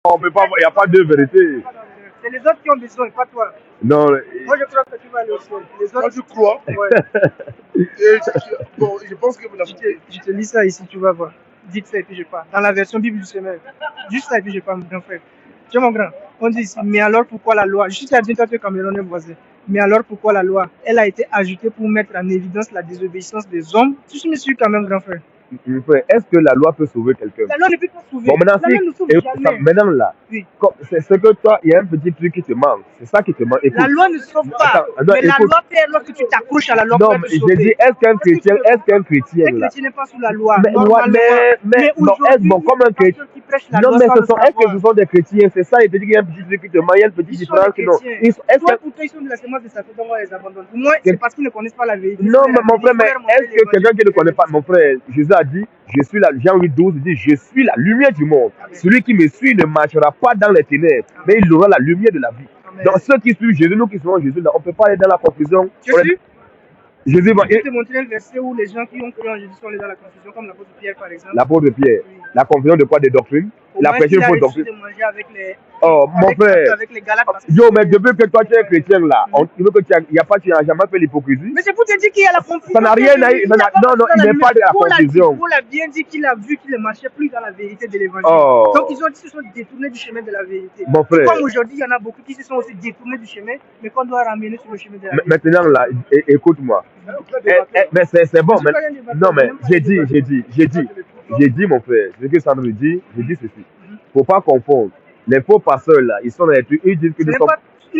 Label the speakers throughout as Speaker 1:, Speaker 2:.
Speaker 1: On peut pas, il n'y a pas deux vérités.
Speaker 2: C'est les autres qui ont besoin, pas toi.
Speaker 1: Non.
Speaker 2: Moi, je crois que tu vas aller au ciel. Les autres,
Speaker 3: Moi, je crois.
Speaker 2: ouais.
Speaker 3: Bon, je pense que vous l'avez.
Speaker 2: Je te lis ça ici, tu vas voir. Dites ça et puis je pars. Dans la version Bible du semaine. Juste ça et puis je pars, mon grand frère. Tu vois, mon grand, on dit ici, mais alors pourquoi la loi? Je suis à dire, toi, tu es Camerounais voisin. Mais alors pourquoi la loi? Elle a été ajoutée pour mettre en évidence la désobéissance des hommes. Tu me suis quand même, grand frère.
Speaker 1: Est-ce que la loi peut sauver quelqu'un?
Speaker 2: La loi ne peut pas sauver.
Speaker 1: Bon, maintenant,
Speaker 2: la loi ne sauve jamais.
Speaker 1: maintenant là,
Speaker 2: Oui.
Speaker 1: c'est ce que toi, il y a un petit truc qui te manque. C'est ça qui te manque. Écoute,
Speaker 2: La loi ne sauve pas.
Speaker 1: attends, non,
Speaker 2: mais la
Speaker 1: écoute.
Speaker 2: loi fait lorsque tu t'accroches à la loi
Speaker 1: Non,
Speaker 2: pour
Speaker 1: mais
Speaker 2: te
Speaker 1: j'ai
Speaker 2: sauver.
Speaker 1: dit, est-ce qu'un chrétien
Speaker 2: Un
Speaker 1: là,
Speaker 2: chrétien n'est pas sous la loi.
Speaker 1: mais non, bon, comme un chrétien. Non, mais est-ce que ce sont des chrétiens? C'est ça, il te dit qu'il y a un petit truc qui te manque, il y a une petite différence. Non.
Speaker 2: Toi, pour toi, ils sont de la sémence de Satan, donc on les abandonne. Pour moi, c'est parce qu'ils ne connaissent pas la vérité.
Speaker 1: Non, mais mon frère, mais est-ce que quelqu'un qui ne connaît pas, mon frère, Jésus a dit, je suis la, Jean 8, 12, il dit, je suis la lumière du monde. Amen. Celui qui me suit ne marchera pas dans les ténèbres, mais il aura la lumière de la vie. Amen. Donc ceux qui suivent Jésus, nous qui suivons Jésus, là, on ne peut pas aller dans la confusion. Jésus va.
Speaker 2: Je vais te montrer un verset où les gens qui ont cru en Jésus sont allés dans la confusion, comme l'apôtre Pierre, par exemple.
Speaker 1: L'apôtre Pierre, oui. La confusion de quoi? Des doctrines. La prêcher une fausse doctrine. Mon frère. Yo, mais depuis que toi tu es chrétien là, tu veux que tu n'as jamais fait l'hypocrisie.
Speaker 2: Mais c'est pour te dire qu'il y a la confusion.
Speaker 1: Ça n'a rien à dire. Non, il n'est pas de la confusion.
Speaker 2: Paul a bien dit qu'il a vu qu'il ne marchait plus dans la vérité de l'évangile. Donc ils se sont détournés du chemin de la vérité.
Speaker 1: Mon frère.
Speaker 2: Comme aujourd'hui, il y en a beaucoup qui se sont aussi détournés du chemin, mais qu'on doit ramener sur le chemin de la vérité.
Speaker 1: Maintenant là, écoute-moi. Mais c'est bon. Non, mais j'ai dit, mon frère, ce que Sandro dit, j'ai dit ceci. Faut pas confondre. Les faux pasteurs là, ils sont dans les trucs, ils disent que
Speaker 2: ils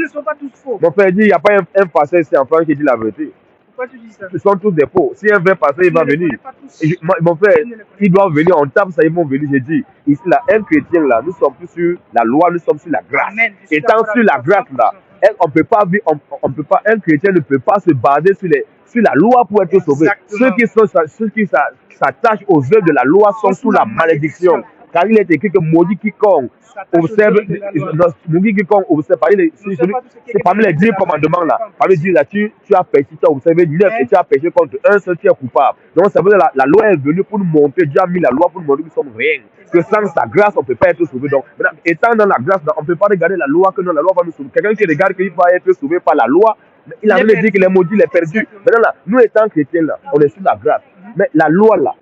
Speaker 2: ne sont pas tous faux.
Speaker 1: Mon frère dit, il n'y a pas un pasteur ici en France qui dit la vérité.
Speaker 2: Pourquoi tu dis ça?
Speaker 1: Ils sont tous des faux. Si un vrai pasteur, il va venir. Mon frère, ils doivent venir, on tape ça, ils vont venir. J'ai dit, ici là, un chrétien là, nous sommes plus sur la loi, nous sommes sur la grâce.
Speaker 2: Amen.
Speaker 1: Étant sur la grâce là, on peut pas, un chrétien ne peut pas se baser sur la loi pour être sauvé. Ceux qui s'attachent aux œuvres de la loi sont sous la malédiction. Car il est écrit que maudit quiconque observe, c'est parmi les 10 commandements là. Parmi les 10 là, tu as péché, tu as observé 9 et tu as péché contre un seul, tu es coupable. Donc ça veut dire que la loi est venue pour nous montrer, Dieu a mis la loi pour nous montrer que nous sommes rien. Que sans sa grâce, on ne peut pas être sauvé. Donc, étant dans la grâce, on ne peut pas regarder la loi, que non, la loi va nous sauver. Quelqu'un qui regarde qu'il va être sauvé par la loi, il a même dit qu'il est maudit, il est perdu. Maintenant là, nous étant chrétiens là, on est sur la grâce. Mais la loi là,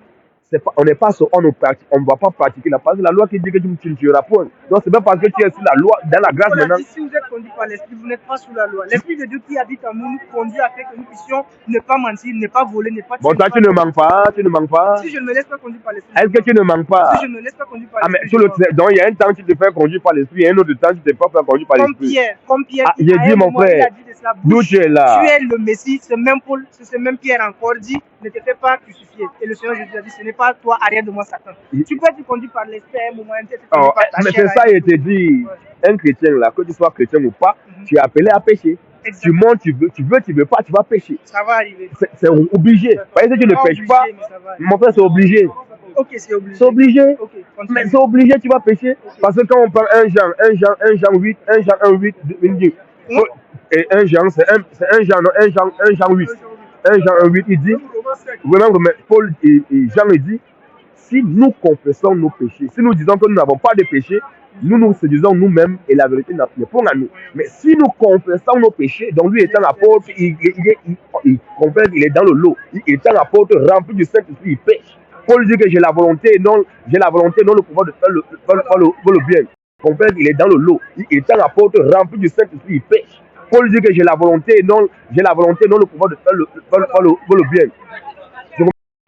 Speaker 1: on n'est pas sur, on ne va pas pratiquer la parole. La loi qui dit que tu ne tueras point. Donc c'est pas parce que tu es sous la loi, dans la grâce maintenant.
Speaker 2: Si vous êtes conduit par l'esprit, vous n'êtes pas sous la loi. L'esprit de Dieu qui habite en nous conduit à faire que nous puissions ne pas mentir, ne pas voler, ne pas tuer.
Speaker 1: Bon, toi tu ne manques pas, tu ne manques pas.
Speaker 2: Si je ne me laisse pas conduire par l'esprit.
Speaker 1: Est-ce que tu ne manques pas?
Speaker 2: Si je ne me laisse pas conduire par l'esprit.
Speaker 1: Donc il y a un temps tu te fais conduire par l'esprit, et un autre temps tu te fais pas conduire par l'esprit.
Speaker 2: Comme Pierre.
Speaker 1: J'ai dit mon frère, d'où tu es là?
Speaker 2: Tu es le Messie, c'est même Paul, c'est même Pierre encore dit, ne te fais pas crucifier. Et le Seigneur Jésus a dit, ce n'est pas toi, arrière de moi Satan. Tu peux être conduit par l'esprit à un moment,
Speaker 1: mais c'est ça, il te dit, un chrétien là, que tu sois chrétien ou pas, tu es appelé à pécher. Exactement. Tu montes, tu veux pas, tu vas pécher.
Speaker 2: Ça va arriver.
Speaker 1: C'est obligé. Parce que si tu ne pêches pas, mon frère, c'est obligé.
Speaker 2: Ok, c'est obligé.
Speaker 1: C'est obligé.
Speaker 2: Okay,
Speaker 1: mais c'est obligé, tu vas pécher. Okay. Parce que quand on parle 1 Jean 8, 1 Jean 1, 8, il dit, et 1 Jean, c'est 1 Jean 8. 1 Jean 1, 8, il dit, vraiment, Paul et Jean, il dit, si nous confessons nos péchés, si nous disons que nous n'avons pas de péché, nous nous séduisons nous-mêmes et la vérité n'est pas à nous. Mais si nous confessons nos péchés, donc lui étant apôtre, il confesse, il est dans le lot. Il étant apôtre rempli du Saint-Esprit, il pêche. Paul dit que j'ai la volonté, non le pouvoir de faire le bien. Il confesse, il est dans le lot. Il étant apôtre rempli du Saint-Esprit, il pêche. Paul dit que j'ai la volonté, non le pouvoir de faire le bien.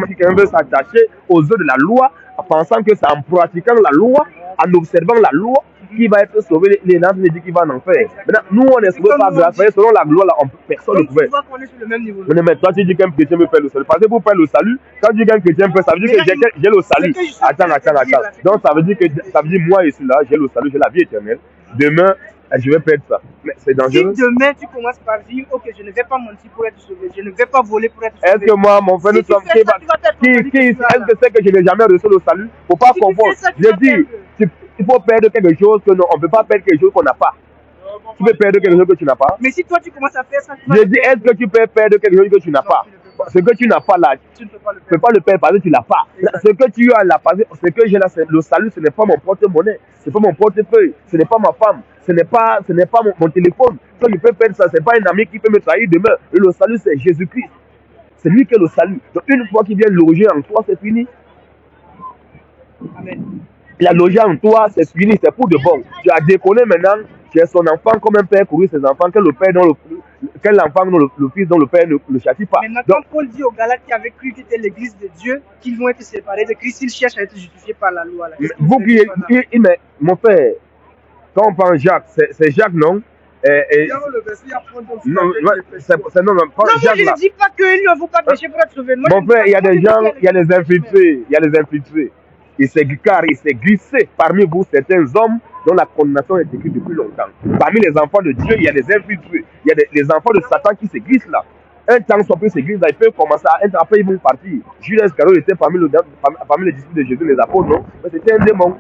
Speaker 1: Quelqu'un veut s'attacher aux œuvres de la loi en pensant que c'est en pratiquant la loi, en observant la loi, qui va être sauvé. Les gens disent qu'il va en enfer. Maintenant, nous, on est sauvé par grâce. Selon la gloire, là, personne ne pouvait. Mais toi, tu dis qu'un chrétien peut faire le salut. Parce que pour faire le salut, quand tu dis qu'un chrétien peut, ça veut dire que j'ai le salut. Attends. Donc, ça veut dire que moi, je suis là, j'ai le salut, j'ai la vie éternelle. Demain, je vais perdre ça. Mais c'est dangereux.
Speaker 2: Si demain tu commences par dire, ok, je ne vais pas mentir pour être sauvé, je ne vais pas voler pour être sauvé.
Speaker 1: Est-ce que moi, mon frère, nous sommes. Est-ce que c'est que je n'ai jamais reçu le salut? Faut pas confondre. Je dis, il faut perdre quelque chose que non, on ne peut pas perdre quelque chose qu'on n'a pas. Tu peux perdre quelque chose que tu n'as pas.
Speaker 2: Mais si toi tu commences à faire ça,
Speaker 1: je dis, est-ce que tu peux perdre quelque chose que tu n'as pas? Ce que tu n'as pas là,
Speaker 2: tu ne peux pas le
Speaker 1: tu ne peux
Speaker 2: faire.
Speaker 1: pas le perdre parce que tu l'as pas.
Speaker 2: Exact.
Speaker 1: Ce que tu as là, ce que j'ai là, c'est le salut, ce n'est pas mon porte-monnaie, ce n'est pas mon portefeuille, ce n'est pas ma femme, ce n'est pas mon téléphone. Quand je peux perdre ça, ce n'est pas un ami qui peut me trahir demain. Et le salut, c'est Jésus-Christ. C'est lui qui est le salut. Donc une fois qu'il vient loger en toi, c'est fini.
Speaker 2: Amen.
Speaker 1: Il a logé en toi, c'est fini, c'est pour de bon. Tu as déconné maintenant, tu es son enfant comme un père courir ses enfants, que le père dont quel enfant dont le fils dont le père ne le châtie pas.
Speaker 2: Maintenant,
Speaker 1: Donc,
Speaker 2: quand Paul dit aux Galates qui avaient cru que c'était l'église de Dieu, qu'ils vont être séparés de Christ, ils cherchent à être justifiés par la loi. Là. Qu'est-ce que
Speaker 1: vous
Speaker 2: vous
Speaker 1: qui,
Speaker 2: faites de ça, là?
Speaker 1: mais mon frère, quand on prend Jacques, c'est Jacques, non?
Speaker 3: Il y a le verset, il y a prendre aussi
Speaker 1: Non,
Speaker 3: avec
Speaker 1: ouais,
Speaker 3: les
Speaker 1: c'est
Speaker 3: personnes.
Speaker 1: non,
Speaker 2: Non, moi
Speaker 1: Jacques
Speaker 2: je
Speaker 1: là.
Speaker 2: ne dis pas qu'il ne faut pas pécher pour être sauvé. Moi,
Speaker 1: Mon
Speaker 2: je dis
Speaker 1: frère,
Speaker 2: pas-
Speaker 1: il y a
Speaker 2: moi,
Speaker 1: des
Speaker 2: je dis
Speaker 1: gens,
Speaker 2: qu'il
Speaker 1: il y a des
Speaker 2: péchés, mais-
Speaker 1: infiltrés, il y a des infiltrés. Car il s'est glissé parmi vous certains hommes dont la condamnation est écrite depuis longtemps. Parmi les enfants de Dieu, il y a des infiltrés. Il y a les enfants de Satan qui se glissent là. Un temps, son peu se glisse là, ils peuvent commencer à être, après ils vont partir. Judas Iscariot était parmi les disciples de Jésus, les apôtres, non? Mais c'était un démon.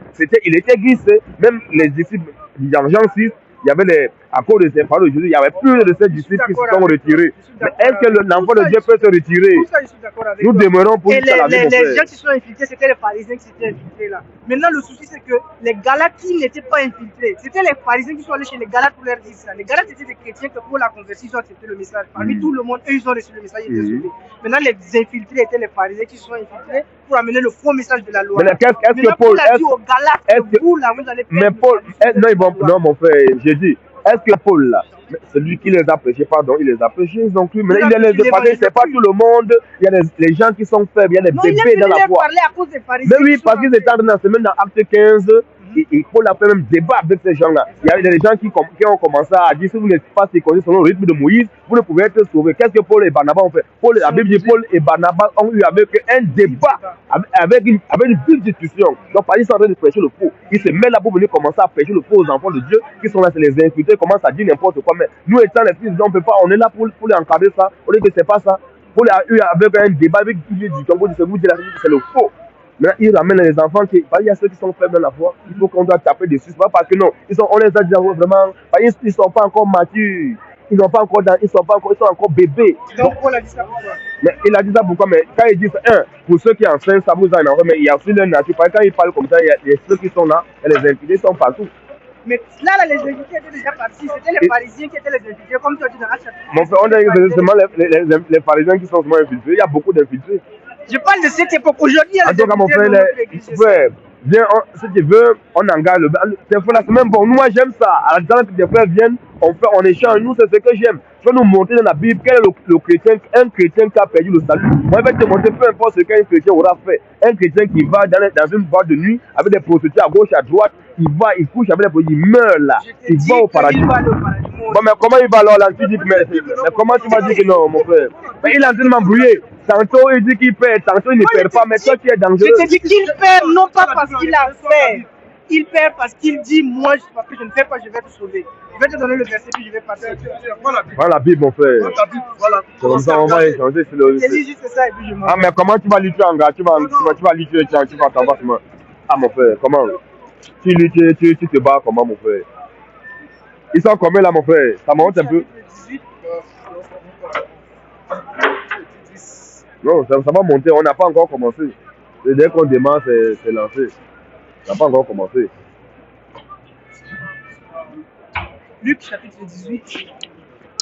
Speaker 1: Il était glissé. Même les disciples, dans Jean 6, il y avait à cause de ces paroles de Jésus, il y avait plus de ces disciples qui se sont retirés. Mais est-ce que l'enfant de Dieu peut se retirer?
Speaker 2: Tout ça, je suis d'accord avec
Speaker 1: Nous
Speaker 2: toi.
Speaker 1: demeurons pour
Speaker 2: Et
Speaker 1: jusqu'à la vie, mon
Speaker 2: les
Speaker 1: frère.
Speaker 2: gens qui sont infiltrés, c'était les pharisiens qui s'étaient infiltrés là. Maintenant, le souci, c'est que les Galates qui n'étaient pas infiltrés, c'était les pharisiens qui sont allés chez les Galates pour leur dire ça. Les Galates étaient des chrétiens que pour la conversion, ils ont accepté le message. Parmi tout le monde, eux, ils ont reçu le message, ils étaient sauvés. Maintenant, les infiltrés étaient les pharisiens qui sont infiltrés pour amener le faux message de la loi.
Speaker 1: Mais est-ce
Speaker 2: Maintenant,
Speaker 1: que Paul,
Speaker 2: Paul a dit aux Galates que vous, là, vous allez
Speaker 1: mais
Speaker 2: perdre
Speaker 1: Paul,
Speaker 2: le salut
Speaker 1: non,
Speaker 2: de la loi.
Speaker 1: non, mon frère, j'ai dit, est-ce que Paul, là, celui qui les a prêchés, pardon, il les a prêchés, ils ont cru, mais il les a prêchés, c'est pas tout le monde, il y a les gens qui sont faibles, il y a des
Speaker 2: Non, il
Speaker 1: bébés
Speaker 2: a
Speaker 1: dans la
Speaker 2: fini de
Speaker 1: foi.
Speaker 2: parler à cause des pharisiens.
Speaker 1: Mais oui,
Speaker 2: qui
Speaker 1: parce
Speaker 2: sont
Speaker 1: qu'ils étaient en train de se mettre dans Acte 15, et Paul a fait même débat avec ces gens-là. Il y avait des gens qui ont commencé à dire, si vous n'êtes pas sécurisés selon le rythme de Moïse, vous ne pouvez être sauvés. Qu'est-ce que Paul et Barnabas ont fait? La Bible dit Paul et Barnabas ont eu avec un débat, avec une vive discussion. Donc, ils sont en train de prêcher le faux. Ils se mettent là pour venir commencer à prêcher le faux aux enfants de Dieu, qui sont là, c'est les infiltrés, commencent à dire n'importe quoi. Mais nous étant les fils de Dieu, on peut pas, on est là pour les encadrer ça. On dit que c'est pas ça. Paul a eu avec un débat avec Dieu du Congo, vous dites que c'est le faux. Maintenant, ils ramènent les enfants qui. Il y a ceux qui sont faibles dans la foi. Il faut qu'on doit taper dessus. C'est pas parce que non. On les a déjà vraiment. Ils ne sont pas encore matures. Ils sont encore bébés.
Speaker 2: Donc, Paul a dit ça pourquoi?
Speaker 1: Mais il a dit ça pourquoi? Mais quand il dit ça, pour ceux qui enseignent, ça vous a énervé. Mais il y a aussi leur nature. Parce que quand ils parlent comme ça, il y a ceux qui sont là. Et les infidèles sont partout.
Speaker 2: Mais là, les infiltrés étaient déjà partis. C'était les pharisiens qui étaient les infiltrés, comme tu as dit dans Acte chapitre.
Speaker 1: Mon frère, on dit que c'est seulement les pharisiens qui sont seulement infiltrés. Il y a beaucoup d'infiltrés.
Speaker 2: Je parle de cette époque. Aujourd'hui, il y a
Speaker 1: En
Speaker 2: les
Speaker 1: tout cas, mon
Speaker 2: infiltrés
Speaker 1: frère,
Speaker 2: dans notre église.
Speaker 1: frère, viens, si tu veux, on engage le. Tes frères là, c'est même bon. Moi, j'aime ça. À la temps que tes frères viennent, on échange. Nous, c'est ce que j'aime. Tu vas nous montrer dans la Bible quel est le chrétien, un chrétien qui a perdu le salut. Moi, je vais te montrer peu importe ce qu'un chrétien aura fait. Un chrétien qui va dans une boîte de nuit avec des prostituées à gauche, à droite, il couche avec des prostituées, il meurt là. Il va au paradis. Bon, mais comment il va alors là? Tu dis, mais comment tu vas dire que non, mon frère? Mais il est en train de m'embrouiller. Tantôt il dit qu'il perd, tantôt il ne perd pas, mais toi tu es dangereux.
Speaker 2: Je te dis qu'il perd non pas parce qu'il a fait. Il perd parce qu'il dit, moi, parce que je ne fais pas, je vais te sauver. Je vais te donner le verset, puis je vais passer.
Speaker 1: Voilà la Bible, mon frère.
Speaker 3: Voilà.
Speaker 1: C'est comme ça, on va échanger sur le.
Speaker 2: Je dis juste ça et puis je m'en
Speaker 1: Ah, mais comment tu vas lutter en gars? Tu vas lutter, tu vas t'en battre. Ah, mon frère, comment? Tu luttes, tu te bats comment, mon frère? Ils sont combien là, mon frère? Ça monte un peu? Non, ça va monter, on n'a pas encore commencé. Et dès qu'on démarre, c'est lancé. Ça n'a pas encore commencé.
Speaker 2: Luc chapitre 18.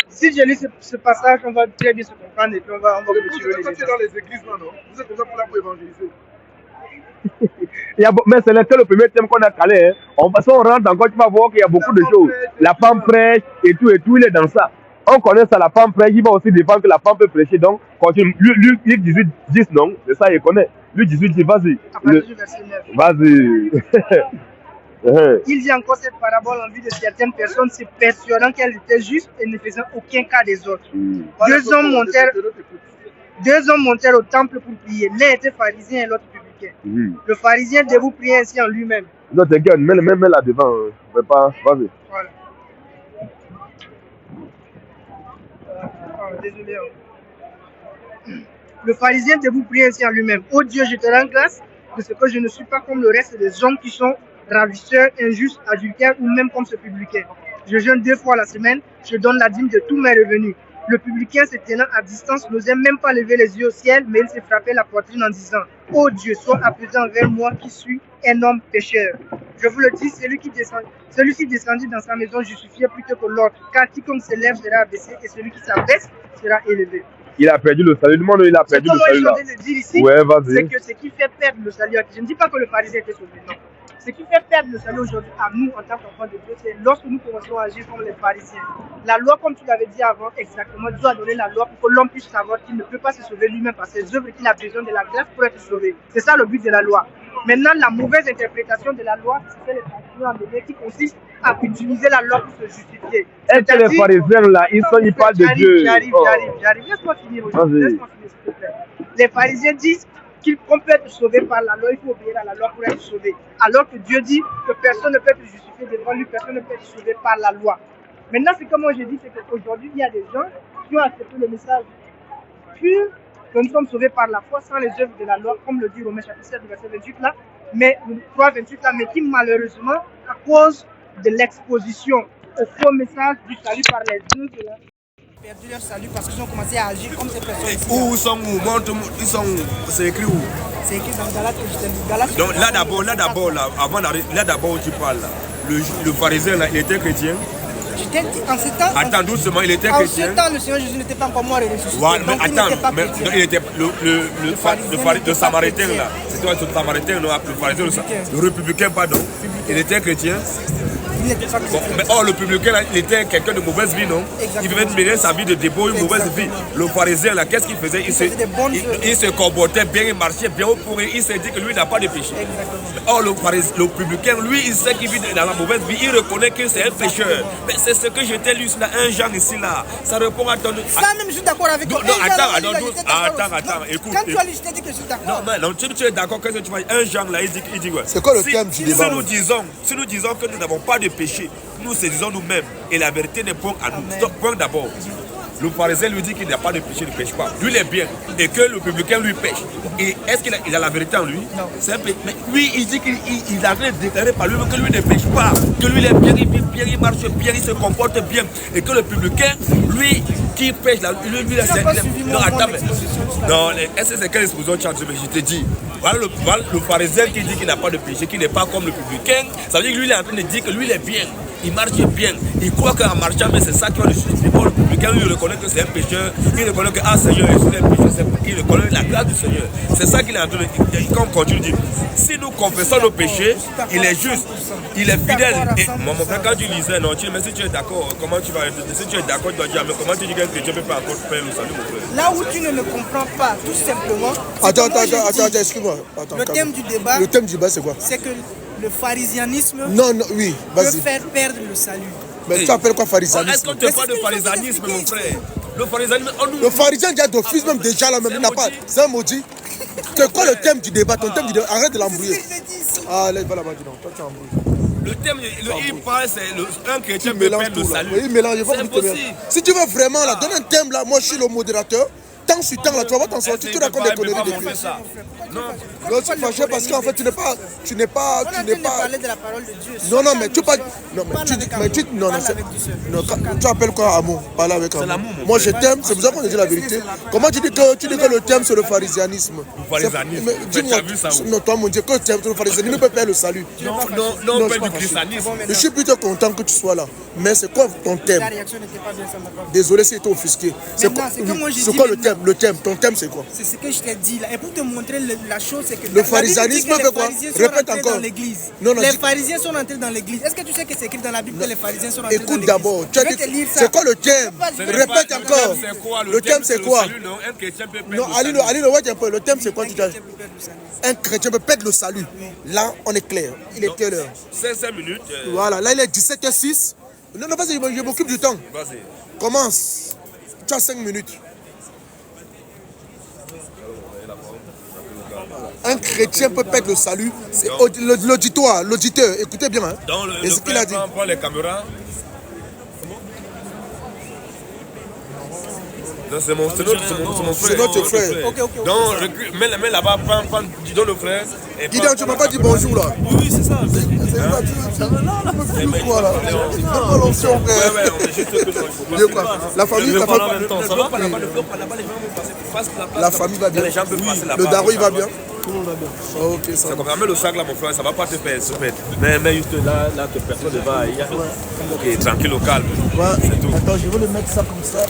Speaker 2: Si je lis ce passage, on va très bien se comprendre et puis on va
Speaker 3: Vous
Speaker 2: continuer
Speaker 3: êtes
Speaker 2: les
Speaker 3: sortis dans les églises là, non? Vous êtes déjà pour évangéliser.
Speaker 1: Mais c'est le premier thème qu'on a calé. Hein. Si on rentre encore, tu vas voir qu'il y a beaucoup de choses. La femme prêche et tout, il est dans ça. On connaît ça, la femme prêche, il va aussi défendre que la femme peut prêcher. Donc, continue. Luc 18, 10, non? C'est ça, il connaît. Luc 18, 10, vas-y. Vas-y.
Speaker 2: Il dit encore cette parabole en vue de certaines personnes se persuadant qu'elles étaient justes et ne faisant aucun cas des autres. Deux hommes montèrent au temple pour prier. L'un était pharisien et l'autre publicain. Le pharisien debout priait ainsi en lui-même.
Speaker 1: Non, t'inquiète, mets là devant. Vas-y.
Speaker 2: Voilà. Désolé. Le pharisien debout priait ainsi en lui-même. Ô Dieu, je te rends grâce de ce que je ne suis pas comme le reste des hommes qui sont ravisseurs, injustes, adultères ou même comme ce publicain. Je jeûne 2 fois la semaine, je donne la dîme de tous mes revenus. Le publicain se tenant à distance n'osait même pas lever les yeux au ciel, mais il se frappait la poitrine en disant: Ô Dieu, sois apaisant envers moi qui suis un homme pécheur. Je vous le dis, celui-ci descendit dans sa maison justifié plutôt que l'autre, car quiconque se lève sera abaissé et celui qui s'abaisse sera élevé.
Speaker 1: Il a perdu le salut. Demande, il a perdu le salut là.
Speaker 2: Ce que moi je de dire ici,
Speaker 1: Ouais, vas-y.
Speaker 2: c'est que ce qui fait perdre le salut, je ne dis pas que le pharisien était sauvé, non. Ce qui fait perdre le salut aujourd'hui à nous en tant qu'enfants de Dieu, c'est lorsque nous commençons à agir comme les pharisiens. La loi, comme tu l'avais dit avant, exactement, Dieu a donné la loi pour que l'homme puisse savoir qu'il ne peut pas se sauver lui-même par ses œuvres et qu'il a besoin de la grâce pour être sauvé. C'est ça le but de la loi. Maintenant, la mauvaise interprétation de la loi, c'est les pharisiens amenés qui consiste à utiliser la loi pour se justifier.
Speaker 1: Est-ce que les pharisiens là, ils parlent de Dieu?
Speaker 2: J'arrive. Laisse-moi finir aujourd'hui. Laisse-moi finir, s'il te plaît. Les pharisiens disent qu'on peut être sauvé par la loi, il faut obéir à la loi pour être sauvé. Alors que Dieu dit que personne ne peut être justifié devant lui, personne ne peut être sauvé par la loi. Maintenant, c'est comme moi je dis, c'est qu'aujourd'hui, il y a des gens qui ont accepté le message pur, que nous sommes sauvés par la foi sans les œuvres de la loi, comme le dit Romains chapitre 7, verset 28 là, mais 3, 28 là, mais qui malheureusement, à cause de l'exposition au faux message du salut par les œuvres de la perdu leur salut parce qu'ils ont commencé à agir comme ces personnes.
Speaker 3: Où sont où? Ils sont où? C'est écrit où?
Speaker 2: C'est écrit dans Galates que je t'ai dit. Galates.
Speaker 3: Donc avant d'arriver, là d'abord où tu parles, là, le pharisien là, il était chrétien.
Speaker 2: Je t'ai dit, en ce temps.
Speaker 3: Attends doucement, il était
Speaker 2: en
Speaker 3: chrétien.
Speaker 2: En ce temps, le Seigneur Jésus n'était pas encore mort et ressuscité.
Speaker 3: Ouais, mais
Speaker 2: donc
Speaker 3: attends, il était le samaritain là. C'était le samaritain, le pharisien, le républicain, pardon. Il était chrétien. Bon, mais le publicain, là, il était quelqu'un de mauvaise vie, non? Exactement. Il devait mener sa vie de dépôt, une mauvaise vie. Le pharisien, là, qu'est-ce qu'il faisait? Il se comportait bien, il marchait bien pour il s'est dit que lui n'a pas de péché. Or, le publicain, lui, il sait qu'il vit dans la mauvaise vie, il reconnaît que c'est un pécheur. Mais c'est ce que je t'ai lu, là, un genre ici, là. Ça répond à ton...
Speaker 2: Ça même, je suis d'accord avec toi.
Speaker 3: Non, attends, écoute.
Speaker 2: Quand tu as lu, je t'ai dit que je suis d'accord.
Speaker 3: Non, tu es d'accord, qu'est-ce que tu vois? Un genre, là, il dit quoi?
Speaker 4: C'est quoi le thème du débat?
Speaker 3: Si nous disons que nous n'avons pas de péché, nous se disons nous-mêmes et la vérité n'est point à nous. Donc, point d'abord, le pharisien lui dit qu'il n'a pas de péché, il ne pêche pas. Lui, il est bien et que le publicain lui pêche. Et est-ce qu'il a la vérité en lui? Non. Mais lui, il dit qu'il a rien déclaré par lui-même que lui ne pêche pas, que lui, il est bien, il vit bien, il marche bien, il se comporte bien. Et que le publicain, lui, qui pêche, lui, non, attends, mais. Non, est-ce que c'est quelle exposition tu as dit? Mais je te dis. Voilà le pharisien qui dit qu'il n'a pas de péché, qu'il n'est pas comme le publicain. Ça veut dire que lui, il est en train de dire que lui, il est bien. Il marche bien. Il croit qu'en marchant, mais c'est ça qui va le justifier. Le publicain, lui, il reconnaît que c'est un pécheur. Il reconnaît que, Seigneur, je suis un pécheur. Il reconnaît la grâce du Seigneur. C'est ça qu'il est en train de dire. Quand on continue de dire, si nous confessons nos péchés, il est juste. Il est fidèle. Et mon frère, quand tu lisais, non, mais si tu es d'accord, comment tu vas. Si tu es d'accord, tu dois dire, mais comment tu dis qu'un chrétien ne peut pas encore faire le salut, mon frère?
Speaker 2: Là où tu ne me comprends pas, tout simplement.
Speaker 4: Attends, excuse-moi.
Speaker 2: Le thème du débat.
Speaker 4: Le thème du débat, c'est quoi?
Speaker 2: C'est que le pharisianisme
Speaker 4: oui,
Speaker 2: peut faire perdre le salut.
Speaker 4: Mais tu appelles quoi pharisianisme?
Speaker 3: Est-ce qu'on te parle de pharisianisme, mon frère?
Speaker 4: Le pharisien déjà d'office, même déjà là, même, il n'a pas. C'est un maudit. C'est quoi le thème du débat? Ton thème du débat, arrête de l'embrouiller. Allez, va là-bas, dis donc. Toi, tu embrouilles.
Speaker 3: Le thème, il parle, c'est un chrétien peut perdre le salut.
Speaker 4: Il mélange,
Speaker 3: c'est impossible.
Speaker 4: Si tu veux vraiment, là, donne un thème, là, moi je suis le modérateur. Tant sur temps, là, tu vas pas t'en sortir, tu racontes des conneries de Dieu. Non, tu es fâché parce qu'en fait, tu n'es pas.
Speaker 2: parler de la parole de Dieu.
Speaker 4: Non, mais tu parles. Non, tu appelles quoi amour? Parler avec amour. Moi, je t'aime, c'est pour ça qu'on te dit la vérité. Comment tu dis que le thème, c'est le pharisianisme?
Speaker 3: Le pharisianisme.
Speaker 4: Dis-moi, non, toi, mon Dieu, que le thème, le pharisianisme ne peut pas le salut.
Speaker 3: Non, on parle du christianisme.
Speaker 4: Je suis plutôt content que tu sois là. Mais c'est quoi ton thème?
Speaker 2: La réaction n'était pas bien, ça m'a pas.
Speaker 4: Désolé si tu es offusqué. C'est quoi le thème? Le thème, ton thème c'est quoi?
Speaker 2: C'est ce que je t'ai dit là. Et pour te montrer la chose, c'est que
Speaker 4: le pharisianisme fait quoi? Répète encore.
Speaker 2: Les pharisiens sont entrés dans l'église. Est-ce que tu sais que c'est écrit dans la Bible que les pharisiens sont entrés dans l'église?
Speaker 4: Écoute d'abord, c'est quoi le thème? Répète encore. Le thème c'est quoi? Non, allez, un peu. Le thème c'est quoi? Un chrétien peut perdre le salut. Là, on est clair. Il est quelle heure?
Speaker 3: 5 minutes.
Speaker 4: Voilà, là il est 17h06. Non, vas-y, je m'occupe du temps.
Speaker 3: Vas-y.
Speaker 4: Commence. Tu as 5 minutes. Un chrétien peut perdre le salut. C'est l'auditeur, écoutez bien. Hein.
Speaker 3: Donc,
Speaker 4: et ce qu'il a dit.
Speaker 3: Prends les caméras. Non, c'est mon frère.
Speaker 4: C'est notre frère.
Speaker 2: Ok.
Speaker 3: Donc, mets là-bas, prends, dis donc le frère.
Speaker 4: Guidon, tu m'as pas dit bonjour là.
Speaker 2: Oui, c'est ça.
Speaker 4: C'est pas tu quoi là. C'est pas l'ancien frère.
Speaker 3: Ouais, on est juste que
Speaker 4: La famille,
Speaker 3: ne
Speaker 4: la
Speaker 3: pas en même
Speaker 4: famille.
Speaker 3: temps. Ça va pas là-bas, les gens vont passer.
Speaker 4: La famille va bien.
Speaker 3: Les gens peuvent passer là-bas.
Speaker 4: Le Daro il va bien.
Speaker 2: Tout le monde va bien.
Speaker 4: Ok, ça
Speaker 3: Ça
Speaker 4: va.
Speaker 3: comme le sac là, mon frère, ça va pas te faire soumettre. Mais juste là, que personne ne va. Ok, tranquille, au calme.
Speaker 4: Ouais.
Speaker 3: C'est tout.
Speaker 4: Attends, je vais le mettre ça comme ça.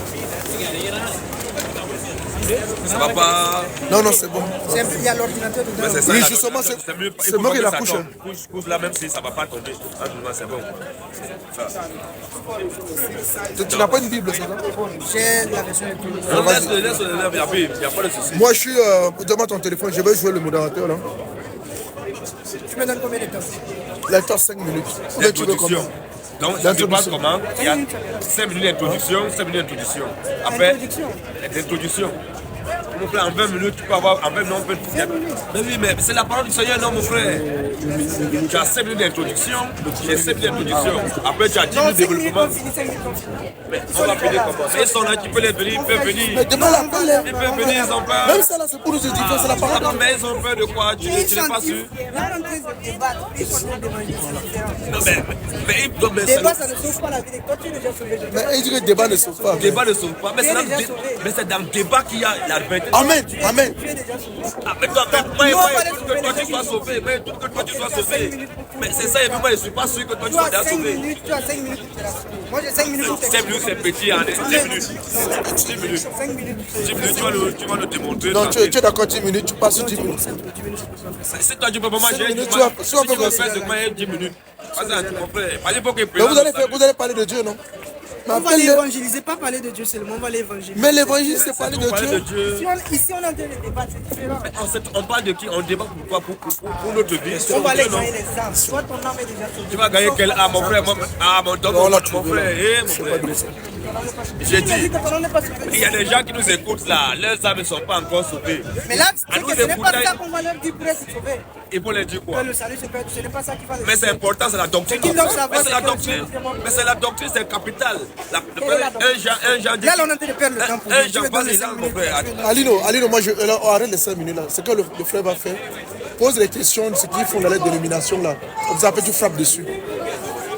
Speaker 3: Ça va pas.
Speaker 4: Non, c'est bon.
Speaker 2: Il y a l'ordinateur dedans.
Speaker 3: Mais c'est ça,
Speaker 4: Oui,
Speaker 3: là,
Speaker 4: justement,
Speaker 3: c'est mieux.
Speaker 4: c'est
Speaker 3: Il faut
Speaker 4: moi qui
Speaker 3: pas
Speaker 4: la
Speaker 3: que ça
Speaker 4: couche.
Speaker 3: tombe. Couche là, même si ça va pas tomber. C'est bon.
Speaker 4: Tu n'as pas une Bible, c'est ça?
Speaker 2: J'ai la version électronique.
Speaker 3: Non, laisse le nerf, il n'y a pas de souci.
Speaker 4: Moi, je suis. Demande ton téléphone, je vais jouer le modérateur là.
Speaker 2: Tu me donnes combien de temps?
Speaker 4: Là, tu as 5 minutes. Combien tu veux
Speaker 3: L'introduction.
Speaker 4: comment?
Speaker 3: Donc, ça se passe comment? Il y a 5 minutes d'introduction, 5 minutes d'introduction. Après, l'introduction. Mon frère, en 20 minutes, tu peux avoir. En 20 minutes, on peut. Mais oui, mais c'est la parole du Seigneur, non, mon frère. Tu as 5 minutes d'introduction, j'ai 5 minutes d'introduction. Après, tu as 10 minutes de développement. Mais on va finir comment? Ils sont là, tu peux les venir, ils peuvent venir.
Speaker 4: Mais demain, la parole.
Speaker 3: Ils peuvent venir, ils ont peur.
Speaker 4: Même ça là, c'est pour nous édifier, c'est la parole.
Speaker 3: Non, mais ils ont peur de quoi? Tu n'es pas sûr?
Speaker 2: Là, on est en train de débattre. Ils sont en train d'évangéliser, c'est différent.
Speaker 3: Non, mais ils doivent.
Speaker 2: Débat, ça ne sauve pas la vie. Toi, tu es déjà sauvé.
Speaker 4: Mais il dit que le débat ne sauve pas.
Speaker 3: Le débat ne sauve pas. Mais c'est dans le débat qu'il y a la vérité.
Speaker 4: Amen, amen.
Speaker 2: Tu es déjà sauvé.
Speaker 3: Ah, mais toi, que toi tu sois sauvé, mais tout que toi tu sois sauvé. Mais c'est ça, et puis moi je ne suis pas sûr que toi tu
Speaker 2: Tu
Speaker 3: sois
Speaker 2: as
Speaker 3: déjà
Speaker 2: 5
Speaker 3: sauvé.
Speaker 2: minutes, tu as 5 minutes pour te la sauver. Moi, j'ai 5 minutes pour te
Speaker 3: 5 minutes c'est petit, hein, 10 minutes. 10 minutes.
Speaker 2: 5 minutes.
Speaker 3: 10 minutes, tu vas le démontrer.
Speaker 4: Non, tu es d'accord 10 minutes, tu passes sur 10 minutes.
Speaker 3: C'est toi, tu peux pas manger.
Speaker 4: 5 minutes,
Speaker 3: Si tu veux faire ce que moi, 10 minutes. Vas-y, mon frère. Allez, pour que
Speaker 4: Mais vous allez parler de Dieu, non? Mais
Speaker 2: On va
Speaker 4: appelle-le.
Speaker 2: l'évangéliser, pas parler de Dieu seulement, on va l'évangéliser.
Speaker 4: Mais l'évangile, c'est parler de Dieu.
Speaker 2: Ici, on est en train de débattre, c'est différent.
Speaker 3: On parle de qui? On débat pour quoi? Pour notre vie.
Speaker 2: On va aller gagner les âmes. Toi, ton âme est déjà sauvée.
Speaker 3: Tu vas gagner quelle âme, mon frère? Ah, mon frère, mon frère. J'ai dit, il y a des gens qui nous écoutent là, leurs âmes ne sont pas encore sauvées.
Speaker 2: Mais là, c'est que ce n'est pas ça qu'on va leur dire pour être sauvés.
Speaker 3: Il faut leur dire quoi?
Speaker 2: Que le salut se fait, ce n'est pas ça qui va les
Speaker 3: Mais c'est important, c'est la doctrine.
Speaker 2: qu'ils doivent savoir,
Speaker 3: Mais c'est la
Speaker 2: c'est que
Speaker 3: doctrine.
Speaker 2: Dieu demande.
Speaker 3: Mais c'est la doctrine, c'est capital.
Speaker 2: Quelle est la doctrine?
Speaker 3: Un Jean dit.
Speaker 2: Là, on est en train de perdre le temps pour
Speaker 3: Un
Speaker 2: Dieu.
Speaker 3: Jean
Speaker 2: Tu me
Speaker 3: passe
Speaker 2: donnes
Speaker 3: les
Speaker 2: les
Speaker 3: langues,
Speaker 2: 5
Speaker 3: mon
Speaker 2: minutes.
Speaker 3: frère.
Speaker 4: Alino, moi, on arrête les 5 minutes là. C'est que le frère va faire. Pose les questions de ce qu'ils font dans les dénominations là. Comme ça, après, tu frappes dessus.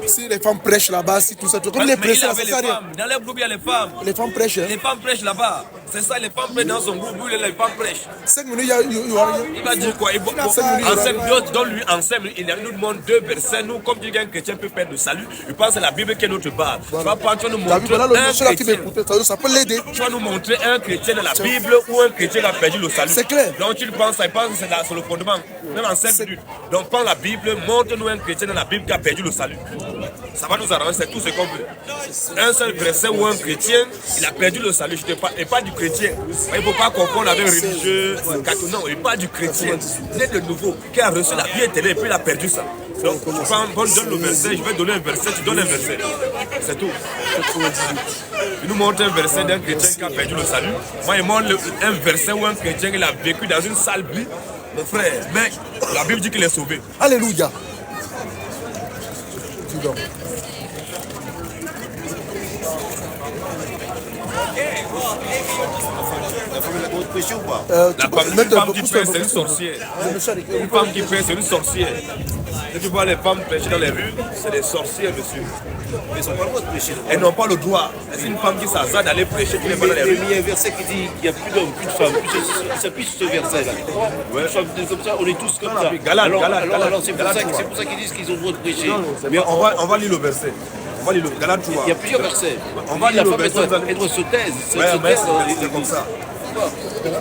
Speaker 4: Si les femmes prêchent là-bas, si tout ça, comme les
Speaker 3: Mais il
Speaker 4: prêcheurs,
Speaker 3: avait
Speaker 4: c'est
Speaker 3: les
Speaker 4: ça rien.
Speaker 3: femmes. Dans les groupes, il y a les femmes.
Speaker 4: Les femmes prêchent. Hein.
Speaker 3: Les femmes prêchent là-bas. C'est ça, les femmes prêchent dans son groupe. Lui, les femmes prêchent.
Speaker 4: 5 minutes, il y aura rien.
Speaker 3: Il va dire quoi? Donne-lui en 5 minutes, il nous demande 2 versets. Nous, comme dit qu'un chrétien peut perdre le salut, je pense que c'est la Bible qui est notre base. Tu vas nous
Speaker 4: T'as
Speaker 3: montrer
Speaker 4: vu, voilà le
Speaker 3: un
Speaker 4: monsieur là qui
Speaker 3: chrétien.
Speaker 4: m'écoutait, ça peut l'aider.
Speaker 3: Tu vas nous montrer un chrétien dans la Bible ou un chrétien qui a perdu le salut.
Speaker 4: C'est clair.
Speaker 3: Donc tu penses, il pense que c'est le fondement. Même en 5 minutes. Donc prends la Bible, montre-nous un chrétien dans la Bible qui a perdu le salut. Ça va nous arranger, c'est tout ce qu'on veut. Un seul verset où un chrétien, il a perdu le salut. Je te parle, et pas du chrétien. Il ne faut pas confondre avec un religieux. Non, et pas du chrétien. Né de nouveau, qui a reçu la vie éternelle et puis il a perdu ça. Donc tu prends, donne le verset, je vais donner un verset, tu donnes un verset. C'est tout. Il nous montre un verset d'un chrétien qui a perdu le salut. Moi, il montre un verset où un chrétien il a vécu dans une sale vie. Mon frère, mais la Bible dit qu'il est sauvé.
Speaker 4: Alléluia. Tu dors.
Speaker 3: La femme qui pêche, c'est une sorcière. Une femme qui pêche, c'est une sorcière. Si tu vois les femmes pêcher dans les rues, c'est des sorcières, monsieur. Elles n'ont pas le droit. C'est une femme qui s'hasarde d'aller prêcher tous les fois dans les rues.
Speaker 5: Il y a un verset qui dit qu'il n'y a plus d'hommes, plus de femmes. C'est plus ce verset-là. Ouais. Comme ça, on est tous comme ça. Alors c'est pour ça qu'ils disent qu'ils ont le droit de prêcher.
Speaker 3: Mais on va lire le verset. On va lire le Galate 3.
Speaker 5: Il y a plusieurs versets.
Speaker 3: On va lire le verset.
Speaker 5: Elle doit se taise.
Speaker 3: C'est comme ça.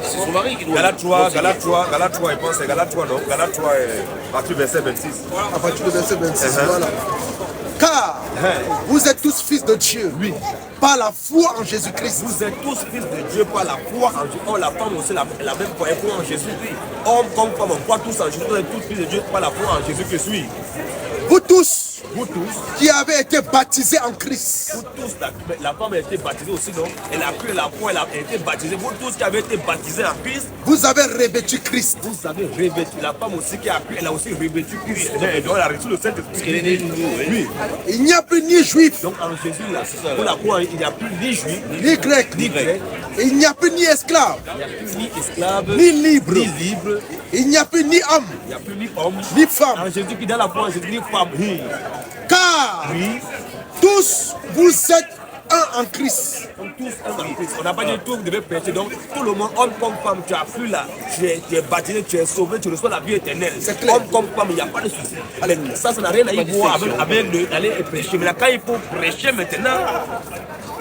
Speaker 5: C'est son mari qui doit.
Speaker 3: Galate 3, je pense c'est Galate 3, non? Galate 3, à partir du verset 26.
Speaker 4: À partir du verset 26, voilà. Car vous êtes tous fils de Dieu,
Speaker 3: Oui.
Speaker 4: par la foi en Jésus-Christ.
Speaker 3: Vous êtes tous fils de Dieu par la foi en Jésus. Oh, la femme aussi, la même foi, elle croit en Jésus. Homme comme femme, on croit tous en Jésus. Vous êtes tous fils de Dieu par la foi en Jésus que suis.
Speaker 4: Vous tous qui avez été baptisés en Christ.
Speaker 3: Vous tous, la femme a été baptisée aussi, non? Elle a cru la foi, elle a été baptisée. Vous tous qui avez été baptisés en Christ,
Speaker 4: Vous avez revêtu Christ.
Speaker 3: vous avez revêtu. La femme aussi qui a cru, elle a aussi revêtu Christ. Elle a reçu le Saint-Esprit.
Speaker 5: Elle est née de nouveau.
Speaker 3: Oui.
Speaker 4: Il n'y a plus ni juif,
Speaker 3: Donc en Jésus, là, pour la foi, il n'y a plus ni juif,
Speaker 4: ni grec,
Speaker 3: ni grec.
Speaker 4: Il n'y a plus ni esclave,
Speaker 3: ni esclave,
Speaker 4: ni libre.
Speaker 3: ni libre.
Speaker 4: Il n'y a plus ni homme,
Speaker 3: Il n'y a plus ni homme,
Speaker 4: ni femme.
Speaker 3: en Jésus qui dans la foi, en Jésus ni femme. Oui.
Speaker 4: Car
Speaker 3: Oui.
Speaker 4: tous vous êtes un en Christ.
Speaker 3: Comme tous un en Christ. On n'a pas dit tout, vous devez prêcher. Donc, tout le monde, homme comme femme, tu as plus là. Tu es baptisé, tu es sauvé, tu reçois la vie éternelle.
Speaker 4: C'est clair.
Speaker 3: Homme comme femme, il n'y a pas de souci. Ça n'a rien à y voir avec d'aller et prêcher. Mais là, quand il faut prêcher maintenant,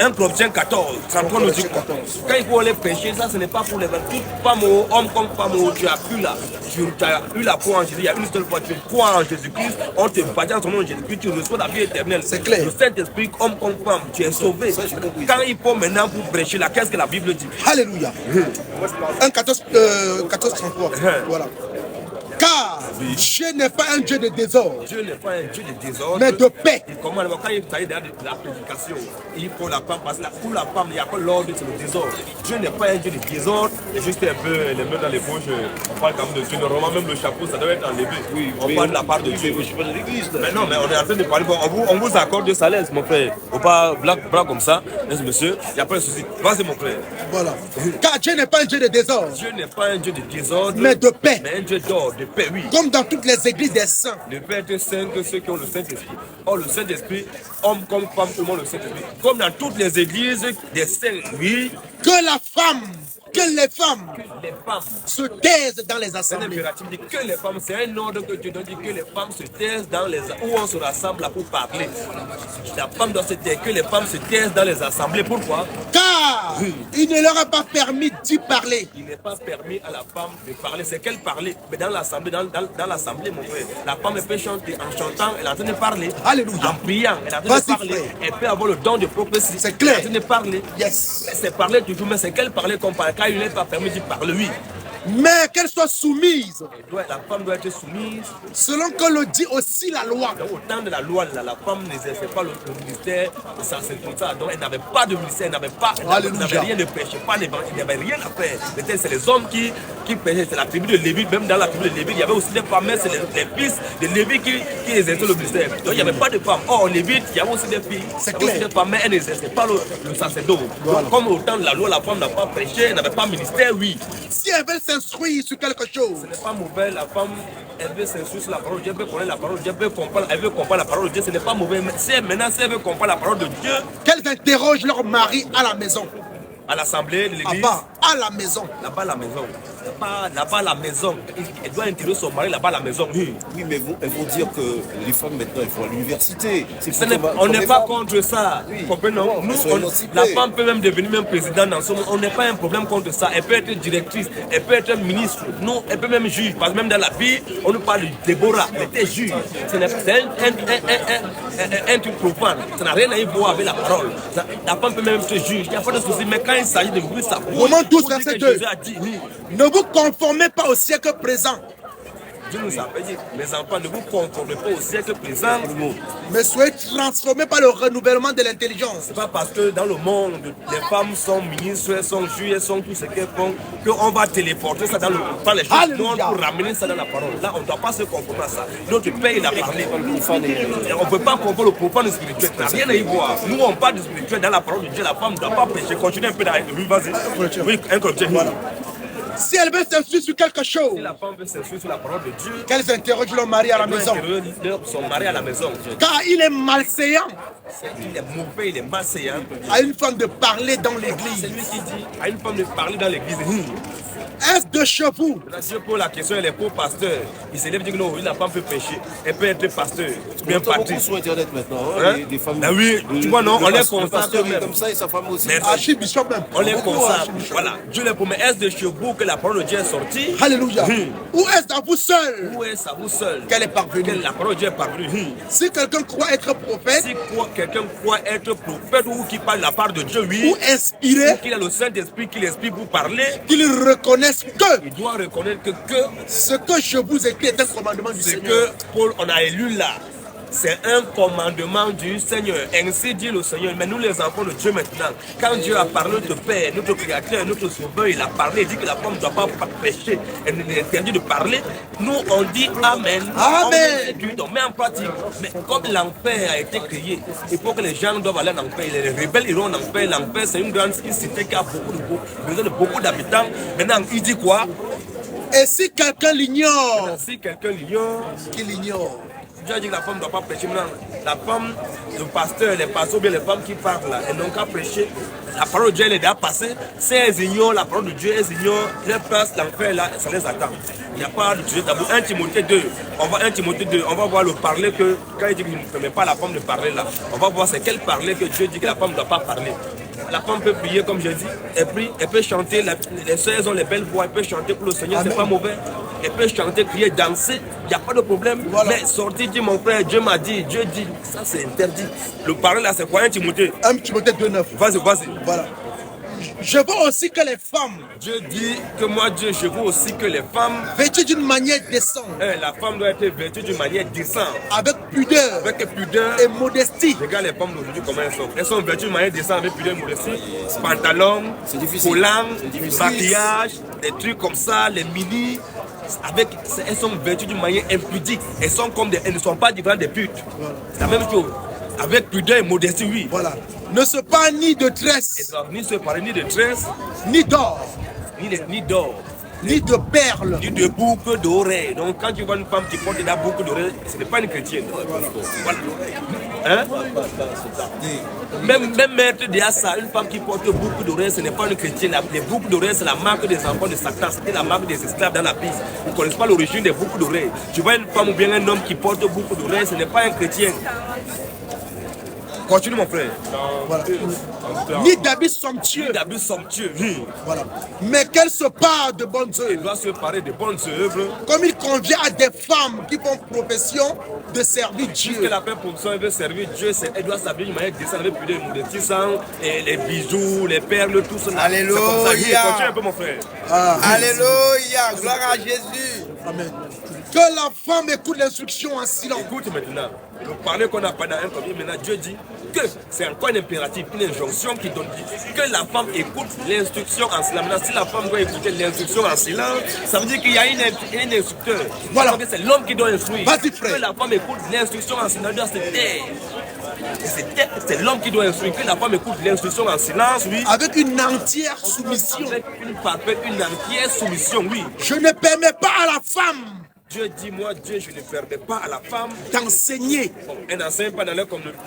Speaker 3: 1 Corinthiens 14, 33 nous dit quoi? Quand il faut aller prêcher, ça ce n'est pas pour les femmes. Femme ou homme comme femme, tu as plus là. Tu as eu la foi en Jésus. Il y a une seule fois, tu crois en Jésus-Christ. On te baptise en son nom de Jésus-Christ. Tu reçois la vie éternelle.
Speaker 4: C'est clair.
Speaker 3: Le Saint-Esprit, homme comme femme, tu es sauvé. Quand il faut maintenant pour prêcher là, qu'est-ce que la Bible dit?
Speaker 4: Alléluia. 1 14, 33. Voilà. Car Dieu n'est pas un Dieu de désordre,
Speaker 3: Dieu n'est pas un Dieu de désordre,
Speaker 4: mais de paix.
Speaker 3: Et comment quand il s'agit de la prédication, il faut la femme, parce que pour la femme, il n'y a pas l'ordre, c'est le désordre. Dieu n'est pas un Dieu de désordre, et juste un peu les mains dans les poches, on parle quand même de Dieu. Normalement, même le chapeau, ça doit être enlevé. Oui, on parle de la part de Dieu.
Speaker 5: Je suis pas de l'église.
Speaker 3: Mais non, mais on est en train de parler. On vous accorde de salaire, mon frère. Faut pas blanc comme ça, monsieur. Il n'y a pas de souci. Vas-y, mon frère.
Speaker 4: Voilà. Car Dieu n'est pas un Dieu de désordre,
Speaker 3: Dieu n'est pas un Dieu de désordre,
Speaker 4: mais de paix.
Speaker 3: mais un Dieu d'ordre, de paix, oui.
Speaker 4: Comme dans toutes les églises des saints.
Speaker 3: Ne peut être saint que ceux qui ont le Saint-Esprit. Or, le Saint-Esprit, homme comme femme, tout le monde le Saint-Esprit. Comme dans toutes les églises des saints, oui.
Speaker 4: Que les femmes
Speaker 3: Les femmes,
Speaker 4: se taisent dans les
Speaker 3: c'est un
Speaker 4: assemblées.
Speaker 3: impératif, dit que les femmes, c'est un ordre que Dieu donne, dit que les femmes se taisent dans les où on se rassemble là pour parler. La femme doit se taire, que les femmes se taisent dans les assemblées. Pourquoi?
Speaker 4: Car il ne leur a pas permis d'y parler.
Speaker 3: Il n'est pas permis à la femme de parler. C'est qu'elle parlait. Mais dans l'assemblée, dans l'assemblée, mon frère, la femme peut chanter en chantant, elle est en train de parler.
Speaker 4: Alléluia.
Speaker 3: En priant, elle est en train de
Speaker 4: Vas-y,
Speaker 3: parler.
Speaker 4: frère.
Speaker 3: Elle peut avoir le don de prophétie.
Speaker 4: C'est clair.
Speaker 3: Elle est en train de parler.
Speaker 4: Yes.
Speaker 3: C'est parler toujours, mais c'est qu'elle parlait comme par cas, il n'est pas permis d'y parler, oui.
Speaker 4: Mais qu'elle soit soumise,
Speaker 3: La femme doit être soumise.
Speaker 4: selon que le dit aussi la loi.
Speaker 3: Donc, au temps de la loi, la femme n'exerçait pas le ministère de sacerdotat. Donc, elle n'avait pas de ministère, elle n'avait rien de prêcher, il n'y avait rien à faire. C'est les hommes qui prêchaient, c'est la tribu de Lévi. Même dans la tribu de Lévi, il y avait aussi des femmes, mais c'est les fils de Lévi qui exerçaient le ministère. Donc, il n'y avait pas de femmes. Or, Lévi, il y avait aussi des filles, il y avait aussi des femmes, mais elles n'exerçaient pas le sacerdoce. Donc, comme au temps de la loi, la femme n'a pas prêché, elle n'avait pas de ministère, oui.
Speaker 4: Si elle veut s'instruire sur quelque chose,
Speaker 3: Ce n'est pas mauvais, la femme, elle veut s'instruire sur la parole de Dieu, elle veut connaître la parole de Dieu, elle veut comprendre la parole de Dieu, ce n'est pas mauvais. Mais si elle veut comprendre la parole de Dieu,
Speaker 4: qu'elles interrogent leur mari à la maison.
Speaker 3: à l'assemblée de l'église,
Speaker 4: Là-bas, à la maison.
Speaker 3: là-bas à la maison, là-bas à la maison, elle doit interroger son mari là-bas à la maison. Oui.
Speaker 5: Oui, mais elles vont dire que les femmes maintenant, elles vont à l'université.
Speaker 3: On n'est pas contre ça.
Speaker 5: Oui.
Speaker 3: Comprenons. Nous, la femme peut même devenir même présidente dans ce monde. On n'est pas un problème contre ça. Elle peut être directrice, elle peut être ministre. Non, elle peut même juge. Parce que même dans la Bible, on nous parle de Déborah. Elle était juge. C'est un truc profane. Ça n'a rien à y voir avec la parole. La femme peut même être juge. Il n'y a pas de souci. Mais quand il s'agit de vous, ça
Speaker 4: Romains 12,
Speaker 3: pour dire
Speaker 4: verset
Speaker 3: que
Speaker 4: 2.
Speaker 3: Jésus a dit, oui.
Speaker 4: Ne vous conformez pas au siècle présent,
Speaker 3: Dieu nous a dit, mes enfants, ne vous conformez pas au siècle présent.
Speaker 4: mais soyez transformés par le renouvellement de l'intelligence.
Speaker 3: C'est pas parce que dans le monde, les femmes sont ministres, elles sont juges, elles sont tout ce qu'elles font, qu'on va téléporter ça par les choses du monde pour ramener ça dans la parole. Là, on ne doit pas se conformer à ça. Notre Père, il a parlé. On ne peut pas confondre le profane et le spirituel. Ça n'a rien à y voir. Nous, on parle du spirituel dans la parole de Dieu. La femme ne doit pas prêcher. Continue un peu dans le vas-y. Oui, un Corinthiens. Voilà.
Speaker 4: Si elle veut s'instruire sur quelque chose,
Speaker 3: Si la femme veut s'inscrire sur la parole de Dieu,
Speaker 4: qu'elles interrogent leur mari à la
Speaker 3: elle doit
Speaker 4: maison.
Speaker 3: interroger son mari à la maison.
Speaker 4: Car il est malséant
Speaker 3: Il est mauvais, il est malséant.
Speaker 4: à une femme de parler dans
Speaker 3: C'est
Speaker 4: l'église.
Speaker 3: lui qui dit à une femme de parler dans l'église.
Speaker 4: Est-ce de chez vous?
Speaker 3: Dieu pose la question, elle est pour pasteur. Il s'élève et dit que non, la femme peut pécher. Elle peut être pasteur. Bien parti.
Speaker 5: Beaucoup sur Internet maintenant,
Speaker 3: Hein?
Speaker 5: des femmes.
Speaker 3: Ah oui, tu vois, non, on les consacre même.
Speaker 5: comme ça et sa femme aussi.
Speaker 3: Mais
Speaker 4: Archibishop même.
Speaker 3: on les
Speaker 4: Beaucoup,
Speaker 3: consacre.
Speaker 4: archibishop.
Speaker 3: Voilà. Dieu les promet. Est-ce de chez vous que la parole de Dieu est sortie?
Speaker 4: Alléluia.
Speaker 3: Oui.
Speaker 4: Ou est-ce à vous seul
Speaker 3: Ou est-ce à vous seul
Speaker 4: qu'elle est parvenue?
Speaker 3: que la parole de Dieu est parvenue?
Speaker 4: Si quelqu'un croit être prophète
Speaker 3: Si quelqu'un croit être prophète ou qui parle de la part de Dieu, oui,
Speaker 4: ou inspiré,
Speaker 3: ou qu'il a le Saint-Esprit qui l'inspire pour parler,
Speaker 4: qu'il reconnaisse que
Speaker 3: il doit reconnaître que
Speaker 4: ce que je vous écris est un commandement du
Speaker 3: ce
Speaker 4: Seigneur.
Speaker 3: que Paul on a élu là, C'est un commandement du Seigneur. Ainsi dit le Seigneur. Mais nous, les enfants de Dieu maintenant, quand Dieu a parlé de Père, notre Créateur, notre Sauveur, il a parlé, il dit que la femme ne doit pas pécher. Elle est interdite de parler. Nous, on dit Amen.
Speaker 4: Amen.
Speaker 3: On met en pratique. Mais comme l'enfer a été créé, il faut que les gens doivent aller en enfer. Les rebelles iront en enfer. L'enfer, c'est une grande cité qui a besoin de beaucoup d'habitants. Maintenant, il dit quoi?
Speaker 4: Et si quelqu'un l'ignore,
Speaker 3: Si quelqu'un l'ignore,
Speaker 4: qu'il l'ignore.
Speaker 3: Dieu a dit que la femme ne doit pas prêcher. Maintenant, la femme, le pasteur, les pasteurs, bien les femmes qui parlent là, elles n'ont qu'à prêcher. La parole de Dieu elle est déjà passée. Si elles ignorent la parole de Dieu, elles ignorent leur place, l'enfer là, ça les attend. Il n'y a pas de sujet tabou. 1 Timothée 2, on va voir le parler que, quand il dit qu'il ne permet pas à la femme de parler là, on va voir c'est quel parler que Dieu dit que la femme ne doit pas parler. La femme peut prier comme je dis, elle peut chanter, les soeurs ont les belles voix, elle peut chanter pour le Seigneur, c'est pas mauvais. Elle peut chanter, crier, danser, il n'y a pas de problème. Voilà. Mais sortir, dit mon frère, Dieu m'a dit, Dieu dit, ça c'est interdit. Le parler là, c'est quoi 1 Timothée
Speaker 4: 1 Timothée 2,9.
Speaker 3: Vas-y.
Speaker 4: Voilà. Je veux aussi que les femmes,
Speaker 3: Dieu dit que moi, Dieu, je veux aussi que les femmes,
Speaker 4: vêtues d'une manière décente,
Speaker 3: la femme doit être vêtue d'une manière décente,
Speaker 4: avec pudeur
Speaker 3: pudeur
Speaker 4: et modestie.
Speaker 3: Regarde les femmes d'aujourd'hui comment elles sont. Elles sont vêtues d'une manière décente avec pudeur et modestie. Pantalon, collant, maquillage, des trucs comme ça, les mini. Elles sont vêtues d'une manière impudique. Elles ne sont pas différentes des putes. Voilà. C'est la même chose. Avec pudeur et modestie, oui.
Speaker 4: Voilà. Ne se pas ni de tresse,
Speaker 3: ni se parler ni de tresse,
Speaker 4: ni d'or,
Speaker 3: ni d'or,
Speaker 4: ni de perles,
Speaker 3: ni de boucles d'oreilles. Donc quand tu vois une femme qui porte des boucles d'oreilles, ce n'est pas une chrétienne. Voilà. Hein? Même maître de ça, une femme qui porte beaucoup d'oreilles, ce n'est pas une chrétienne. Les boucles d'oreilles, c'est la marque des enfants de Satan, c'était la marque des esclaves dans la Bible. Ils ne connaissent pas l'origine des boucles d'oreilles. Tu vois une femme ou bien un homme qui porte beaucoup d'oreilles, ce n'est pas un chrétien. Continue mon frère.
Speaker 4: Voilà. Ni d'habits somptueux.
Speaker 3: Voilà.
Speaker 4: Mais qu'elle se parle de bonnes œuvres.
Speaker 3: Il doit se parler de bonnes œuvres.
Speaker 4: Comme il convient à des femmes qui font profession de servir Dieu.
Speaker 3: Puisque la profession veut servir Dieu, elle doit s'habiller d'une manière décente avec plus de modestie, et les bijoux, les perles, tout cela.
Speaker 6: Alléluia.
Speaker 3: Continue un peu mon frère.
Speaker 6: Alléluia. Gloire à Jésus.
Speaker 4: Amen. Que la femme écoute l'instruction en silence.
Speaker 3: Écoute maintenant. Le parler qu'on n'a pas dans un premier, maintenant Dieu dit que c'est encore un impératif, une injonction qui donne que la femme écoute l'instruction en silence. Maintenant, si la femme doit écouter l'instruction en silence, ça veut dire qu'il y a un instructeur.
Speaker 4: Voilà.
Speaker 3: C'est l'homme qui doit instruire.
Speaker 4: Vas-y, frère.
Speaker 3: Que la femme écoute l'instruction en silence, elle doit se taire. C'est l'homme qui doit instruire. Que la femme écoute l'instruction en silence, oui.
Speaker 4: Avec une entière soumission.
Speaker 3: Avec une entière soumission, oui.
Speaker 4: Je ne permets pas à la femme.
Speaker 3: Dieu dit, moi, Dieu, je ne permets pas à la femme
Speaker 4: d'enseigner.
Speaker 3: Elle n'enseigne pas dans leur communauté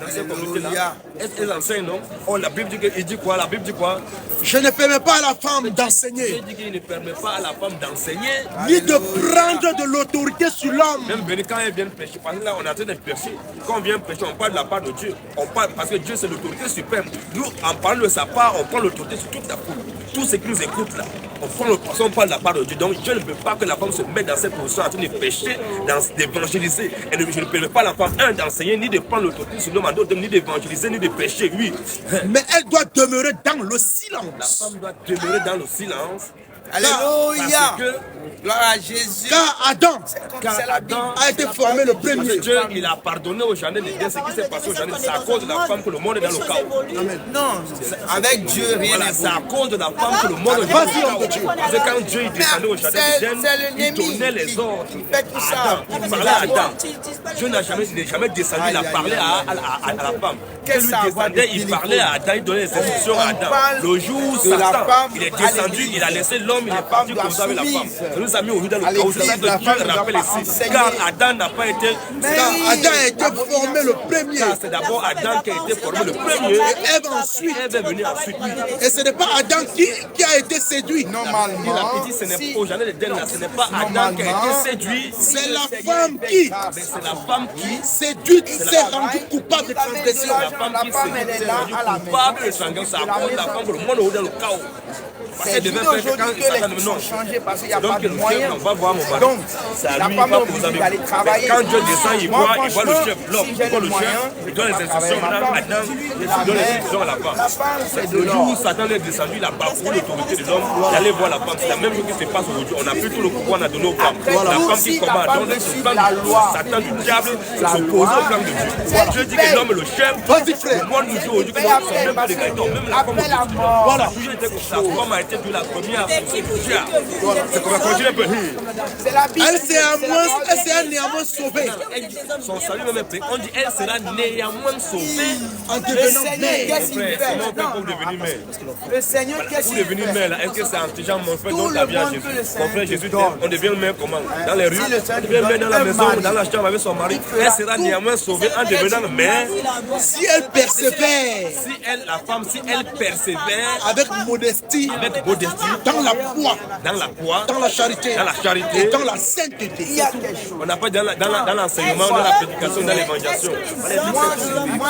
Speaker 3: là. Elle enseigne, non? Oh, la Bible dit, il dit quoi? La Bible dit quoi?
Speaker 4: Je ne permets pas à la femme d'enseigner.
Speaker 3: Dieu dit qu'il ne permet pas à la femme d'enseigner.
Speaker 4: Ni de prendre de l'autorité sur l'homme.
Speaker 3: Même quand elle vient prêcher, parce que là, on est en train de prêcher. Quand on vient prêcher, on parle de la part de Dieu. On parle parce que Dieu, c'est l'autorité suprême. Nous, en parlant de sa part, on prend l'autorité sur toute la foule. Tous ceux qui nous écoutent là, on parle de la part de Dieu. Donc, Dieu ne veut pas que la femme se mette dans cette position en train de pécher, d'évangéliser. Et je ne permets pas à la femme, d'enseigner, ni de prendre l'autorité sur l'homme, ni d'évangéliser, ni de pécher, oui.
Speaker 4: Mais elle doit demeurer dans le silence.
Speaker 3: La femme doit demeurer dans le silence.
Speaker 6: Alléluia. Gloire à Jésus.
Speaker 4: Car Adam
Speaker 3: a
Speaker 4: été formé le premier.
Speaker 3: Dieu, il a pardonné au jardin d'Éden ce qui s'est passé au jardin. C'est à cause de la femme que le monde est dans le chaos.
Speaker 6: Amen. Non, avec Dieu, rien n'est
Speaker 3: c'est à cause de la femme que le monde est dans le chaos. Parce que quand Dieu descendait au jardin d'Éden, il donnait les ordres. Il parlait à Adam. Dieu n'a jamais descendu, il a parlé à la femme. Quand lui descendait, il parlait à Adam, il donnait les instructions à Adam. Le jour où Satan, il est descendu, il a laissé l'homme, il est parti comme ça avec la femme. Ça nous a mis au milieu dans le chaos. C'est ça que Dieu rappelle ici. Car Adam n'a pas été.
Speaker 4: Car Adam a été formé le premier.
Speaker 3: C'est d'abord Adam qui a été formé le premier.
Speaker 4: Et Ève ensuite.
Speaker 3: Ève est venue ensuite.
Speaker 4: Et ce n'est pas Adam qui a été séduit.
Speaker 6: Normalement.
Speaker 3: Il a dit, ce n'est pas au jardin d'Éden, ce n'est pas Adam qui a été séduit.
Speaker 4: C'est la femme qui.
Speaker 3: C'est la femme qui.
Speaker 4: Séduite s'est rendue coupable de transgression.
Speaker 3: La femme qui s'est rendue coupable de transgression. C'est à cause de la femme que le monde est dans le chaos. C'est
Speaker 6: aujourd'hui que les choses sont changées parce qu'il n'y a pas de moyens.
Speaker 3: On va voir mon mari.
Speaker 6: Donc,
Speaker 3: c'est à
Speaker 6: la
Speaker 3: lui,
Speaker 6: femme
Speaker 3: pas
Speaker 6: est
Speaker 3: pour vous
Speaker 6: obligée d'aller travailler.
Speaker 3: Quand Dieu descend, il voit le chef. L'homme,
Speaker 6: si
Speaker 3: il
Speaker 6: j'ai
Speaker 3: voit
Speaker 6: le
Speaker 3: le
Speaker 6: moyen,
Speaker 3: chef, il donne les instructions maintenant, il donne les instructions à la femme.
Speaker 6: La femme, c'est de
Speaker 3: Le jour où
Speaker 6: l'or.
Speaker 3: Satan est descendu, il a bafoué l'autorité de l'homme d'aller voir la femme. C'est la même chose qui se passe aujourd'hui. On a pris tout le pouvoir, on a donné aux femmes. La femme qui combat, donc le plan de Satan, du diable, s'oppose au plan de Dieu. Dieu dit que l'homme est le chef. Le monde nous dit aujourd'hui que nous sommes même pas des gagnants. Même la femme aujourd'hui. Voilà, toujours été comme ça. La femme a été de la première. C'est comme ça, continue un peu.
Speaker 6: C'est la Bible.
Speaker 4: Elle s'est néanmoins sauvée.
Speaker 3: Son salut même est pris. On dit elle sera néanmoins sauvée
Speaker 4: En
Speaker 6: Le
Speaker 4: devenant
Speaker 6: Seigneur,
Speaker 4: mère.
Speaker 6: qu'est-ce qu'il fait?
Speaker 3: Comment on fait pour devenir mère?
Speaker 6: Le Seigneur, qu'est-ce
Speaker 3: Pour
Speaker 6: qu'il
Speaker 3: devenir
Speaker 6: fait?
Speaker 3: mère, là, est-ce que c'est intelligent, mon frère,
Speaker 6: Tout
Speaker 3: dans
Speaker 6: le
Speaker 3: ta vie à
Speaker 6: monde
Speaker 3: Jésus?
Speaker 6: que le
Speaker 3: Mon
Speaker 6: Seigneur
Speaker 3: frère Jésus,
Speaker 6: donne.
Speaker 3: on devient mère comment? Dans les rues,
Speaker 6: Si le Seigneur
Speaker 3: on devient mère dans la
Speaker 6: donne
Speaker 3: maison,
Speaker 6: un mari,
Speaker 3: dans la chambre avec son mari. Elle sera néanmoins sauvée en devenant mère.
Speaker 4: Si elle persévère
Speaker 3: Si elle, la femme, si elle persévère
Speaker 4: avec modestie,
Speaker 3: avec modestie,
Speaker 4: dans la foi,
Speaker 3: dans la charité,
Speaker 4: et dans la sainteté.
Speaker 6: Il y a quelque chose.
Speaker 3: on n'a pas dans l'enseignement, dans la prédication, dans l'évangélisation.
Speaker 6: Moi,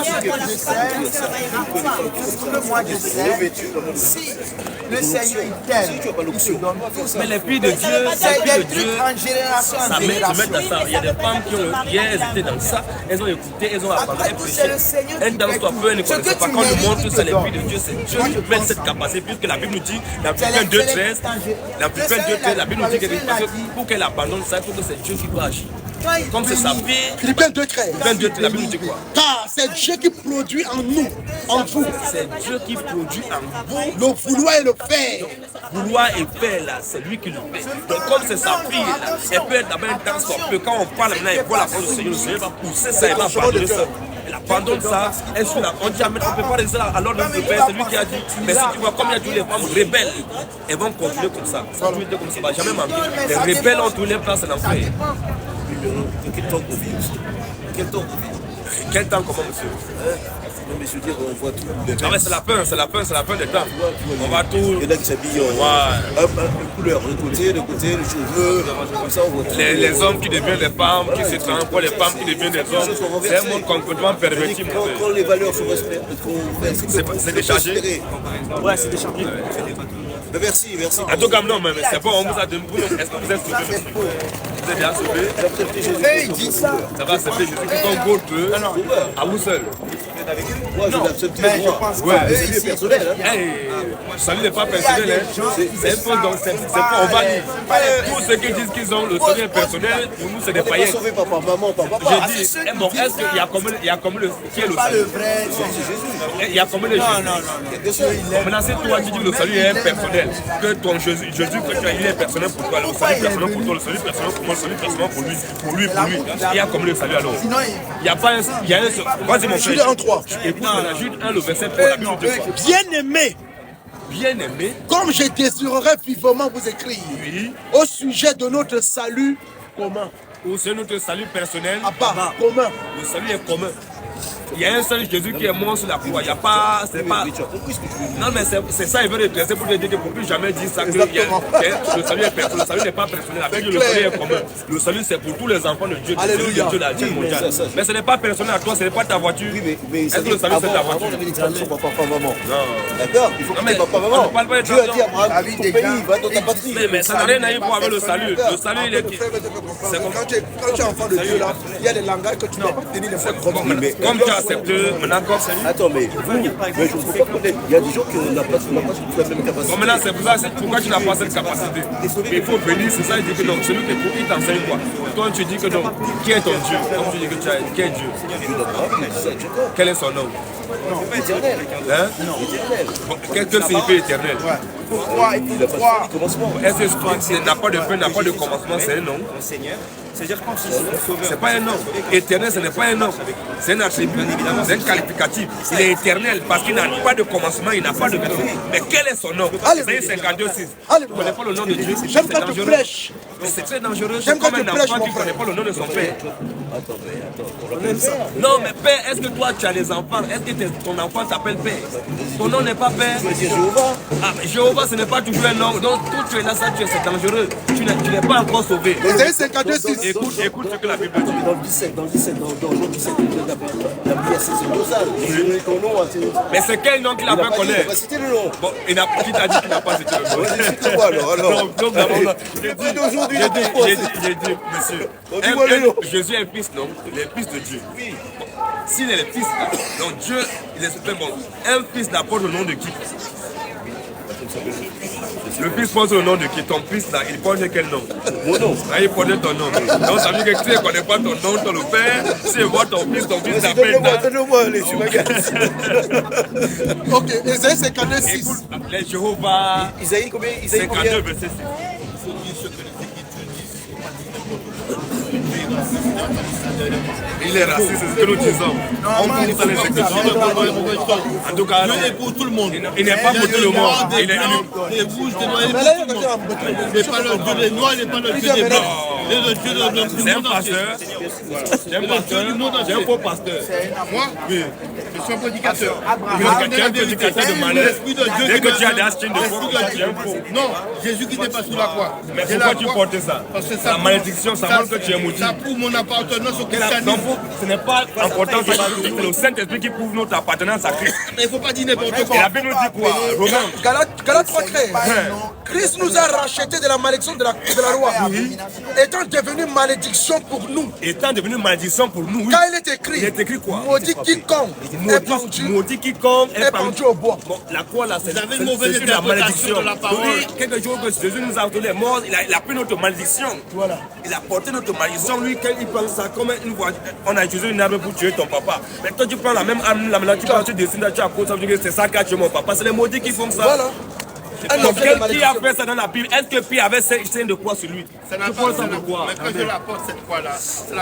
Speaker 6: ce que je sais, si le Seigneur il t'aime, il te donne tout ça.
Speaker 3: Mais les filles de Dieu,
Speaker 6: C'est
Speaker 3: les filles
Speaker 6: des
Speaker 3: de Dieu,
Speaker 6: trucs en génération
Speaker 3: ça
Speaker 6: en
Speaker 3: met
Speaker 6: génération.
Speaker 3: à ça. Il y a des femmes qui ont hier, elles étaient dans ça, elles ont écouté, elles ont apparu, elles
Speaker 6: C'est le
Speaker 3: prêchaient.
Speaker 6: Seigneur
Speaker 3: Elles
Speaker 6: qui
Speaker 3: dansent
Speaker 6: fait
Speaker 3: toi peu, elles ne
Speaker 6: tout. Ce
Speaker 3: connaissent
Speaker 6: que
Speaker 3: pas.
Speaker 6: tu
Speaker 3: Quand on nous
Speaker 6: mérites,
Speaker 3: montre
Speaker 6: il
Speaker 3: que
Speaker 6: te
Speaker 3: c'est les
Speaker 6: donne.
Speaker 3: filles de Dieu, c'est Dieu
Speaker 6: Moi,
Speaker 3: qui
Speaker 6: je
Speaker 3: met
Speaker 6: pense
Speaker 3: cette
Speaker 6: ça.
Speaker 3: capacité, puisque la Bible nous dit, dans
Speaker 6: C'est
Speaker 3: Philippiens 2:13,
Speaker 6: le Seigneur
Speaker 3: la Bible nous dit que
Speaker 6: l'a dit.
Speaker 3: pour qu'elle abandonne ça, il faut que c'est Dieu qui doit agir.
Speaker 6: Quand il
Speaker 3: Comme c'est sa
Speaker 6: bénit,
Speaker 3: fille,
Speaker 4: Philippiens 2:13.
Speaker 3: Philippiens 2, la Bible nous dit quoi?
Speaker 4: Car c'est Dieu qui produit en nous, en vous,
Speaker 3: C'est Dieu qui produit en vous.
Speaker 4: le vouloir et le faire.
Speaker 3: Vouloir et faire là, c'est lui qui le fait. Donc comme c'est sa fille là, elle peut être d'abord un temps soit peu. Quand on parle maintenant, elle voit la parole du Seigneur, le Seigneur va pousser ça, elle va abandonner ça. Elle abandonne ça, elle suit la. On dit, on ne peut pas rester là à l'ordre de Père, c'est lui qui a dit. Mais si tu vois, comme il y a toutes les femmes rebelles, elles vont continuer comme ça. Ça va comme ça, va jamais manquer. Les rebelles ont tous les places en enfer.
Speaker 5: Quel temps qu'on vit aussi? Quel temps qu'on vit?
Speaker 3: Quel temps comment, monsieur?
Speaker 5: Non, mais je veux dire, on voit tout.
Speaker 3: Non mais c'est la fin, c'est la fin des temps. On va tout.
Speaker 5: Il y en a qui s'habillent en couleur, de côté, les cheveux, comme ça on voit tout.
Speaker 3: Les hommes qui deviennent des femmes, qui se transforment, les femmes qui deviennent des hommes, c'est un monde complètement perverti.
Speaker 5: Quand les valeurs sont respectées,
Speaker 3: C'est déchargé.
Speaker 5: Ouais, c'est déchargé. Mais merci.
Speaker 3: En tout cas, non, mais c'est bon, on vous a donné. Est-ce que vous êtes sauvé? Vous êtes déjà sauvé?
Speaker 6: et il dit ça.
Speaker 3: Ça va accepter Jésus qui compte gold peu à vous seul.
Speaker 5: Moi, je l'accepte.
Speaker 6: Mais je pense
Speaker 3: Ouais.
Speaker 6: que eux,
Speaker 5: C'est
Speaker 6: ici,
Speaker 5: personnel. Hein.
Speaker 3: Hey, salut n'est pas personnel, hein. C'est un peu donc c'est pas on va dire. Tous ceux qui disent qu'ils ont le salut est personnel, pour nous c'est des
Speaker 5: On n'est pas
Speaker 3: païens.
Speaker 5: sauvé par maman, par papa.
Speaker 3: J'ai dit, bon, est-ce qu'il y a combien qui est le
Speaker 6: pas le
Speaker 3: salut?
Speaker 6: vrai.
Speaker 3: Il y a combien de Jésus?
Speaker 5: Bien sûr,
Speaker 3: Maintenant, si toi tu dis que le salut est personnel, que ton Jésus que tu as, il est personnel pour toi, le salut personnel pour toi, le salut personnel pour moi, le salut personnel pour lui. Il y a combien de salut alors?
Speaker 6: Sinon,
Speaker 3: Il n'y a pas un. Il y a un. Vas-y, mon frère.
Speaker 4: Jude 1:3.
Speaker 3: Écoute, maintenant, Jude 1, le verset 3, la Bible dit quoi?
Speaker 4: Bien-aimés,
Speaker 3: Bien-aimé,
Speaker 4: comme je désirerais vivement vous écrire
Speaker 3: oui,
Speaker 4: au sujet de notre salut commun.
Speaker 3: ou c'est notre salut personnel.
Speaker 4: Abba, commun.
Speaker 3: Le salut est commun. Il y a un seul Jésus qui est mort sur la croix. Il n'y a pas. C'est pas.
Speaker 5: tu as compris ce que je veux dire.
Speaker 3: Non, mais c'est ça, il veut redresser pour te dire que pour plus jamais dire ça. Que le salut est personnel. Le salut n'est pas personnel. La Bible, le salut est commun. Le salut, c'est pour tous les enfants de Dieu. Le salut de Dieu, la chaîne mondiale. Mais ce n'est pas personnel à toi, ce n'est pas ta voiture.
Speaker 5: Oui, mais
Speaker 3: Est-ce que le salut, c'est ta
Speaker 5: avant,
Speaker 3: voiture?
Speaker 5: on avait des traditions papa, maman.
Speaker 3: Non.
Speaker 5: D'accord. Il faut
Speaker 3: Non,
Speaker 5: que
Speaker 3: mais
Speaker 5: tu papa,
Speaker 3: on
Speaker 5: maman.
Speaker 3: ne parle pas de
Speaker 5: Dieu a dit à
Speaker 3: tradition.
Speaker 5: Abraham, ton pays, va dans ta patrie.
Speaker 3: Mais ça n'a rien à voir avec le salut. Le salut, il est. C'est comme
Speaker 4: Quand tu es enfant de Dieu, là, il y a des langages que tu ne peux pas tenir les fois.
Speaker 3: comme tu as accepté, maintenant, comme salut.
Speaker 5: Attends, mais vous, mais je ne peux pas connaître. Il y a des gens qui n'ont pas la même capacité.
Speaker 3: Bon, maintenant, c'est pour ça, pourquoi tu n'as pas cette capacité? Mais il faut bénir, c'est ça, il dit que non, celui qui t'enseigne quoi? Toi, tu dis que non, qui est ton Dieu? Comme tu dis que tu as, qui est Dieu? Quel est son nom?
Speaker 5: Éternel.
Speaker 3: Hein?
Speaker 5: Éternel.
Speaker 3: Bon, qu'est-ce que signifie éternel?
Speaker 6: pourquoi il
Speaker 5: Il
Speaker 6: faut
Speaker 5: n'a pas
Speaker 6: croire.
Speaker 5: de commencement.
Speaker 3: Est-ce que n'a pas de fin, n'a pas de commencement, c'est un nom? C'est pas un nom. Éternel, ce n'est pas un nom. C'est un attribut, c'est un qualificatif. Il est éternel parce qu'il n'a pas de commencement, il n'a pas de fin. Mais quel est son nom? C'est 52:6. Tu ne connais pas le nom de Dieu.
Speaker 4: J'aime
Speaker 3: C'est
Speaker 4: quand tu
Speaker 3: dangereux.
Speaker 4: prêches.
Speaker 3: Mais c'est très dangereux.
Speaker 4: J'aime
Speaker 3: C'est comme
Speaker 4: quand tu
Speaker 3: un
Speaker 4: prêches,
Speaker 3: enfant
Speaker 4: mon
Speaker 3: qui ne connaît pas le nom de son père.
Speaker 5: Attends.
Speaker 3: Non, mais père, est-ce que toi tu as des enfants? Est-ce que ton enfant s'appelle père? Ton nom n'est pas père.
Speaker 5: C'est Jéhovah.
Speaker 3: Ah, mais Jéhovah, ce n'est pas toujours un nom. Donc, tout tu es là, ça, c'est dangereux. Tu n'es pas encore sauvé.
Speaker 4: Ésaïe 52:6.
Speaker 3: écoute ce que la Bible dit.
Speaker 5: Dans le 17, dans Jean 17, la prière, c'est Mozart.
Speaker 3: Mais c'est quel nom qu'il a pas connaître?
Speaker 5: Il va citer le nom.
Speaker 3: Bon, qui t'a dit qu'il n'a pas cité le nom?
Speaker 5: Cite quoi alors?
Speaker 3: Donc d'abord, j'ai dit, monsieur, Jésus est le fils, non? Il est le fils de Dieu. Oui. S'il est le fils, donc Dieu, il est suprême. Bon, un fils n'apporte le nom de qui? Le fils porte le nom de qui? Ton fils là, il porte quel nom?
Speaker 5: Mon nom.
Speaker 3: Ah, il porte ton nom. Donc ça veut dire que tu ne connais pas ton nom, ton père. Si tu vois ton fils t'appelle.
Speaker 5: Donne-moi les
Speaker 4: Ok, Ésaïe 52, 6.
Speaker 3: Écoute, les Jéhovah.
Speaker 5: Isaïe combien?
Speaker 3: 52, verset 6. Il est raciste, c'est ce que nous disons. On trouve ça les Écritures. En tout cas,
Speaker 7: Dieu est pour tout le monde.
Speaker 3: il n'est pas pour tout le monde. Il est unique.
Speaker 7: Les rouges, des noirs, il est pour tout le monde. Il n'est pas le Dieu des noirs, il n'est pas le Dieu des blancs. Il est le Dieu de
Speaker 3: C'est un pasteur. C'est un pasteur. C'est un faux pasteur.
Speaker 7: Moi, oui. Je suis un prédicateur.
Speaker 3: Tu es un prédicateur de malheur. Dès que tu as des astuces de faux, tu es un faux.
Speaker 7: Non, Jésus qui n'est pas sous la croix.
Speaker 3: Mais pourquoi tu portes ça?
Speaker 7: Parce que
Speaker 3: La malédiction, ça montre que tu es maudit.
Speaker 7: Ça prouve mon appartenance au christianisme.
Speaker 3: Ce n'est pas important, c'est le Saint-Esprit qui prouve notre appartenance à Christ.
Speaker 7: Mais il ne faut pas dire n'importe
Speaker 3: Et
Speaker 7: quoi.
Speaker 3: la Bible nous dit quoi? Romains.
Speaker 4: Galates 3:13. Christ nous a rachetés de la malédiction de la loi, étant devenu malédiction pour nous.
Speaker 3: Étant devenu malédiction pour nous, oui.
Speaker 4: Car il est écrit
Speaker 3: quoi?
Speaker 4: maudit quiconque est pendu,
Speaker 3: Maudit quiconque est pendu
Speaker 4: au bois.
Speaker 3: Bon, la croix là, c'est
Speaker 7: avez une mauvaise
Speaker 3: la malédiction.
Speaker 7: interprétation de la parole.
Speaker 3: Oui, quelque chose que Jésus nous a donné mort, il a pris notre malédiction. Voilà. Il a porté notre malédiction. Lui, quand il prend ça comme une voiture, on a utilisé une arme pour tuer ton papa. Mais toi, tu prends la même arme, là, maintenant, tu prends, tu dessines, tu as ça veut dire que c'est ça qui a tué mon papa. C'est les maudits qui font ça.
Speaker 4: Voilà.
Speaker 3: Donc, qui a fait ça dans la Bible? Est-ce que Pierre avait scène de croix sur lui?
Speaker 7: Ça n'a pas ça de croix. Mais quand je la porte cette croix-là, c'est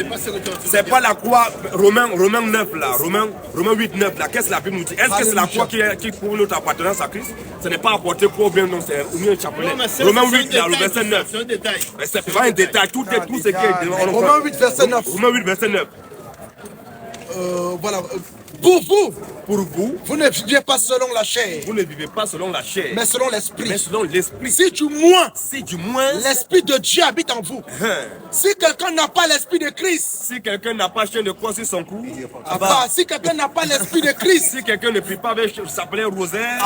Speaker 7: pas ce que tu as.
Speaker 3: C'est pas la croix, Romains 9 là, Romains 8, 9 là, qu'est-ce que la Bible nous dit? Est-ce que c'est la croix qui prouve notre appartenance à Christ? Ce n'est pas apporté pour bien, non, c'est un chapelet. Romains 8 là, le verset 9.
Speaker 7: C'est un détail.
Speaker 3: Mais c'est pas un détail, tout ce qui est.
Speaker 4: Romains 8, verset 9.
Speaker 3: Romains 8, verset 9.
Speaker 4: Voilà. Pour vous, vous ne vivez pas selon la chair,
Speaker 3: Vous ne vivez pas selon la chair,
Speaker 4: mais selon l'esprit.
Speaker 3: mais selon l'esprit.
Speaker 4: Si
Speaker 3: du moins,
Speaker 4: l'esprit de Dieu habite en vous. Si quelqu'un n'a pas l'esprit de Christ,
Speaker 3: si quelqu'un n'a pas chaîne de croix sur son cou,
Speaker 4: si quelqu'un n'a pas l'esprit de Christ,
Speaker 3: si quelqu'un ne prie pas avec chapelet rosaire,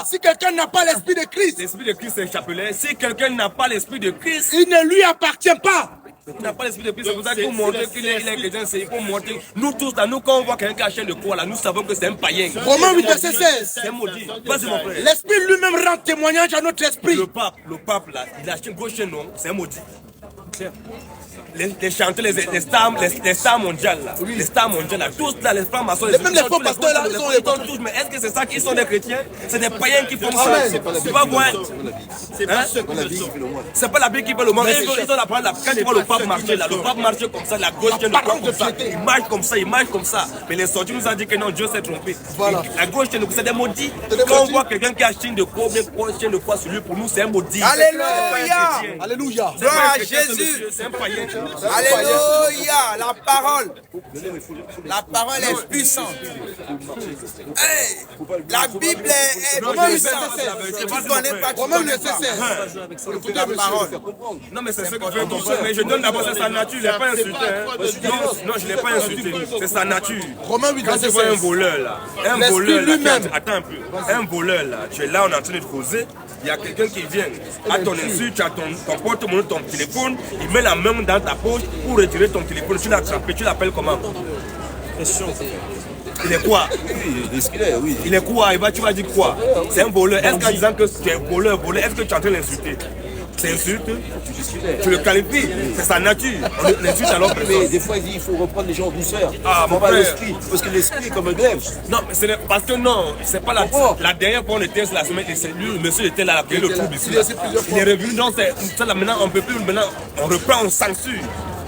Speaker 4: si quelqu'un n'a pas l'esprit de Christ,
Speaker 3: l'esprit de Christ c'est un chapelet. Si quelqu'un n'a pas l'esprit de Christ,
Speaker 4: il ne lui appartient pas.
Speaker 3: il n'a pas l'esprit de Christ. C'est pour ça qu'il faut montrer qu'il est chrétien. Il faut montrer. Nous tous, là, nous, quand on voit quelqu'un qui a chaîne de croix, là, nous savons que c'est un païen.
Speaker 4: Romains 8, verset 16.
Speaker 3: C'est maudit. Vas-y, mon frère.
Speaker 4: L'esprit lui-même rend témoignage à notre esprit.
Speaker 3: Le pape, là, il a acheté une grosse chaîne, non? C'est un maudit. Les chanteurs, les stars mondiales, là, les stars mondiales, là, tous là, les femmes maçons,
Speaker 4: même les faux pasteurs, là, ils sont
Speaker 3: tous. Mais est-ce que c'est ça qu'ils sont des chrétiens? C'est des païens qui font ça. C'est pas moi.
Speaker 7: C'est pas ce que le sang.
Speaker 3: C'est pas la Bible qui fait le monde. Ils ont la parole. Quand tu vois le pape marcher là, le pape marche comme ça, la gauche tient le pape comme ça. Il marche comme ça. Mais les sorties nous ont dit que non, Dieu s'est trompé.
Speaker 4: Voilà.
Speaker 3: La gauche tient le c'est des maudits. Quand on voit quelqu'un qui a chaîne de croix, bien chaîne de croix sur lui, pour nous, c'est un maudit.
Speaker 6: Alléluia.
Speaker 4: Alléluia.
Speaker 6: Gloire à Jésus.
Speaker 3: C'est un païen.
Speaker 6: Alléluia. La parole. La parole est puissante. Hey, la Bible est puissante. Si tu ne connais pas, tu ne connais pas. Écoute la parole.
Speaker 3: Non, mais c'est ce que je veux comprendre. Mais je donne d'abord, c'est sa nature. Je ne l'ai pas insulté. Non, je ne l'ai pas insulté. C'est sa nature.
Speaker 4: Romains 8,
Speaker 3: Quand tu
Speaker 4: verset
Speaker 3: vois un
Speaker 4: 16.
Speaker 3: voleur là, attends un peu. Un voleur là, tu es là, on est en train de causer. Il y a quelqu'un qui vient à ton insu, tu as ton porte-monnaie, ton téléphone, il met la main dans ta poche pour retirer ton téléphone. Tu l'as attrapé, tu l'appelles comment? Il est quoi?
Speaker 5: Oui.
Speaker 3: Il est quoi? Tu vas dire quoi? C'est un voleur. Est-ce qu'en disant que tu es voleur, est-ce que tu es en train de l'insulter? C'est insulte? Tu le qualifies? C'est sa nature. On l'insulte alors
Speaker 5: Mais
Speaker 3: personne.
Speaker 5: des fois, il dit qu'il faut reprendre les gens en douceur.
Speaker 3: Ah, mon
Speaker 5: pas
Speaker 3: frère.
Speaker 5: l'esprit. Parce que l'esprit est comme un glaive.
Speaker 3: Non, mais parce que non, c'est pas la dernière fois on était la semaine, et c'est lui, le monsieur était là, il a le trouble ici. Il est revenu dans ça là, maintenant on peut plus, maintenant on reprend, on censure.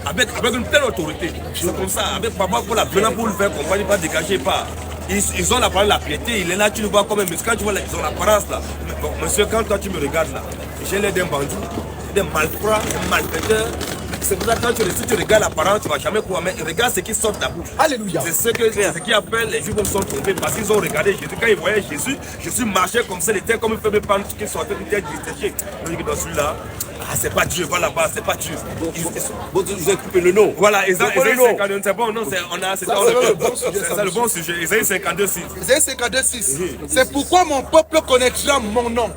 Speaker 3: Avec une telle autorité. C'est comme ça, avec papa pour maintenant pour le faire comprendre, pas dégager, pas. Ils ont l'apparence de la piété, il est là, tu le vois comme un monsieur. Quand tu vois, ils ont l'apparence là. Bon, monsieur, quand toi tu me regardes là, j'ai l'air d'un bandit, d'un malfrat, d'un malfaiteur. C'est pour ça que si tu regardes l'apparence, tu ne vas jamais croire. Mais regarde ce qui sort de la bouche.
Speaker 4: Alléluia.
Speaker 3: C'est ce qui appelle les Juifs sont trompés parce qu'ils ont regardé Jésus. Quand ils voyaient Jésus marchait comme ça, il était comme une faible pente qui sortait d'une tête disséchée. Donc dans celui-là, Ah, c'est pas Dieu, voilà là-bas, c'est pas Dieu.
Speaker 5: Bon, vous avez coupé le nom.
Speaker 3: Voilà, Ésaïe 52, c'est bon, non, c'est
Speaker 4: ça
Speaker 3: le bon sujet. Ésaïe 52, 6.
Speaker 4: Ésaïe 52, 6. C'est pourquoi mon peuple connaîtra mon nom.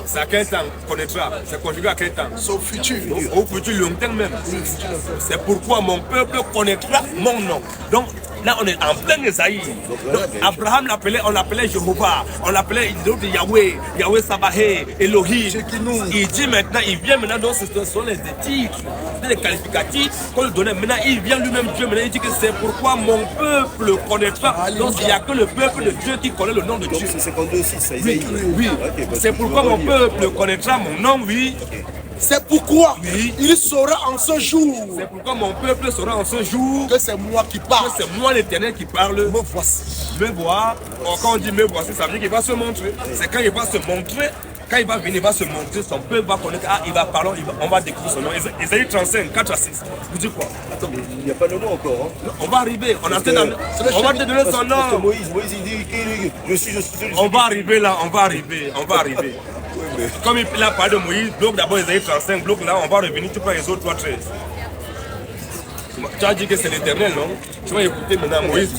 Speaker 3: C'est à quel temps connaîtra? C'est conjugué à quel temps?
Speaker 4: Au futur.
Speaker 3: Au futur longtemps même. C'est pourquoi mon peuple connaîtra mon nom. Donc, là, on est en plein Esaïe. Abraham on l'appelait Jéhovah, on l'appelait Yahweh, Yahweh Sabahé, Elohim. Il dit maintenant, il vient maintenant, donc ce sont les titres, les qualificatifs qu'on lui donnait. Maintenant, il vient lui-même Dieu, maintenant il dit que c'est pourquoi mon peuple connaîtra. Donc, il n'y a que le peuple de Dieu qui connaît le nom de Dieu.
Speaker 5: C'est 52, 6, ça, Esaïe.
Speaker 3: Oui, c'est pourquoi mon peuple connaîtra mon nom, oui.
Speaker 4: C'est pourquoi il saura en ce jour.
Speaker 3: C'est pourquoi mon peuple saura en ce jour
Speaker 4: que c'est moi qui parle.
Speaker 3: Que c'est moi l'Éternel qui parle.
Speaker 4: Me voici.
Speaker 3: Me voir. Quand on dit me voici, ça veut dire qu'il va se montrer. C'est quand il va se montrer, quand il va venir, il va se montrer, son peuple va connaître. Ah, il va parler, on va découvrir son nom. Esaïe 35, 4 à 6. Vous dites quoi?
Speaker 5: Attends, mais il n'y a pas de nom encore. Hein.
Speaker 3: On va arriver. On va te donner son nom.
Speaker 5: Moïse, il dit je suis.
Speaker 3: On va arriver là, on va arriver. Comme il a parlé de Moïse, bloc d'abord Esaïe 35, bloc là, on va revenir, tu prends les autres 3, 13. Tu as dit que c'est l'Éternel, non? Tu vas écouter maintenant Moïse.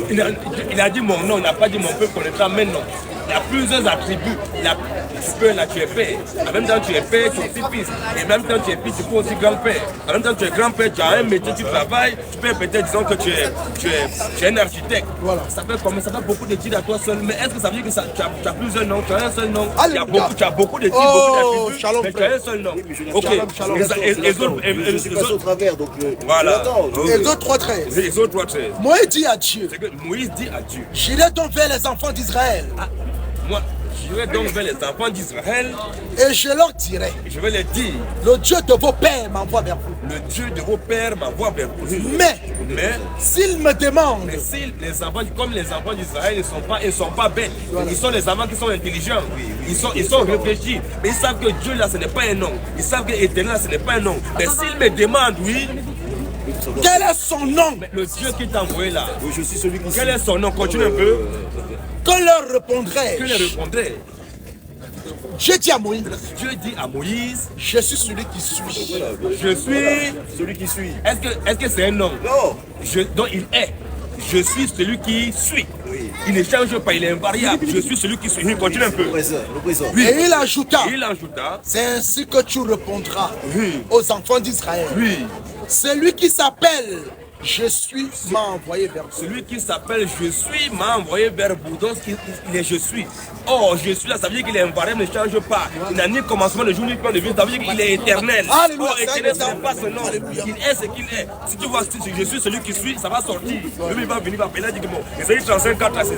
Speaker 3: Il a dit mon nom, il n'a pas dit mon peuple connaîtra mes noms. Il y a plusieurs attributs. Tu es père. En même temps, tu es père, tu es aussi fils. Et en même temps, tu es fils, tu peux aussi grand-père. En même temps, tu es grand-père, tu as un métier, tu travailles. Tu peux peut-être, disons que tu es un architecte. Voilà. Ça fait beaucoup de titres à toi seul. Mais est-ce que ça veut dire que tu as plusieurs noms? Tu as un seul nom. Tu as beaucoup de titres, beaucoup d'attributs. Mais tu as un seul nom. Ok.
Speaker 5: Je suis passé au travers, donc.
Speaker 3: Voilà.
Speaker 4: Exode 3.13.
Speaker 3: Exode 3.13.
Speaker 4: Moïse dit à Dieu.
Speaker 3: Moïse dit à Dieu.
Speaker 4: J'irai donc vers les enfants d'Israël.
Speaker 3: Moi, j'irai donc vers les enfants d'Israël.
Speaker 4: Et je leur dirai.
Speaker 3: Je vais leur dire.
Speaker 4: Le Dieu de vos pères m'envoie vers vous.
Speaker 3: Le Dieu de vos pères m'envoie vers vous.
Speaker 4: Mais s'ils me demandent.
Speaker 3: Mais si les enfants, comme les enfants d'Israël, ils ne sont pas bêtes. Voilà. Ils sont les enfants qui sont intelligents. Ils sont réfléchis. Mais ils savent que Dieu là, ce n'est pas un nom. Ils savent que l'Éternel là, ce n'est pas un nom. Mais s'ils me demandent, oui.
Speaker 4: Quel est son nom?
Speaker 3: Le Dieu qui t'a envoyé là.
Speaker 5: Oui, je suis celui qui.
Speaker 3: Quel est son nom? Continue un peu.
Speaker 4: Que leur répondrai?
Speaker 3: Que leur répondrai?
Speaker 4: Dieu dit à Moïse.
Speaker 3: Dieu dit à Moïse.
Speaker 4: Je suis celui qui suis.
Speaker 3: Je suis
Speaker 5: celui qui suis.
Speaker 3: Est-ce que c'est un nom?
Speaker 5: Non.
Speaker 3: Donc il est. Je suis celui qui suis. Oui. Il ne change pas, il est invariable. Je suis celui qui suis. Il continue un peu.
Speaker 4: Oui. Et il ajouta.
Speaker 3: C'est
Speaker 4: ainsi que tu répondras aux enfants d'Israël.
Speaker 3: Oui.
Speaker 4: Celui qui s'appelle Je suis m'a envoyé vers vous.
Speaker 3: Celui qui s'appelle Je suis m'a envoyé vers vous. Donc il est Je suis. Oh, Je suis là, ça veut dire qu'il est invariable, ne change pas. Il n'a ni commencement de jour ni fin de vie. Ça veut dire qu'il est éternel.
Speaker 4: Alléluia.
Speaker 3: Oh, éternel, ce n'est pas ce nom. Il est ce qu'il est. Si tu vois, Je suis celui qui suis, ça va sortir. Lui, il va venir, il va appeler. Il dit que bon, Esaïe 35, 4 à 6.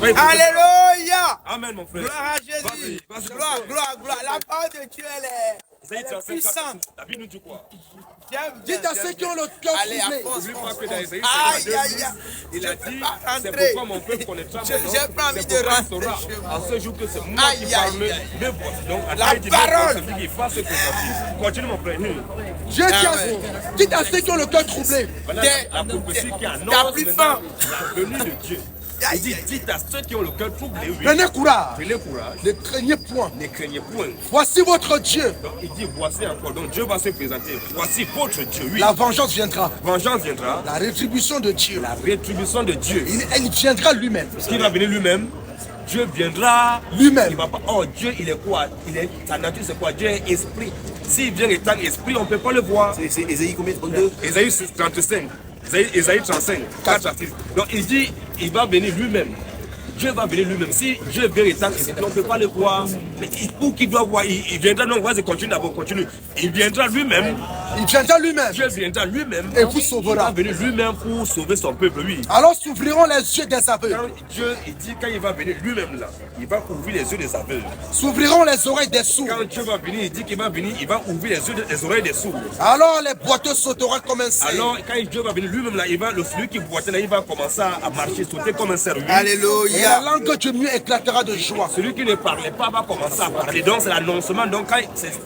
Speaker 6: Alléluia.
Speaker 3: Amen, mon frère.
Speaker 6: Gloire à Jésus. Gloire. La parole de Dieu, elle est puissante.
Speaker 3: La Bible nous dit quoi?
Speaker 4: Dites à ceux qui ont le cœur
Speaker 3: troublé. Il a dit, c'est pourquoi mon peuple connaîtra mon nom.
Speaker 6: J'ai pas envie de rentrer.
Speaker 3: En ce jour que c'est moi qui parle, me voici. Donc,
Speaker 6: la parole.
Speaker 3: Continue, mon frère.
Speaker 4: Dieu dites à ceux qui ont le cœur troublé.
Speaker 3: La prophétie qui annonce la venue de Dieu. Il dit, dites à ceux qui ont le cœur troublé, oui.
Speaker 4: Prenez courage.
Speaker 3: Prenez courage.
Speaker 4: Ne craignez point.
Speaker 3: Ne craignez point.
Speaker 4: Voici votre Dieu.
Speaker 3: Donc il dit, voici encore. Donc Dieu va se présenter. Voici votre Dieu, oui.
Speaker 4: La vengeance viendra.
Speaker 3: Vengeance viendra.
Speaker 4: La rétribution de Dieu.
Speaker 3: La rétribution de Dieu.
Speaker 4: Il viendra lui-même.
Speaker 3: Parce qu'il va venir lui-même. Dieu viendra
Speaker 4: lui-même.
Speaker 3: Il va pas. Oh, Dieu, il est quoi? Sa nature, c'est quoi? Dieu est esprit. S'il vient étant esprit, on ne peut pas le voir.
Speaker 5: C'est Ésaïe combien? 32?
Speaker 3: Ésaïe 35. Ésaïe 35, 4 à 6. Donc il dit, il va venir lui-même. Dieu va venir lui-même. Si Dieu vient étant esprit, on ne peut pas le voir. Mais pour qu'il doit voir, il viendra. Non, vas-y, continue d'abord, continue. Il viendra lui-même.
Speaker 4: Il viendra lui-même.
Speaker 3: Dieu viendra lui-même.
Speaker 4: Et vous sauvera.
Speaker 3: Il va venir lui-même pour sauver son peuple, oui.
Speaker 4: Alors s'ouvriront les yeux des aveugles.
Speaker 3: Dieu, il dit, quand il va venir lui-même là, il va ouvrir les yeux des aveugles.
Speaker 4: S'ouvriront les oreilles des sourds.
Speaker 3: Quand Dieu va venir, il dit qu'il va venir, il va ouvrir les oreilles des sourds.
Speaker 4: Alors les boiteux sauteront comme un cerf.
Speaker 3: Alors quand Dieu va venir lui-même là, celui qui boitait là, il va commencer à marcher, sauter comme un cerf.
Speaker 6: Alléluia.
Speaker 4: Et la langue du mieux éclatera de joie.
Speaker 3: Celui qui ne parlait pas va commencer à parler. Donc c'est l'annoncement. Donc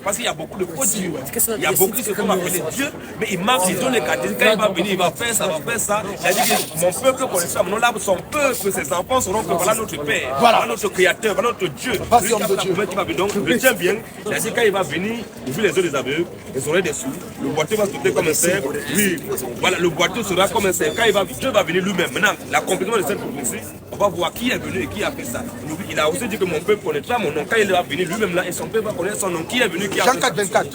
Speaker 3: parce qu'il y a beaucoup de faux dieux. Il y a beaucoup qui se font m'appeler Dieu, mais il m'a dit, donne les caractéristiques, quand il va venir, il va faire ça, Il a dit que mon peuple connaîtra mon nom, là, son peuple, ses enfants sauront que voilà notre Père, voilà notre Créateur, voilà notre Dieu. Qui va venir. Donc, retiens bien, il a dit quand il va venir, il vu les yeux des aveugles, les oreilles des sourds, le boiteux va sauter comme un cerf, oui, voilà, le boiteux sera comme un cerf. Quand Dieu va venir lui-même. Maintenant, l'accomplissement de cette prophétie, on va voir qui est venu et qui a fait ça. Il a aussi dit que mon peuple connaîtra mon nom. Quand il va venir lui-même là, et son peuple va connaître son nom. Qui est venu, qui a fait ça.
Speaker 4: Jean 4, 24.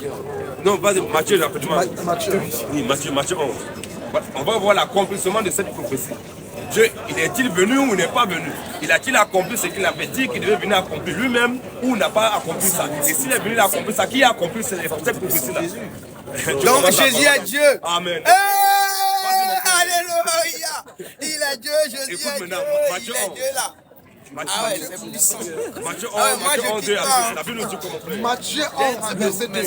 Speaker 3: Non, vas-y, Matthieu, rapidement.
Speaker 4: Matthieu.
Speaker 3: Oui, Matthieu 11. On va voir l'accomplissement de cette prophétie. Dieu, il est-il venu ou il n'est pas venu? Il a-t-il accompli ce qu'il avait dit qu'il devait venir accomplir lui-même ou n'a pas accompli ça? Et s'il est venu accomplir ça, qui a accompli cette prophétie-là?
Speaker 6: Donc Jésus est Dieu.
Speaker 3: Amen.
Speaker 6: Alléluia. Il est Dieu, Jésus est Dieu. Il est Dieu là. Ah ouais, c'est puissant.
Speaker 3: Matthieu 11, la Bible nous dit comment.
Speaker 4: Matthieu 11, verset 2.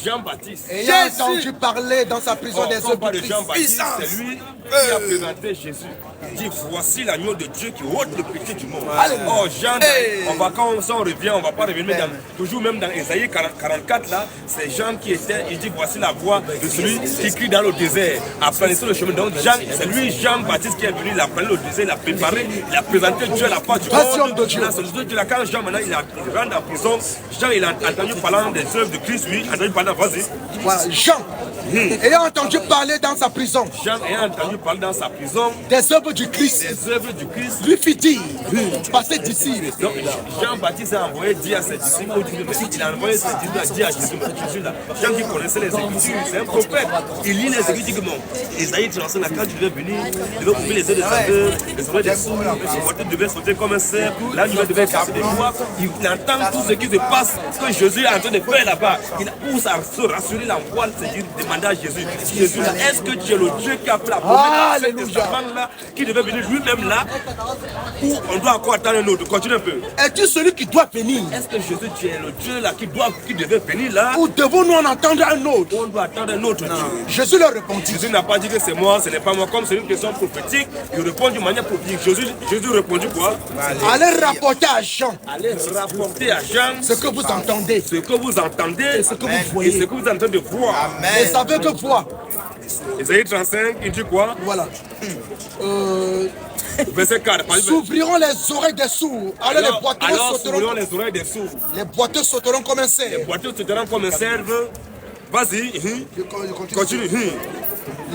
Speaker 3: Jean-Baptiste.
Speaker 4: Ayant entendu parler dans sa prison des œuvres de
Speaker 3: Jean-Baptiste, c'est lui qui a présenté Jésus. Il dit, voici l'agneau de Dieu qui ôte le péché du monde. Oh, Jean, quand on revient, on ne va pas revenir, mais toujours même dans Ésaïe 44, là, c'est Jean qui était, il dit, voici la voix de celui qui crie dans le désert, aplanissez le chemin. Donc, c'est lui, Jean-Baptiste, qui est venu, il a plané le désert, il a préparé, il a présenté Dieu à la part du monde. Quand Jean, maintenant, il rentre en prison, Jean, il a entendu parler des œuvres de Christ, lui, entendu parler, vas-y.
Speaker 4: Voilà, Jean, ayant entendu parler dans sa prison,
Speaker 3: Jean ayant entendu parler dans sa prison
Speaker 4: des œuvres du Christ, lui fit dire par ses disciples.
Speaker 3: Donc Jean-Baptiste a envoyé dire à ses disciples, il a envoyé ses disciples à dire à Jésus là. Jean qui connaissait les Écritures, c'est un prophète. Il lit les Écritures que bon, Esaïe tu lançais la quand tu devais venir, il devait couper les yeux des aveugles, les oreilles des sourds, le boiteux devait sauter comme un cerf, la nuée devait casser des bois. Il entend tout ce qui se passe, ce que Jésus est en train de faire là-bas. Pour se rassurer la voix, c'est dire demander à Jésus, Jésus là, est-ce que tu es le Dieu qui a fait la promesse de cette là qui devait venir lui-même là, ou on doit encore attendre un autre? Continue un peu.
Speaker 4: Es-tu celui qui doit venir?
Speaker 3: Est-ce que Jésus, tu es le Dieu là qui devait venir là?
Speaker 4: Ou devons-nous en entendre un autre?
Speaker 3: On doit attendre un autre Dieu.
Speaker 4: Jésus leur répondit.
Speaker 3: Jésus n'a pas dit que c'est moi, ce n'est pas moi. Comme c'est une question prophétique, il répond d'une manière prophétique. Jésus répondit quoi?
Speaker 4: Allez rapporter à Jean.
Speaker 3: Allez rapporter à Jean
Speaker 4: ce que vous entendez.
Speaker 3: Ce que vous entendez
Speaker 4: et ce que vous voyez.
Speaker 3: Et ce que vous êtes en train de voir.
Speaker 4: Et savez que voix.
Speaker 3: Ésaïe 35, il dit quoi?
Speaker 4: Voilà.
Speaker 3: Verset 4.
Speaker 4: S'ouvriront les oreilles des sourds. Alors les boiteux sauteront.
Speaker 3: Les oreilles des sourds.
Speaker 4: Les boiteux sauteront comme un cerf.
Speaker 3: Les boiteux sauteront comme un cerf. Vas-y. Continue.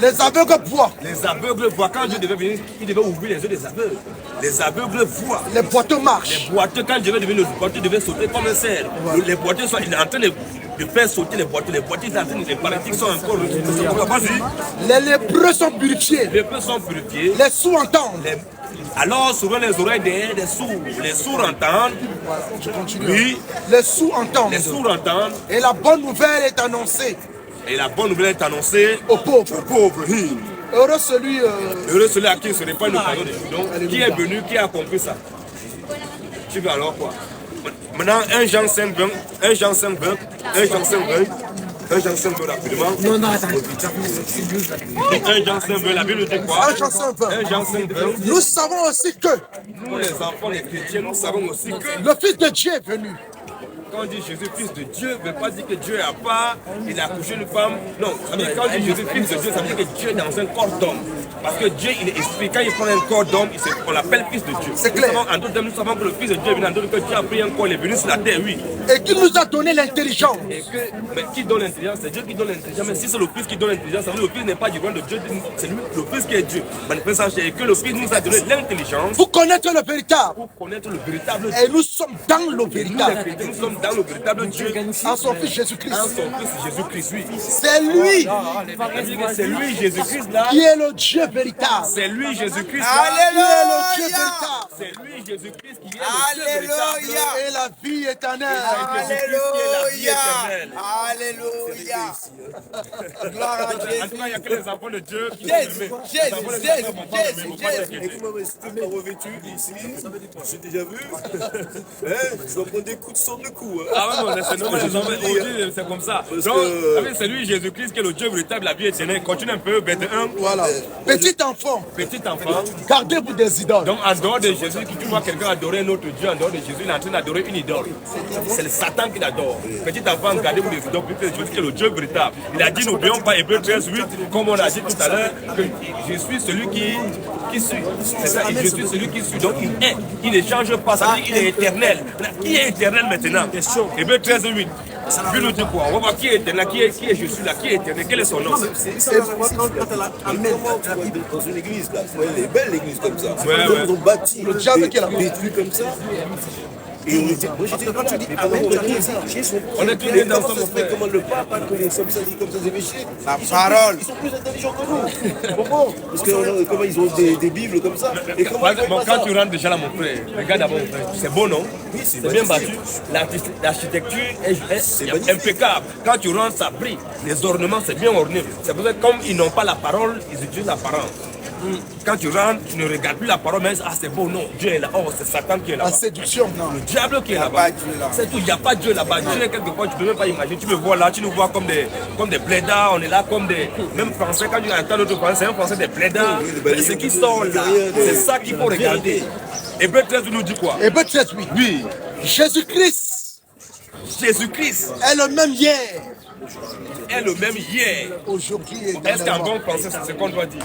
Speaker 4: Les aveugles voient.
Speaker 3: Les aveugles voient. Quand Dieu devait venir, il devait ouvrir les yeux des aveugles. Les aveugles voient.
Speaker 4: Les boiteux marchent.
Speaker 3: Les boiteux, quand Dieu devait venir, le boiteux devait sauter comme un cerf. Voilà. Les boiteux, il est en train de faire sauter les boiteux. Les boiteux, les paralytiques sont encore. Vas-y.
Speaker 4: Les lépreux sont purifiés.
Speaker 3: Les lépreux sont purifiés.
Speaker 4: Les sourds entendent.
Speaker 3: Alors, souvent les oreilles des sourds. Les sourds entendent.
Speaker 4: Voilà, je continue.
Speaker 3: Oui.
Speaker 4: Les sourds entendent.
Speaker 3: Les sourds entendent.
Speaker 4: Et la bonne nouvelle est annoncée.
Speaker 3: Et la bonne nouvelle est annoncée
Speaker 4: aux pauvres.
Speaker 3: Aux pauvres.
Speaker 4: Heureux celui
Speaker 3: à qui ce n'est pas une occasion de donc, qui est venu, qui a compris ça. Tu veux alors quoi? Maintenant, 1 Jean 5, 20, 1 Jean 5, 20, 1 Jean 5, 20. 1 Jean 5, 20 rapidement.
Speaker 4: Non, attends.
Speaker 3: 1 Jean 5, 20, la Bible dit quoi?
Speaker 4: 1 Jean 5, 20.
Speaker 3: 1 Jean 5, 20.
Speaker 4: Nous savons aussi que
Speaker 3: nous les enfants, les chrétiens, nous savons aussi que
Speaker 4: le Fils de Dieu est venu.
Speaker 3: Quand on dit Jésus, fils de Dieu, ne veut pas dire que Dieu est à part, il a accouché une femme. Non, ça veut dire quand on dit Jésus, fils de Dieu, ça veut dire que Dieu est dans un corps d'homme. Parce que Dieu, il est esprit. Quand il prend un corps d'homme, on l'appelle fils de Dieu.
Speaker 4: C'est clair.
Speaker 3: En d'autres termes, nous savons que le fils de Dieu est venu, en d'autres termes, que Dieu a pris un corps, il est venu sur la terre, oui.
Speaker 4: Et qu'il nous a donné l'intelligence.
Speaker 3: Mais qui donne l'intelligence? C'est Dieu qui donne l'intelligence. Mais si c'est le fils qui donne l'intelligence, ça veut dire que le fils n'est pas du roi de Dieu, c'est lui, le fils qui est Dieu. Et que le fils nous a donné l'intelligence.
Speaker 4: Pour connaître le véritable.
Speaker 3: Pour connaître le véritable Dieu.
Speaker 4: Et nous sommes dans le véritable.
Speaker 3: Nous sommes dans le véritable Dieu.
Speaker 4: En son fils Jésus-Christ.
Speaker 3: En son fils Jésus-Christ, oui.
Speaker 4: C'est lui.
Speaker 3: C'est lui, Jésus-Christ, là.
Speaker 4: Qui est le Dieu véritable.
Speaker 3: C'est lui, Jésus-Christ,
Speaker 4: Alléluia. Qui est le Dieu véritable.
Speaker 3: C'est lui, Jésus-Christ, qui est le Dieu véritable.
Speaker 4: Et la vie éternelle.
Speaker 3: Alléluia.
Speaker 6: Alléluia. Gloire à Jésus.
Speaker 3: En tout cas, il n'y a que les enfants de Dieu qui
Speaker 6: Jésus.
Speaker 5: Pas revêtu ici, j'ai déjà vu. Ils vont prendre des coups de sang de coups.
Speaker 3: Ah ouais, c'est normal, c'est comme ça. Donc, c'est lui, Jésus-Christ, qui est le Dieu véritable, la vie éternelle. Continue un peu, verset 1.
Speaker 4: Voilà. Petit enfant.
Speaker 3: Petit enfant.
Speaker 4: Gardez-vous des idoles.
Speaker 3: Donc, en dehors de Jésus, tu vois vois quelqu'un adorer un autre Dieu en dehors de Jésus, il est en train d'adorer une idole. C'est le Satan qui l'adore. Petit enfant, regardez-vous les idoles, Jésus qui est le Dieu véritable. Il a dit, n'oublions pas Hébreux 13, 8, comme on a dit tout à l'heure, que je suis celui qui suit. C'est ça, je suis celui qui suit. Donc il ne change pas, ça veut dire qu'il est éternel. Qui est éternel maintenant? Hébreux 13, 8. Puis nous dit quoi? On va voir qui est éternel, qui est Jésus là, qui est éternel, quel est son nom?
Speaker 5: C'est dans une église là, elle est belle l'église comme ça. Ils ont bâti
Speaker 4: Le diable qui est là.
Speaker 5: des trucs comme ça. Et on était, moi j'étais quand tu dis Amen,
Speaker 3: On est tous les dans son frère.
Speaker 5: comment le pape a connu comme ça, des péchés.
Speaker 6: La parole.
Speaker 5: Ils sont plus intelligents que nous. Pourquoi? Parce que comment ils ont des bibles comme ça. Et comment
Speaker 3: Quand tu rentres déjà là, mon frère, regarde d'abord, mon frère. C'est beau, non? Oui, c'est bien battu. L'architecture est impeccable. Quand tu rentres, ça brille. Les ornements, c'est bien orné. C'est pour ça que comme ils n'ont pas la parole, ils utilisent l'apparence. Quand tu rentres, tu ne regardes plus la parole, mais c'est beau, non, Dieu est là. Oh, c'est Satan qui est là.
Speaker 4: La séduction.
Speaker 3: Le diable qui est là-bas. C'est tout, il n'y a pas Dieu là-bas. Dieu est quelque part, tu ne peux même pas imaginer. Tu me vois là, tu nous vois comme des blédards, on est là comme des. Même français, quand tu entends notre français, c'est un français des blédards. Mais ce qui sort là, c'est ça qu'il faut regarder. Hébreux 13 nous dit quoi?
Speaker 4: Hébreux 13, oui.
Speaker 3: Oui.
Speaker 4: Jésus-Christ
Speaker 3: Jésus-Christ
Speaker 4: est le même hier,
Speaker 3: est le même hier.
Speaker 4: aujourd'hui et
Speaker 3: Est-ce qu'en
Speaker 4: éternellement.
Speaker 3: bon français, c'est ce qu'on doit dire?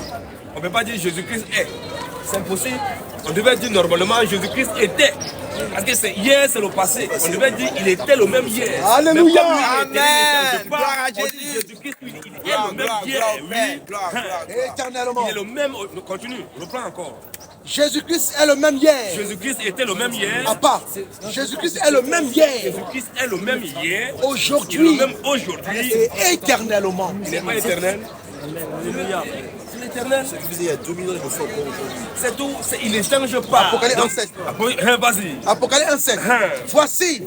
Speaker 3: On ne peut pas dire Jésus-Christ est. C'est impossible. On devait dire normalement Jésus-Christ était. Parce que c'est hier, c'est le passé. On devait dire il était le même hier.
Speaker 4: Alléluia.
Speaker 3: Mais
Speaker 6: Amen.
Speaker 3: comme
Speaker 6: Gloire à
Speaker 3: on dit
Speaker 6: Jésus.
Speaker 3: Jésus-Christ, il est le même hier. Oui.
Speaker 4: Éternellement.
Speaker 3: Il est le même. Continue, reprends encore.
Speaker 4: Jésus-Christ est le même hier.
Speaker 3: Jésus-Christ était le même hier.
Speaker 4: À part. Jésus-Christ est le même hier,
Speaker 3: Jésus-Christ est le même hier. Il est
Speaker 4: aujourd'hui
Speaker 3: le même aujourd'hui.
Speaker 4: et éternellement.
Speaker 3: Il n'est pas éternel. Alléluia. C'est l'éternel.
Speaker 5: Ce qu'il faisait il y a 2000 ans, il faut faire pour aujourd'hui.
Speaker 3: C'est tout. Il ne change pas.
Speaker 4: Apocalypse
Speaker 3: Donc,
Speaker 4: 1:7.
Speaker 3: Vas-y.
Speaker 4: Apocalypse 1:7. Voici,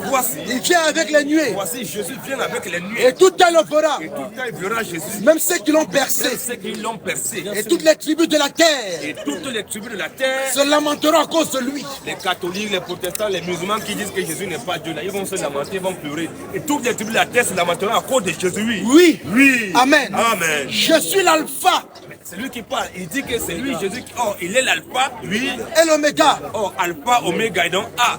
Speaker 4: il vient avec les nuées
Speaker 3: Voici, Jésus vient avec les nuées.
Speaker 4: et tout œil le verra,
Speaker 3: Et tout le temps, il verra Jésus.
Speaker 4: même ceux qui l'ont
Speaker 3: Même
Speaker 4: percé,
Speaker 3: ceux qui l'ont percé.
Speaker 4: et toutes les tribus de la terre
Speaker 3: Et toutes les tribus de la terre,
Speaker 4: se lamenteront à cause de lui.
Speaker 3: les catholiques, les protestants, les musulmans qui disent que Jésus n'est pas Dieu, là, ils vont se lamenter, ils vont pleurer. Et toutes les tribus de la terre se lamenteront à cause de Jésus.
Speaker 4: Oui.
Speaker 3: Oui.
Speaker 4: Amen.
Speaker 3: Amen.
Speaker 4: Je suis l'alpha
Speaker 3: C'est lui qui parle. Il dit que c'est lui, Jésus, qui. Oh, il est l'alpha, lui.
Speaker 4: et l'oméga.
Speaker 3: Oh, alpha, oméga, et donc A.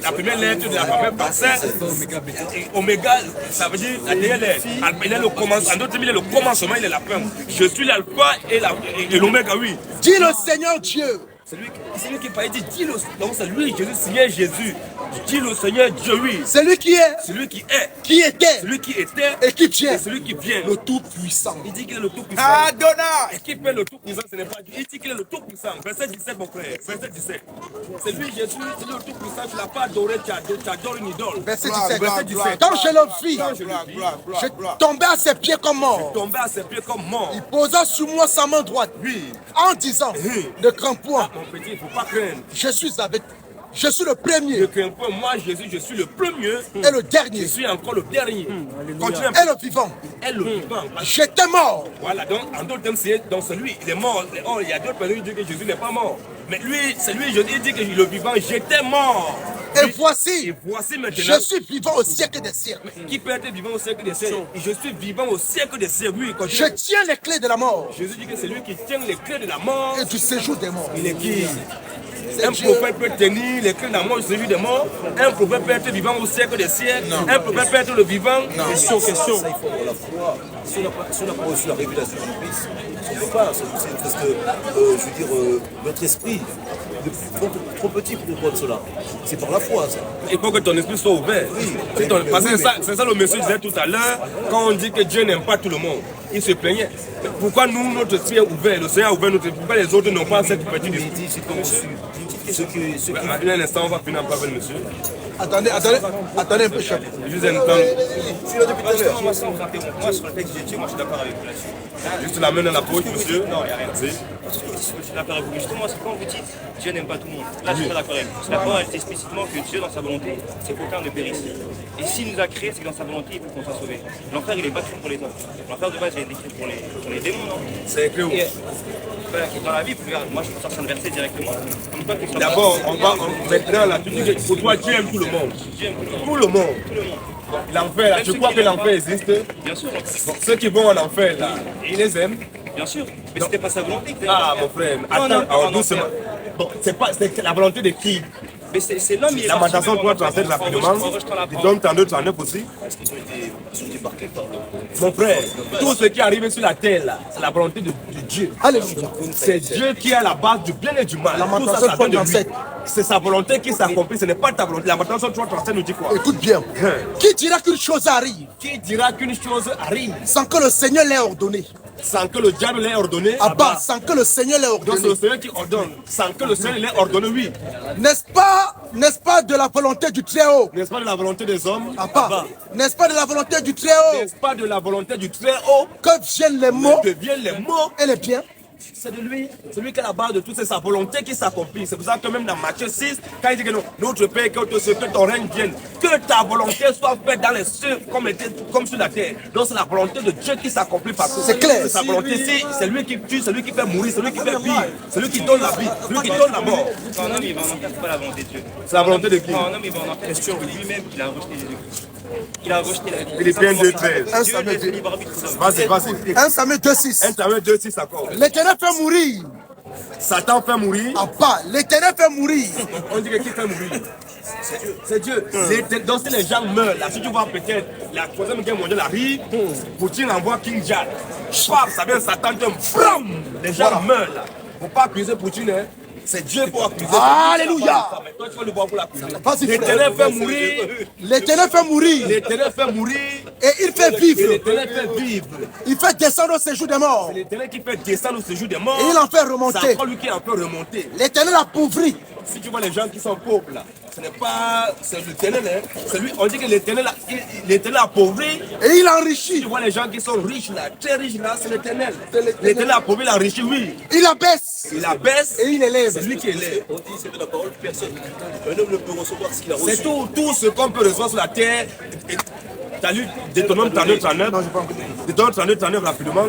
Speaker 3: La première lettre de la première pensée, oméga, ça veut dire la dernière lettre. Il est le commencement. En d'autres termes, il est le commencement, il est la fin. Je suis l'alpha et l'oméga, oui.
Speaker 4: Dis le Seigneur Dieu.
Speaker 3: C'est lui qui parle, il dit, dis-le. Donc c'est lui, Jésus, Seigneur Jésus. Dis le Seigneur Dieu, oui.
Speaker 4: C'est lui qui est,
Speaker 3: Celui qui est,
Speaker 4: qui était
Speaker 3: celui qui était,
Speaker 4: et qui vient,
Speaker 3: et celui qui vient.
Speaker 4: le Tout-Puissant.
Speaker 3: Il dit qu'il est le Tout-Puissant.
Speaker 6: Adonai.
Speaker 3: Et qui fait le Tout-Puissant, ce n'est pas Dieu. Il dit qu'il est le Tout-Puissant. Verset 17, mon frère. Verset 17. C'est lui, Jésus, c'est le Tout-Puissant. Tu ne l'as pas adoré, tu adores une idole.
Speaker 4: Verset
Speaker 6: Gloire,
Speaker 4: 17.
Speaker 6: gloire, gloire,
Speaker 4: Quand je le vis, je
Speaker 6: gloire.
Speaker 4: tombais à ses pieds comme mort.
Speaker 3: Tombé à ses pieds comme mort.
Speaker 4: Il posa sur moi sa main droite
Speaker 3: Oui.
Speaker 4: en disant, ne crains point,
Speaker 3: Mon petit, il ne faut pas craindre.
Speaker 4: je suis avec, je suis le
Speaker 3: Ne
Speaker 4: premier
Speaker 3: crains pas. Moi, Jésus, je suis le premier.
Speaker 4: et le dernier
Speaker 3: Je suis encore le dernier. Continue un peu.
Speaker 4: et le vivant.
Speaker 3: Et le vivant.
Speaker 4: J'étais mort,
Speaker 3: Voilà, donc en d'autres termes, c'est donc c'est lui, il est mort. Oh, il y a d'autres personnes qui disent que Jésus n'est pas mort. Mais lui, c'est lui, je dis que le vivant, j'étais mort.
Speaker 4: et
Speaker 3: Et
Speaker 4: voici,
Speaker 3: voici maintenant.
Speaker 4: je suis vivant au siècle des siècles.
Speaker 3: Qui peut être vivant au siècle des siècles? Et je suis vivant au siècle des siècles. Oui, quand
Speaker 4: Je tiens les clés de la mort
Speaker 3: Jésus dit que c'est lui qui tient les clés de la mort.
Speaker 4: et du séjour des morts.
Speaker 3: Il est qui?
Speaker 4: C'est
Speaker 3: Un
Speaker 4: Dieu.
Speaker 3: prophète peut tenir les clés de la mort, du séjour des morts. Un prophète peut être vivant au siècle des siècles. Un prophète peut être le vivant. Question.
Speaker 5: Ça, il faut avoir la foi. Si on n'a pas reçu la révélation du Christ, on ne peut pas. C'est parce que, je veux dire, notre esprit est trop petit pour comprendre cela. C'est par la foi, ça.
Speaker 3: Il faut que ton esprit soit ouvert. Parce que c'est ça le monsieur disait tout à l'heure, quand on dit que Dieu n'aime pas tout le monde. Il se plaignait. Mais pourquoi nous, notre esprit est ouvert? Le Seigneur a ouvert notre esprit. Pourquoi les autres n'ont pas cette petite
Speaker 5: Il
Speaker 3: esprit?
Speaker 5: dit, c'est comme ceux qui
Speaker 3: Un instant, on va finir par le monsieur.
Speaker 4: Attendez un peu, chef.
Speaker 3: Juste un instant.
Speaker 8: Moi, sans frapper moi sur le texte de Dieu, moi je suis d'accord avec vous là-dessus.
Speaker 3: Juste la main dans la poche, monsieur.
Speaker 8: Non, il n'y a rien.
Speaker 3: Si.
Speaker 8: Je suis d'accord avec vous. Justement, c'est quand vous dites Dieu n'aime pas tout le monde. Là, je suis pas d'accord avec vous. Parce que la parole elle dit explicitement que Dieu, dans sa volonté, c'est qu'aucun ne périsse. Et s'il nous a créés, c'est que dans sa volonté, il faut qu'on soit sauvé. L'enfer, il n'est pas fait pour les hommes. L'enfer de base, il est écrit pour les démons, non?
Speaker 3: C'est écrit où?
Speaker 8: Et, dans la Bible, regarde, moi je peux sortir le verset directement. Comme quoi, que
Speaker 3: D'abord, maintenant, là, tu dis que pour toi, Dieu aime tout le monde.
Speaker 8: Dieu aime
Speaker 3: Tout le monde. L'enfer, là, tu crois que l'enfer existe?
Speaker 8: bien sûr,
Speaker 3: Bon, ceux qui vont en enfer, là, ils les aiment.
Speaker 8: bien sûr. Mais c'était pas sa volonté.
Speaker 3: Ah, mon frère, attends, alors doucement.
Speaker 1: c'est la volonté de qui?
Speaker 8: Mais c'est l'homme, il est
Speaker 1: Lamentation 3:37 rapidement. Deutéronome 32:39 aussi. Mon frère, tout ce qui arrive sur la terre là, c'est la volonté de Dieu.
Speaker 4: Alléluia.
Speaker 1: C'est Dieu qui est à la base du bien et du mal.
Speaker 4: Lamentation
Speaker 1: Tout ça, ça vient de lui.
Speaker 4: 3:37.
Speaker 1: C'est sa volonté qui s'accomplit, ce n'est pas ta volonté. Lamentation 3:37 nous dit quoi?
Speaker 4: Écoute bien. Qui dira qu'une chose arrive
Speaker 1: Qui dira qu'une chose arrive
Speaker 4: sans que le Seigneur l'ait ordonné?
Speaker 1: sans que le diable l'ait ordonné?
Speaker 4: Abba, sans que le Seigneur l'ait
Speaker 1: Donc c'est
Speaker 4: ordonné.
Speaker 1: le Seigneur qui ordonne, sans que le Seigneur l'ait ordonné, oui.
Speaker 4: N'est-ce pas de la volonté du Très-Haut?
Speaker 1: N'est-ce pas de la volonté des hommes?
Speaker 4: Abba, n'est-ce pas de la volonté du Très-Haut
Speaker 1: N'est-ce pas de la volonté du Très-Haut
Speaker 4: que viennent les mots
Speaker 1: que viennent les mots?
Speaker 4: et les biens?
Speaker 1: C'est de lui, c'est lui qui est la base de tout, c'est sa volonté qui s'accomplit. C'est pour ça que même dans Matthieu 6, quand il dit que notre Père, que ton règne vienne, que ta volonté soit faite dans les cieux comme sur la terre. Donc c'est la volonté de Dieu qui s'accomplit partout.
Speaker 4: C'est clair.
Speaker 1: C'est sa volonté, c'est lui qui tue, c'est lui qui fait mourir, c'est lui qui fait vivre, c'est lui qui donne la vie, c'est lui qui donne la mort.
Speaker 8: Quand un homme il va en enfer, c'est pas la volonté de Dieu.
Speaker 1: C'est la volonté de qui?
Speaker 8: Quand un homme il va en enfer, c'est lui-même qu'il a rejeté Jésus-Christ. Il a rejeté la vie.
Speaker 1: Philippiens 2:13.
Speaker 8: Dieu laisse le libre arbitre aux hommes.
Speaker 1: Vas-y.
Speaker 4: 1 Samuel 2:6.
Speaker 1: 1 Samuel 2:6 encore.
Speaker 4: L'Éternel fait mourir.
Speaker 1: Satan fait mourir.
Speaker 4: Abba, l'Éternel fait mourir.
Speaker 1: On dit que qui fait mourir? C'est Dieu. Donc si les gens meurent, là, si tu vois peut-être la troisième guerre mondiale arrive, Poutine envoie King Jack. Ça vient Satan, bram, les gens meurent là. Faut pas accuser Poutine, hein. C'est Dieu pour accuser.
Speaker 4: Alléluia.
Speaker 1: Mais toi tu vas le voir pour l'accuser.
Speaker 4: Vas-y,
Speaker 1: L'Éternel fait mourir.
Speaker 4: L'Éternel fait mourir.
Speaker 1: L'Éternel fait mourir.
Speaker 4: Et il fait
Speaker 1: Et
Speaker 4: vivre.
Speaker 1: l'Éternel fait vivre.
Speaker 4: Il fait descendre au séjour des morts.
Speaker 1: C'est l'Éternel qui fait descendre au séjour des morts.
Speaker 4: Et il en fait
Speaker 1: C'est
Speaker 4: remonter.
Speaker 1: encore lui qui en fait remonter.
Speaker 4: L'Éternel appauvrit.
Speaker 1: Si tu vois les gens qui sont pauvres là, ce n'est pas. C'est l'Éternel, hein. C'est lui. On dit que l'Éternel appauvrit.
Speaker 4: Et il
Speaker 1: Si
Speaker 4: enrichit.
Speaker 1: tu vois les gens qui sont riches là, très riches là, c'est l'Éternel. L'Éternel appauvrit, il enrichit, oui.
Speaker 4: Il abaisse.
Speaker 1: Il abaisse.
Speaker 4: Et il élève.
Speaker 1: C'est lui qui élève.
Speaker 5: On dit, c'est de la parole, personne. Un homme ne peut recevoir ce qu'il a reçu.
Speaker 1: C'est tout ce qu'on peut recevoir sur la terre. T'as lu Deutéronome 32:39? Deutéronome 32:39 rapidement.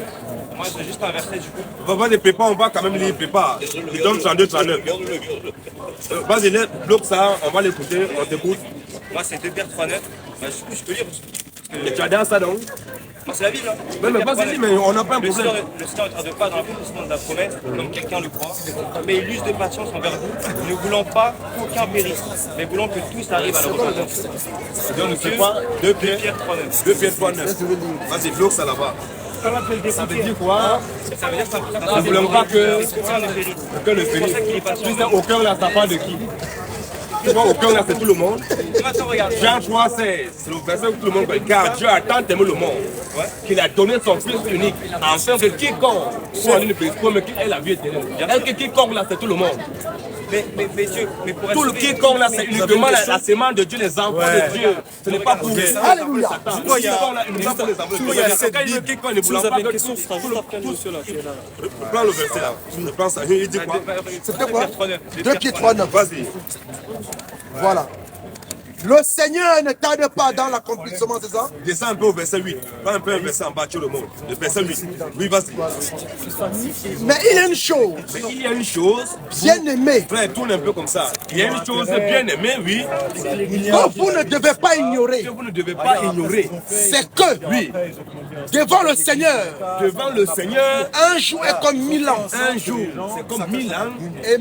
Speaker 8: Moi, c'est juste un verset du coup.
Speaker 1: Vas-y, prépare, on va quand même lire, prépare. Deutéronome 32:39. Vas-y, bloque ça, on va l'écouter, on t'écoute.
Speaker 8: Moi, c'est 2 Pierre 3:9. Bah, du coup, je peux lire. Parce que
Speaker 1: Et tu adhères ça donc?
Speaker 8: moi, c'est la Bible. Hein.
Speaker 1: Mais vas-y, mais on n'a pas un
Speaker 8: Le
Speaker 1: problème.
Speaker 8: Seigneur ne tarde pas dans l'accomplissement de la promesse, comme quelqu'un le croit, mais il use de patience envers vous, ne voulant pas qu'aucun périsse, mais voulant que tous arrivent à la repentance.
Speaker 1: Donc, c'est quoi? 2 Pierre
Speaker 8: 3:9.
Speaker 1: 2 Pierre 3:9. Vas-y, bloque ça là-bas. Ça veut dire quoi?
Speaker 8: Ça veut dire que
Speaker 1: Nous ne voulons pas que
Speaker 8: aucun ne périsse.
Speaker 1: aucun ne
Speaker 8: C'est pour ça qu'il est
Speaker 1: périsse.
Speaker 8: patient.
Speaker 1: Tu sais, au cœur là, ça part de qui? Tu vois, au cœur là, c'est tout le monde.
Speaker 8: Maintenant, regarde.
Speaker 1: Jean 3:16, c'est le verset où tout le monde connaît. Car Dieu a tant aimé le monde qu'il a donné son Fils unique, afin que quiconque soit en une périsse, mais qu'il ait la vie éternelle. Est-ce que quiconque là, c'est tout le monde?
Speaker 8: Mais Dieu, mais pour être
Speaker 1: Tout le
Speaker 8: sauvé,
Speaker 1: quiconque là, c'est uniquement la sémence de Dieu, les enfants de Dieu. Ce n'est pas pour les
Speaker 4: Alléluia.
Speaker 1: Satan. Le quiconque là, il n'est pas pour les enfants de Dieu. Quand il dit quiconque, il ne voulait pas que prends le verset là. Je pense à il dit quoi?
Speaker 4: C'était quoi?
Speaker 8: 3:9.
Speaker 4: 2 Pierre 3:9.
Speaker 1: Vas-y.
Speaker 4: Voilà. Le Seigneur ne tarde pas dans l'accomplissement, c'est ça?
Speaker 1: Descends un peu au verset 8. Pas un peu un verset en bas, tu le monde. Le verset 8. Oui, vas-y.
Speaker 4: Mais il y a une chose,
Speaker 1: Mais il y a une chose,
Speaker 4: bien aimée,
Speaker 1: frère, tourne un peu comme ça. Il y a une chose bien aimée, oui,
Speaker 4: que vous ne devez pas ignorer.
Speaker 1: que vous ne devez pas ignorer.
Speaker 4: C'est que,
Speaker 1: Oui,
Speaker 4: devant le Seigneur,
Speaker 1: devant le Seigneur,
Speaker 4: un jour est comme 1000 ans.
Speaker 1: un jour, c'est comme 1000 ans.
Speaker 4: Et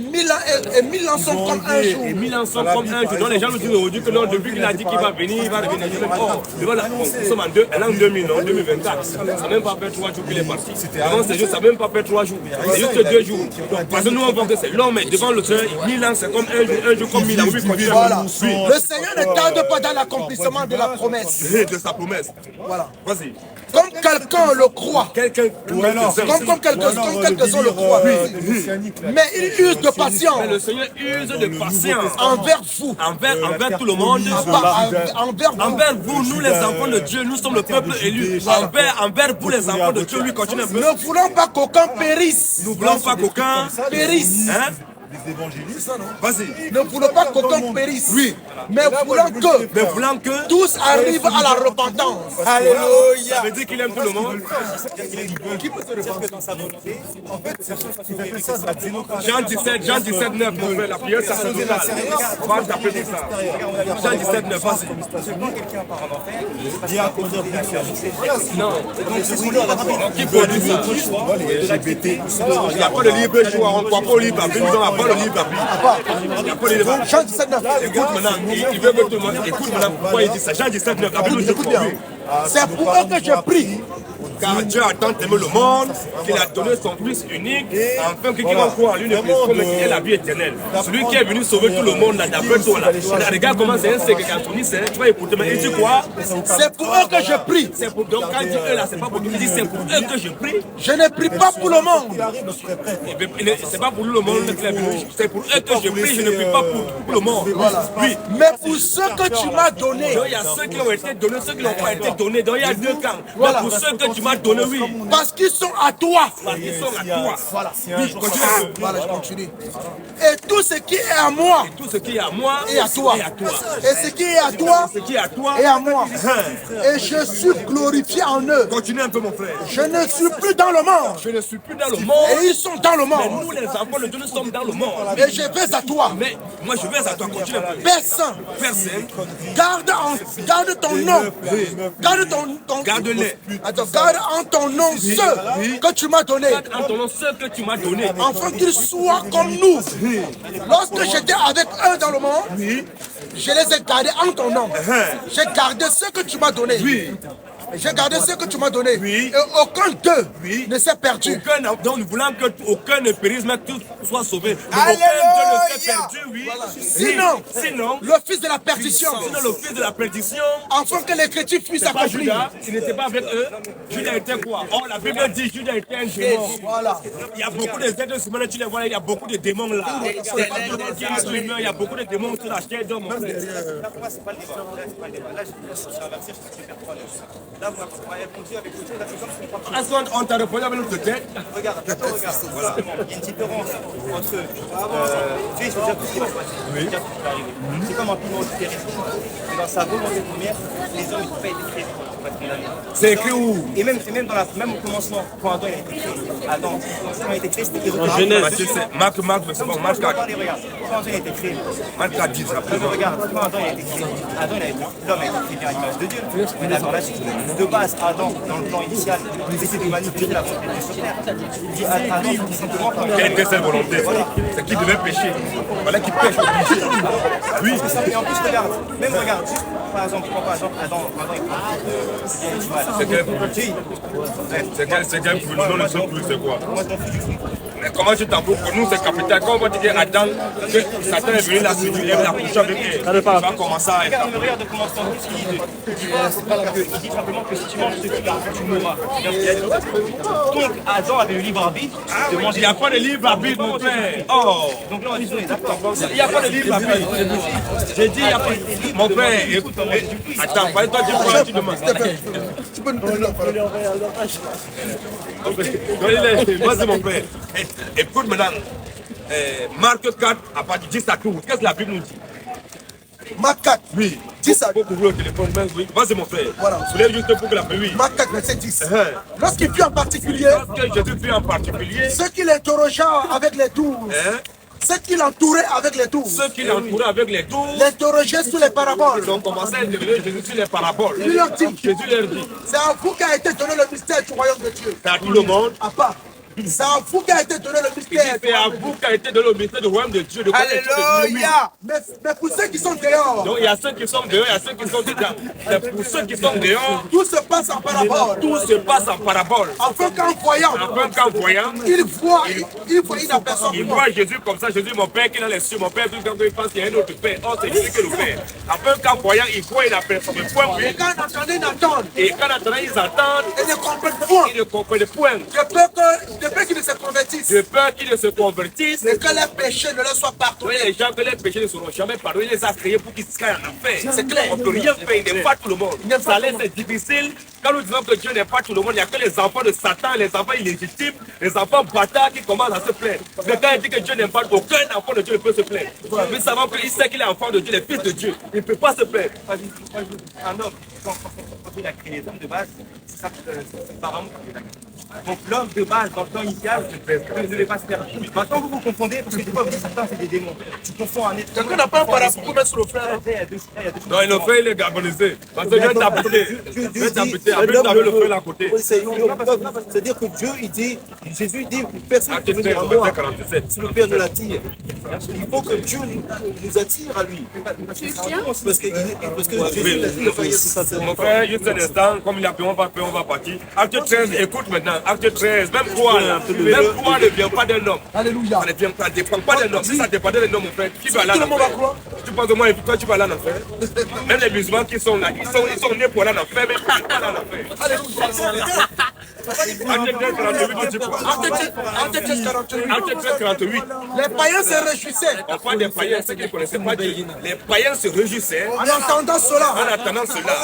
Speaker 4: 1000 ans sont comme un jour.
Speaker 1: Et 1000 ans sont comme un jour. Donc les gens nous disent aujourd'hui que non, depuis qu'il a dit qu'il va venir, il va revenir. Oh, nous sommes en 2000, non, 2024. Ça n'a même pas fait 3 jours qu'il est parti. Avant ces jours, ça n'a même pas fait 3 jours. C'est juste 2 jours. Donc, parce que nous, on voit que c'est long, mais devant le Seigneur, 1000 ans, c'est comme un jour comme 1000 ans. Oui, continue.
Speaker 4: Voilà.
Speaker 1: Oui.
Speaker 4: Le Seigneur ne tarde pas dans l'accomplissement de la promesse.
Speaker 1: De sa promesse.
Speaker 4: Voilà.
Speaker 1: Vas-y.
Speaker 4: Comme quelqu'un le croit.
Speaker 1: Quelqu'un
Speaker 4: Comme quelques-uns le croient. Mais il use de
Speaker 1: Mais
Speaker 4: patience
Speaker 1: le Seigneur use de patience
Speaker 4: envers vous.
Speaker 1: envers tout le monde.
Speaker 4: Envers vous.
Speaker 1: Envers vous, nous les enfants de Dieu, nous sommes le peuple élu. Envers vous les enfants de Dieu, lui continue un peu.
Speaker 4: Ne voulons pas qu'aucun périsse.
Speaker 1: Nous ne voulons pas qu'aucun
Speaker 4: Périsse.
Speaker 1: hein? Vas-y.
Speaker 4: Ne voulons pas qu'aucun périsse. Oui. Mais
Speaker 1: voulant que
Speaker 4: tous arrivent à la repentance.
Speaker 1: Alléluia. Ça veut dire qu'il aime tout le monde. Jean 17, 9, mon frère, la prière sacerdotale. On va taper pour ça. Jean 17, 9, vas-y. Non. Qui produit ça? Il n'y a pas de libre choix, on ne croit pas au libre, on
Speaker 3: pas le livre Barbie. Il n'y a pas le livre.
Speaker 4: Jean 17,9.
Speaker 3: Écoute maintenant, il veut que tout le monde écoute maintenant pourquoi il dit ça. Jean 17,9.
Speaker 4: Écoute bien. C'est pour eux que je prie.
Speaker 3: Car Dieu a tant aimé le monde qu'il a donné son Fils unique, afin que quiconque croit en lui ne périsse pas, mais qu'il ait la vie éternelle. Celui qui est venu sauver tout le monde, là, d'après toi, là. Regarde comment c'est un ségrégationniste, tu vas écouter, mais il dit quoi?
Speaker 4: C'est pour eux que je prie.
Speaker 3: C'est pour, donc quand il dit eux là, c'est pas pour tout, il dit c'est pour eux que je prie.
Speaker 4: Je ne prie pas pour le monde.
Speaker 3: C'est pas pour le monde qu'il est venu, c'est pour eux que je prie, je ne prie pas pour le monde. Oui.
Speaker 4: Mais pour ceux que tu m'as donnés.
Speaker 3: Donc il y a ceux qui ont été donnés, ceux qui n'ont pas été donnés. Donc il y a deux camps.
Speaker 4: Voilà.
Speaker 3: Pour ceux que tu m'as donnés, oui.
Speaker 4: Parce qu'ils sont à toi.
Speaker 3: Parce qu'ils sont à toi.
Speaker 4: Voilà.
Speaker 3: Oui, continue.
Speaker 4: Voilà, je continue. Et tout ce qui est à moi.
Speaker 3: Et tout ce qui est à moi
Speaker 4: et à toi. Et ce qui est à toi.
Speaker 3: Ce qui est à toi
Speaker 4: et à moi. Et je suis glorifié en eux.
Speaker 3: Continue un peu mon frère.
Speaker 4: Je ne suis plus dans le monde.
Speaker 3: Je ne suis plus dans le monde.
Speaker 4: Et ils sont dans le monde.
Speaker 3: Mais nous les enfants de Dieu, nous sommes dans le monde.
Speaker 4: Et je vais à toi.
Speaker 3: Mais moi je vais à toi. Continue un peu.
Speaker 4: Père Saint.
Speaker 3: Père Saint.
Speaker 4: Garde ton nom.
Speaker 3: Garde-les.
Speaker 4: Attends, garde en ton nom ceux que tu m'as donnés.
Speaker 3: Garde en ton nom ceux que tu m'as donnés.
Speaker 4: Afin qu'ils soient comme nous. Lorsque j'étais avec eux dans le monde, je les ai gardés en ton nom. J'ai gardé ceux que tu m'as donnés. J'ai gardé ce que tu m'as donné. Et aucun d'eux ne s'est perdu.
Speaker 3: Donc nous voulons qu'aucun ne périsse, mais que tout soit sauvé.
Speaker 6: Alléluia.
Speaker 3: Aucun d'eux ne s'est perdu, oui.
Speaker 4: Voilà. Sinon, le fils de la perdition.
Speaker 3: Sinon, le fils de la perdition.
Speaker 4: Afin que l'écriture puisse s'accomplir.
Speaker 3: Il n'était pas avec eux. Judas était quoi? Oh, la Bible dit Judas était un démon.
Speaker 4: Voilà.
Speaker 3: Il y a beaucoup de êtres humains, tu les vois, il y a beaucoup de démons là. Il y a beaucoup de démons sur la chair d'homme.
Speaker 8: Là, pour moi, c'est pas le débat. Là, je suis inversé sur ce verset. Là, vous m'avez répondu avec autre chose. Là, c'est comme si
Speaker 3: Est-ce qu'on t'a répondu avec notre tête?
Speaker 8: Regarde. Voilà. Il y a une différence entre. Tu sais, il faut dire tout ce qui va se passer. Il faut dire tout ce qui va arriver. C'est comme un piment du terrain. Dans sa volonté première, les hommes n'ont pas été créés pour être condamnés.
Speaker 3: C'est écrit où?
Speaker 8: Et même au commencement, quand Adam a été créé, Adam, quand il a été créé, c'était
Speaker 3: En Genèse. Marc, c'est bon, Marc 4.
Speaker 8: Regarde, quand Adam a été créé,
Speaker 3: Marc 4, 10,
Speaker 8: regarde, quand Adam a été créé, l'homme a été créé à l'image de Dieu. Mais d'accord, là, de base, Adam, dans le plan initial, il essaie de manipuler la volonté décisionnaire. Il dit Adam, tout simplement,
Speaker 3: quelle était cette volonté? C'est qui devait pécher. Voilà qui pêche obligé. Oui.
Speaker 8: Et en plus, regarde, même regarde, par exemple, Adam, il prend
Speaker 3: c'est quel fruit? Non, le seul fruit, c'est quoi? Mais comment tu t'en fous? Pour nous, c'est capital. Quand on va dire à Adam que Satan est venu la séduire, il a couché avec elle, il va commencer à être.
Speaker 8: Regarde comment il dit simplement que si tu manges ce qui va, tu mourras. Donc, Adam avait le libre arbitre de manger.
Speaker 3: Il n'y a pas de libre arbitre, mon frère. Oh!
Speaker 8: Donc là, on dit, d'accord.
Speaker 3: Il n'y a pas de libre arbitre. J'ai dit, il n'y a pas de libre. Mon frère, écoute. Attends, toi, tu demandes.
Speaker 4: Tu peux nous donner la parole.
Speaker 3: Vas-y, mon frère. Écoute maintenant, Marc 4, à partir de 10 à 12, qu'est-ce que la Bible nous dit?
Speaker 4: Marc 4,
Speaker 3: oui.
Speaker 4: 10 à 12.
Speaker 3: Pour le téléphone, oui. Vas-y, mon frère.
Speaker 4: Voilà.
Speaker 3: Soulève juste pour que la oui.
Speaker 4: Marc 4, verset 10. Lorsqu'il fut en particulier,
Speaker 3: lorsque Jésus fut en particulier,
Speaker 4: ceux qui l'interrogeaient avec les 12, ceux qui l'entouraient avec les 12,
Speaker 3: ceux qui l'entouraient avec les 12,
Speaker 4: l'interrogeaient sur les paraboles.
Speaker 3: Ils ont commencé à interroger Jésus sur les paraboles.
Speaker 4: Il leur dit,
Speaker 3: Jésus leur dit,
Speaker 4: c'est à vous qu'a été donné le mystère du royaume de Dieu.
Speaker 3: C'est à tout le monde.
Speaker 4: À part. C'est à vous qu'a été donné le mystère.
Speaker 3: C'est à vous qu'a été donné le mystère du royaume de Dieu.
Speaker 6: Alléluia.
Speaker 4: Mais pour ceux qui sont dehors.
Speaker 3: Donc il y a ceux qui sont dehors, il y a ceux qui sont dedans. Mais pour ceux qui sont dehors,
Speaker 4: tout se passe en parabole.
Speaker 3: Tout se passe en parabole.
Speaker 4: Afin qu'en voyant, il voit, il aperçoit.
Speaker 3: Il voit Jésus comme ça, Jésus, mon Père qui est dans les cieux, mon Père, quand il pense qu'il y a un autre Père. Oh, c'est Jésus que le Père. Afin qu'en voyant, il voit, il aperçoit le point.
Speaker 4: Et quand entendez, ils entendent.
Speaker 3: Et quand entendez, ils entendent.
Speaker 4: Ils ne comprennent point.
Speaker 3: Ils ne comprennent point.
Speaker 4: De peur qu'ils ne se convertissent.
Speaker 3: De peur qu'ils ne se convertissent.
Speaker 4: Et que les péchés ne leur soient pardonnés.
Speaker 3: Les gens que les péchés ne seront jamais pardonnés, il les a créés pour qu'ils se caillent en enfer. C'est clair. On ne peut rien faire, il n'est pas tout le monde. Ça laisse être difficile. Quand nous disons que Dieu n'est pas tout le monde, il n'y a que les enfants de Satan, les enfants illégitimes, les enfants bâtards qui commencent à se plaindre. Mais quand il dit que Dieu n'aime pas, aucun enfant de Dieu ne peut se plaindre. Mais savons qu'il sait qu'il est enfant de Dieu, les fils de Dieu. Il ne peut pas se plaindre.
Speaker 8: Un homme, quand il a créé les hommes de base, c'est ça, c'est par amour qu'il a créé. Donc l'homme de base, dans le plan initial, ne devait pas se faire. Maintenant, vous vous confondez, parce que des fois, vous dites certains, c'est des démons. Tu confonds un être.
Speaker 4: Quelqu'un n'a pas un parapluie pour mettre sur le frère.
Speaker 3: Non, le frère, il est gabonisé. Parce que je vais t'habiter. Je vais t'habiter. Après, tu avais le frère à côté.
Speaker 5: C'est-à-dire que Dieu, il dit, Jésus dit, personne ne peut venir à moi si le Père ne l'attire. Il faut que Dieu nous attire à lui. Parce que Jésus l'a dit, le frère.
Speaker 3: Mon frère, juste un instant, comme il a pris, on va partir. Acte 13, écoute maintenant. Acte 13, même toi ne vient pas d'un homme.
Speaker 4: Alléluia.
Speaker 3: Ça ne dépend pas d'un homme. Si ça dépendait d'un homme, mon frère, qui va là? Tu penses de moi et puis toi, tu vas là en enfer. Même les musulmans qui sont là, ils sont nés pour aller en enfer, mais ils ne vont pas là en enfer. Alléluia. Acte 13, 48.
Speaker 4: Les païens se réjouissaient.
Speaker 3: On parle des païens, ceux qui ne connaissaient pas Dieu. Les païens se réjouissaient
Speaker 4: En attendant cela,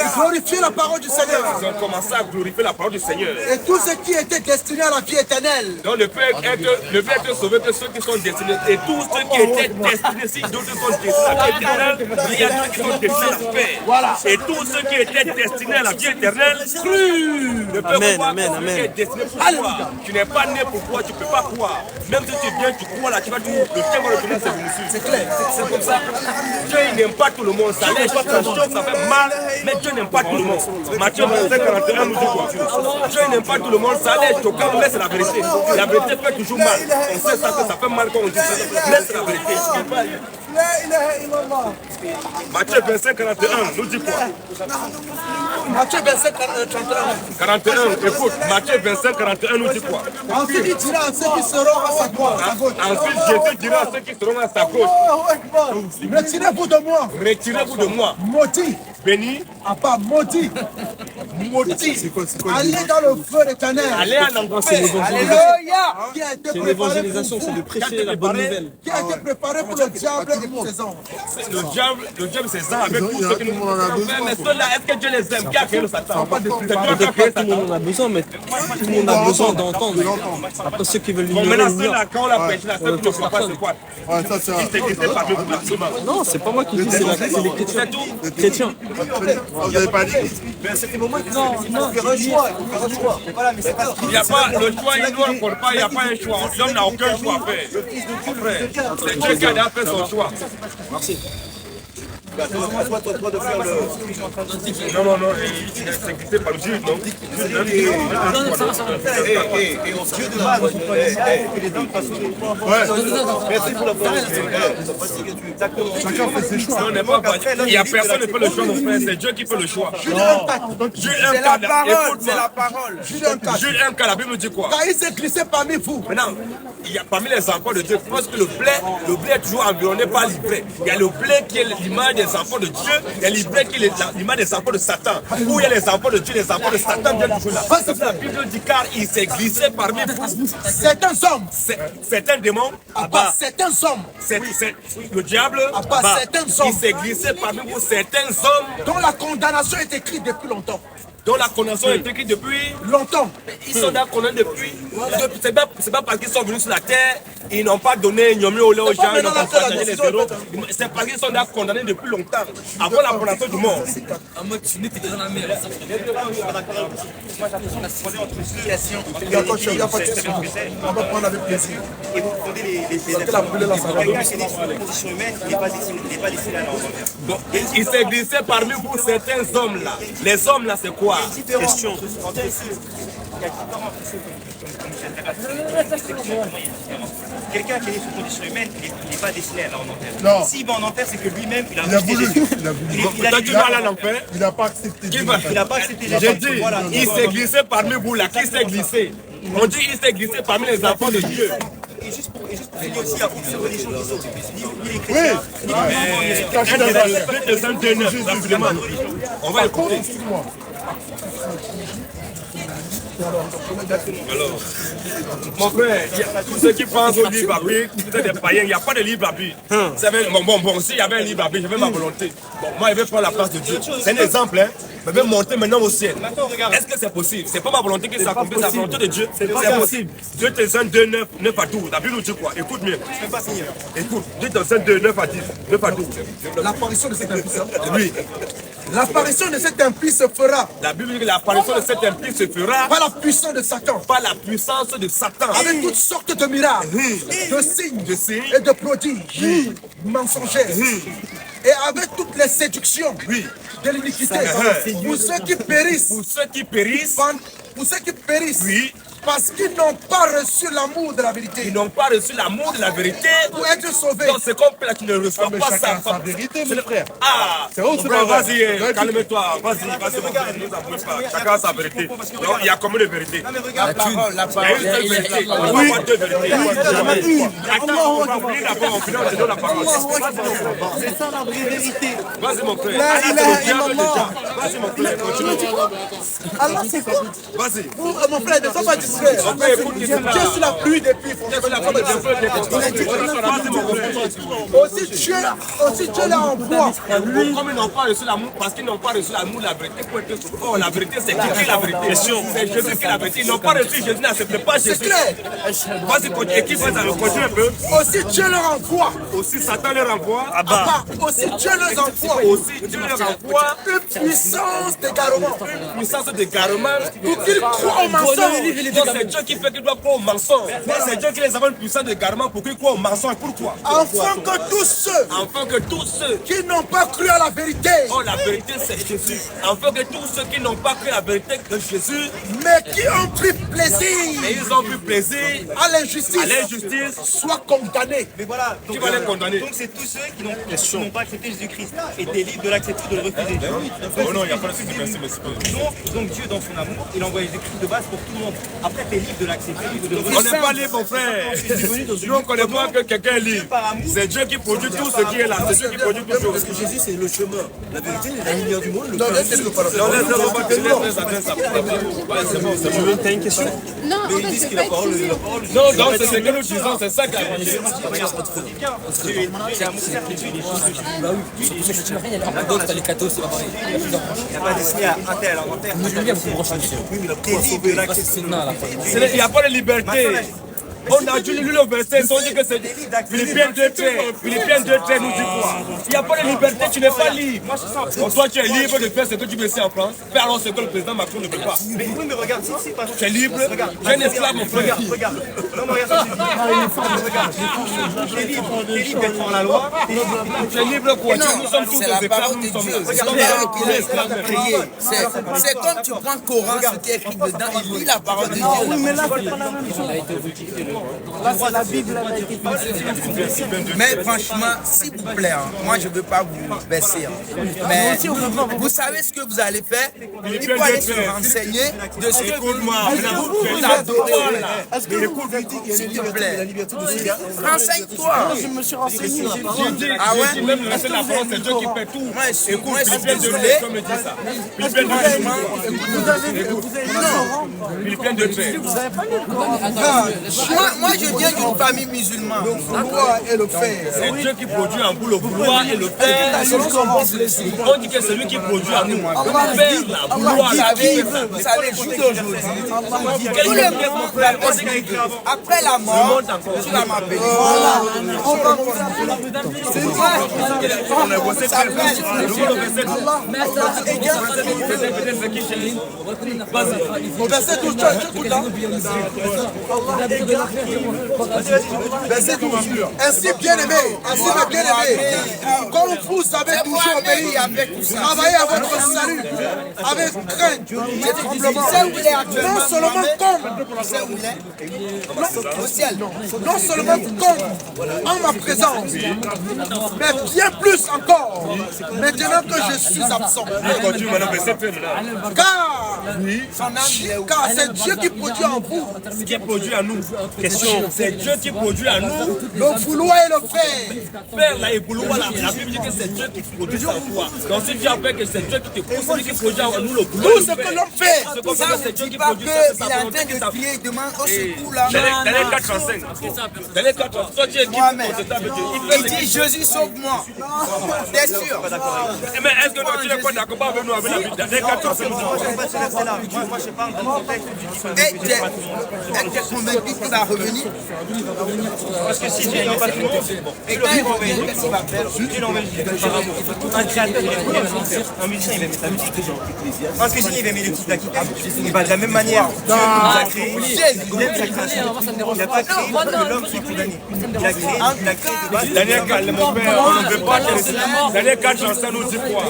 Speaker 3: ils
Speaker 4: glorifiez la parole du Seigneur.
Speaker 3: ont commencé à glorifier la parole du Seigneur.
Speaker 4: Et tous ceux qui étaient destinés à la vie éternelle.
Speaker 3: Donc ne peut être sauvé que ceux qui sont destinés. Et tous ceux qui étaient destinés, si d'autres sont destinés à la vie éternelle, il y a ceux qui sont destinés à la paix.
Speaker 4: Voilà.
Speaker 3: Et tous ceux qui étaient destinés à la vie éternelle, crurent. Ne peut croire que tu es destiné pour croire. Tu n'es pas né pour croire, tu ne peux pas croire. Même si tu viens, tu crois là, tu vas dire, le tien va retourner à ses blessures. C'est clair, c'est comme ça. Dieu il n'aime pas tout le monde, ça lèche, ça choque, ça fait mal, mais Dieu n'aime pas tout le monde. Matthieu 25, 41 nous dit quoi? Dieu n'aime pas tout le monde, ça lèche, choquant, mais c'est la vérité. La vérité fait toujours mal. On sait ça que ça fait mal quand on dit ça, mais c'est la vérité. Matthieu 25, 41 nous dit quoi?
Speaker 4: Matthieu 25,
Speaker 3: 41, écoute, Matthieu 25, 41 nous dit quoi?
Speaker 4: Ensuite, il dira à ceux qui seront à sa gauche.
Speaker 3: Ensuite, Jésus dira à ceux qui seront à sa gauche,
Speaker 4: Retirez-vous de moi.
Speaker 3: retirez-vous de moi,
Speaker 4: Maudit.
Speaker 3: béni,
Speaker 4: À part maudit. Maudit. Allez dans le feu éternel.
Speaker 3: allez en enfer.
Speaker 4: Alléluia. Qui a été
Speaker 9: C'est
Speaker 4: préparé
Speaker 9: l'évangélisation, c'est de prêcher la bonne nouvelle.
Speaker 4: Qui a été préparé pour le diable et pour ses anges.
Speaker 3: Le diable c'est ça avec tous ceux qui nous ont besoin. Mais ceux-là, est-ce que Dieu les aime? Qui a créé le Satan? C'est Dieu qui a
Speaker 9: Peut-être
Speaker 3: créé
Speaker 9: pas tout le monde
Speaker 3: Satan.
Speaker 9: en a besoin, mais tout le monde a besoin d'entendre. Après, ceux qui veulent
Speaker 3: Bon,
Speaker 9: l'ignorer,
Speaker 3: maintenant,
Speaker 9: l'ignorent.
Speaker 3: ceux-là, quand on l'a prêché, là, ceux qui ne croient pas, c'est quoi? Ils s'églissent par Dieu pour absolument.
Speaker 9: Non, c'est pas moi qui dis, c'est les chrétiens. Chrétiens.
Speaker 7: Vous n'avez pas dit.
Speaker 5: Mais à certains moments, il faut faire un choix. Voilà, mais c'est pas
Speaker 3: Il n'y a pas le choix, il ne doit pas, il n'y a pas un choix. L'homme n'a aucun choix à faire. C'est Dieu qui a déjà fait son choix.
Speaker 5: toi de faire le.
Speaker 3: Non, il est sécurisé par le juge, non?
Speaker 5: Et on Dieu de base, les hommes passent merci pour la parole.
Speaker 7: Chacun fait ses choix.
Speaker 3: Non, on n'est pas battu. Il n'y a personne qui fait le choix, mon frère. C'est Dieu qui fait le choix. Jules 1,
Speaker 6: C'est la parole.
Speaker 3: Jules 1, la Bible dit quoi?
Speaker 4: Car il s'est glissé parmi vous.
Speaker 3: Maintenant, il y a parmi les enfants de Dieu, parce que le blé est toujours environné par l'ivraie. Il y a le blé qui est l'image des enfants de Dieu, il y a l'ivraie qui est l'image des enfants de Satan. Où il y a les enfants de Dieu, les enfants de Satan viennent toujours là. Parce que la Bible dit car il s'est glissé parmi vous.
Speaker 4: Certains hommes.
Speaker 3: Certains démons,
Speaker 4: À part certains hommes.
Speaker 3: le diable,
Speaker 4: part certains hommes.
Speaker 3: il s'est glissé parmi vous, certains hommes
Speaker 4: Dont la condamnation est écrite depuis longtemps.
Speaker 3: dont la condamnation est écrite depuis
Speaker 4: Longtemps.
Speaker 3: Ils sont là condamnés depuis. C'est pas parce qu'ils sont venus sur la terre, ils n'ont pas donné Nyomi au aux gens, ils n'ont pas partagé les héros. C'est parce qu'ils sont là condamnés depuis longtemps, avant la condamnation du monde.
Speaker 4: Il y a pas de souci. On va prendre avec plaisir.
Speaker 8: Et vous fondez les quelqu'un qui est né sur une condition humaine, il n'est pas destiné à l'enfer.
Speaker 3: Bon, il s'est glissé parmi vous certains hommes là. Les hommes là, c'est quoi?
Speaker 8: Question. Quelqu'un qui est né sous condition humaine, il n'est pas destiné à aller en enfer. S'il va en enfer, c'est que lui-même, il a rejeté Jésus.
Speaker 3: Toi, tu vas aller en enfer?
Speaker 7: Il n'a pas accepté.
Speaker 3: Il n'a pas accepté Jésus. J'ai dit, il s'est glissé parmi vous là. Qui s'est glissé? On dit il s'est glissé parmi les enfants de Dieu.
Speaker 8: Et juste pour finir aussi, il y a beaucoup de religions qui sont ni les chrétiens, ni les musulmans.
Speaker 3: On va écouter. Alors, mon frère, il y a tous ceux qui pensent au libre arbitre, vous êtes des païens, il n'y a pas de libre arbitre. Bon, s'il y avait un libre arbitre, je vais ma volonté. Bon, moi, je vais prendre la place de Dieu. C'est un exemple, hein. Je vais monter maintenant au ciel. Est-ce que c'est possible? C'est pas ma volonté qui s'accomplit, c'est la volonté de Dieu. C'est possible. 2 Thessaloniciens 2, 9 à 12. La Bible nous dit quoi? Écoute bien. Écoute, 2 Thessaloniciens 2, 9 à 10. 9 à 12.
Speaker 4: L'apparition de cet impuissant.
Speaker 3: Oui.
Speaker 4: L'apparition de cet impie se fera.
Speaker 3: La Bible dit que l'apparition de cet impie se fera
Speaker 4: par la puissance de Satan.
Speaker 3: Par la puissance de Satan.
Speaker 4: Avec toutes sortes de miracles, de signes et de prodiges mensongers. Et avec toutes les séductions de l'iniquité. Pour ceux qui périssent.
Speaker 3: Pour ceux qui périssent.
Speaker 4: Pour ceux qui périssent. Parce qu'ils n'ont pas reçu l'amour de la vérité.
Speaker 3: Ils n'ont pas reçu l'amour de la vérité.
Speaker 4: Pour être sauvés.
Speaker 3: Donc c'est comme là, tu ne reçois pas ça.
Speaker 7: Sa vérité, mon frère.
Speaker 3: Ah, c'est où vas-y, calme-toi. Vas-y, chacun a sa vérité. Donc il y a combien de vérités?
Speaker 6: La parole, la parole.
Speaker 3: Il y a une seule vérité. On va avoir deux vérités. Attends, on va ouvrir d'abord, on finit, on te donne la parole.
Speaker 7: C'est ça la vraie vérité.
Speaker 3: Vas-y mon frère. Vas-y mon frère, continue.
Speaker 4: Allah c'est quoi?
Speaker 3: Vas-y.
Speaker 4: Mon frère, ne sois pas distrait. Je suis sur la pluie depuis. Aussi Dieu l'envoie.
Speaker 3: Comme ils n'ont pas reçu l'amour, parce qu'ils n'ont pas reçu l'amour, la vérité pour être sauvé. Oh, la vérité, c'est qui est la vérité? C'est Jésus qui est la vérité. Ils n'ont pas reçu Jésus, n'acceptent pas Jésus.
Speaker 4: C'est clair.
Speaker 3: Vas-y, continue. Qui va continue un peu?
Speaker 4: Aussi Dieu leur envoie.
Speaker 3: Aussi Satan leur envoie.
Speaker 4: Aussi Dieu leur envoie.
Speaker 3: Aussi Dieu leur envoie
Speaker 4: une puissance d'égarement.
Speaker 3: Une puissance d'égarement.
Speaker 4: Pour qu'ils croient au mensonge.
Speaker 3: C'est Dieu qui fait qu'ils doivent croire au mensonge. C'est Dieu qui les a une puissance d'égarement pour qu'ils croient au mensonge. Pourquoi?
Speaker 4: Afin que tous ceux qui n'ont pas cru à la vérité.
Speaker 3: Oh, la vérité c'est Jésus. Afin que tous ceux qui n'ont pas cru à la vérité de Jésus,
Speaker 4: mais qui ont pris plaisir.
Speaker 3: Et ils ont pris plaisir
Speaker 4: à l'injustice. Soient condamnés.
Speaker 8: Mais voilà.
Speaker 3: Qui va les condamner?
Speaker 8: Donc c'est tous ceux qui n'ont pas accepté Jésus-Christ étaient libres de l'accepter ou de le refuser.
Speaker 3: Oh non, il n'y a pas de souci.
Speaker 8: Donc Dieu dans son amour, il envoie Jésus-Christ de base pour tout le monde. Après, tu es libre de l'accepter ou de le refuser.
Speaker 3: On n'est pas libre, mon frère. Nous, on ne connaît pas que quelqu'un est libre. C'est Dieu qui produit tout ce qui est là. C'est Dieu qui produit tout ce qui est là.
Speaker 5: Parce que Jésus, c'est le chemin, la vérité, la lumière du monde.
Speaker 3: Non,
Speaker 5: t'as une question?
Speaker 10: Non,
Speaker 5: mais ils disent qu'il a la parole.
Speaker 3: Non, donc c'est ce que nous disons, c'est ça qui a vérité.
Speaker 8: Il n'y a pas destiné à un tel, un tel.
Speaker 3: Il n'y a pas de liberté. On a dû lire le verset, on dit que c'est Philippiens 2:13. Philippiens 2:13 nous dit quoi? Il n'y a pas de liberté, tu n'es pas libre. Donc toi tu es libre de faire ce que tu veux ici en France. Fais alors ce que le président Macron ne veut pas.
Speaker 8: Mais oui, mais regarde, si,
Speaker 3: tu es libre, tu es un esclave mon frère.
Speaker 8: Regarde. Non, mais regarde ce que je dis. T'es libre d'être dans la loi.
Speaker 3: Tu es libre quoi? Nous sommes tous des esclaves, nous sommes là.
Speaker 6: C'est comme tu prends le Coran, ce qui est écrit dedans, il lit la parole de Dieu.
Speaker 2: Oui, mais là, c'est pas la même chose. Là, c'est la Bible, elle a été
Speaker 6: mais franchement, s'il vous plaît, moi je ne veux pas vous baisser. Mais vous savez ce que vous allez faire? Il faut aller se renseigner de ce que vous adorez. S'il te plaît, renseigne-toi.
Speaker 2: Je me suis renseigné.
Speaker 6: Ah ouais?
Speaker 3: Même le reste de la France, c'est Dieu qui fait tout.
Speaker 6: Moi, je suis désolé.
Speaker 3: Philippiens 2:13.
Speaker 6: Moi, je viens d'une famille musulmane.
Speaker 4: Le vouloir et le faire.
Speaker 3: C'est Dieu qui produit en vous le vouloir et le faire. On dit que c'est lui qui produit en nous. Faire la vouloir, la vivre.
Speaker 6: Vous savez, juste aujourd'hui, tout le monde, après la mort, tu vas m'appeler. C'est vrai.
Speaker 4: Verset 12, écoute là. Verset 12. Ainsi bien-aimé, comme vous avez toujours obéi, travaillez à votre salut avec crainte et tremblement. Non seulement comme en ma présence, mais bien plus encore, maintenant que je suis absent. Car c'est Dieu qui produit en vous.
Speaker 3: Qui produit en nous. Question. C'est Dieu qui produit en nous.
Speaker 4: Le vouloir et le faire.
Speaker 3: Faire là et vouloir là. La Bible dit que c'est Dieu qui produit en toi. Donc si tu as fait que c'est Dieu qui te pousse, c'est lui qui produit en nous le vouloir.
Speaker 4: Tout ce que l'on fait.
Speaker 6: C'est comme ça que c'est Dieu qui produit ça. Il est en train de prier, il demande au secours là.
Speaker 3: Mais dans les 405. Dans les 405, toi tu es qui
Speaker 6: Il dit Jésus sauve-moi. T'es sûr?
Speaker 3: Mais est-ce que tu n'es pas d'accord avec nous avec la Bible? Dans les 405.
Speaker 8: Moi je parle du contexte du
Speaker 6: Et tu es convaincu qu'il va revenir?
Speaker 8: Parce que si Dieu n'est pas Trinité, et quand il revient, qu'est-ce qu'il va faire? Dieu l'envie par amour. Un créateur, il va un musicien, il va mettre sa musique. Un cuisinier, il va mettre le petit laquis. Il va de la même manière. Dieu nous a créé, il aime sa création. Il n'a pas créé pour que l'homme soit condamné. Il a créé de base.
Speaker 3: Daniel 4, mon père, on ne veut pas te laisser. Daniel 4:35 nous dit quoi?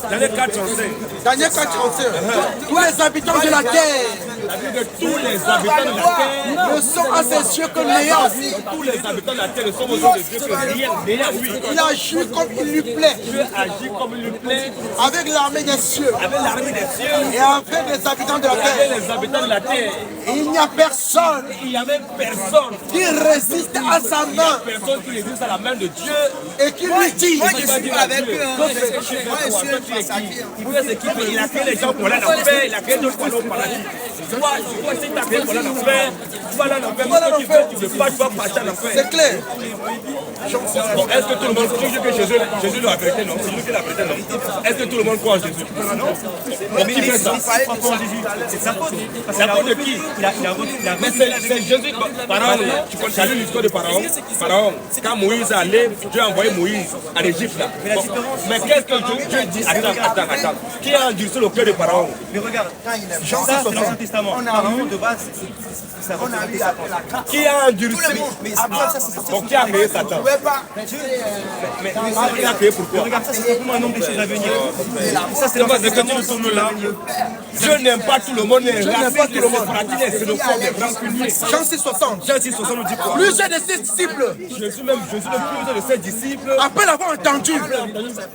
Speaker 3: Daniel 4:35.
Speaker 4: Daniel 4:35. Tous les habitants de la terre.
Speaker 3: Tous les habitants de la terre
Speaker 4: ne sont à ses yeux que néant.
Speaker 3: Tous les habitants de la terre ne sont aux yeux de Dieu que rien. Oui.
Speaker 4: Il agit comme il lui plaît.
Speaker 3: Dieu agit comme il lui plaît.
Speaker 4: Avec l'armée des cieux.
Speaker 3: Avec l'armée des cieux.
Speaker 4: Et avec les habitants de la terre.
Speaker 3: Avec les habitants de la terre.
Speaker 4: Il n'y a personne.
Speaker 3: Il n'y a même personne
Speaker 4: qui résiste à sa main.
Speaker 3: Personne qui résiste à la main de Dieu.
Speaker 4: Et qui lui dit.
Speaker 6: Moi je suis avec eux.
Speaker 3: Il a créé les gens pour aller en enfer. Il a créé d'autres pour aller au paradis. Toi, si tu as créé pour aller en enfer, tu vas aller en enfer. Ce que tu fais, tu ne veux pas, tu vas partir en enfer.
Speaker 4: C'est clair.
Speaker 3: Bon, est-ce que tout le monde croit que Jésus est la vérité? Non, c'est lui qui est la vérité, non. Est-ce que tout le monde croit en Jésus? Non. Qui fait ça?
Speaker 8: C'est sa faute.
Speaker 3: C'est la faute de qui? Mais c'est Jésus. Pharaon, tu connais l'histoire de Pharaon? Pharaon, quand Moïse est allé, Dieu a envoyé Moïse à l'Égypte là. Mais qu'est-ce que Dieu dit? Attends. Qui a endurci le cœur de Pharaon?
Speaker 8: Mais regarde, ça c'est l'Ancien Testament. Pharaon de base, c'est
Speaker 3: qui a endurci? Donc qui a créé Satan? Mais il a créé pourquoi?
Speaker 8: Regarde, ça c'est simplement un nombre de choses à venir.
Speaker 3: Ça c'est parce que nous sommes là. Dieu n'aime pas tout le monde. Dieu n'aime pas tout le monde.
Speaker 4: Jean 6:60.
Speaker 3: Jean 6:60 nous dit quoi?
Speaker 4: Plusieurs de ses disciples.
Speaker 3: Jésus le plus de ses disciples.
Speaker 4: Après l'avoir entendu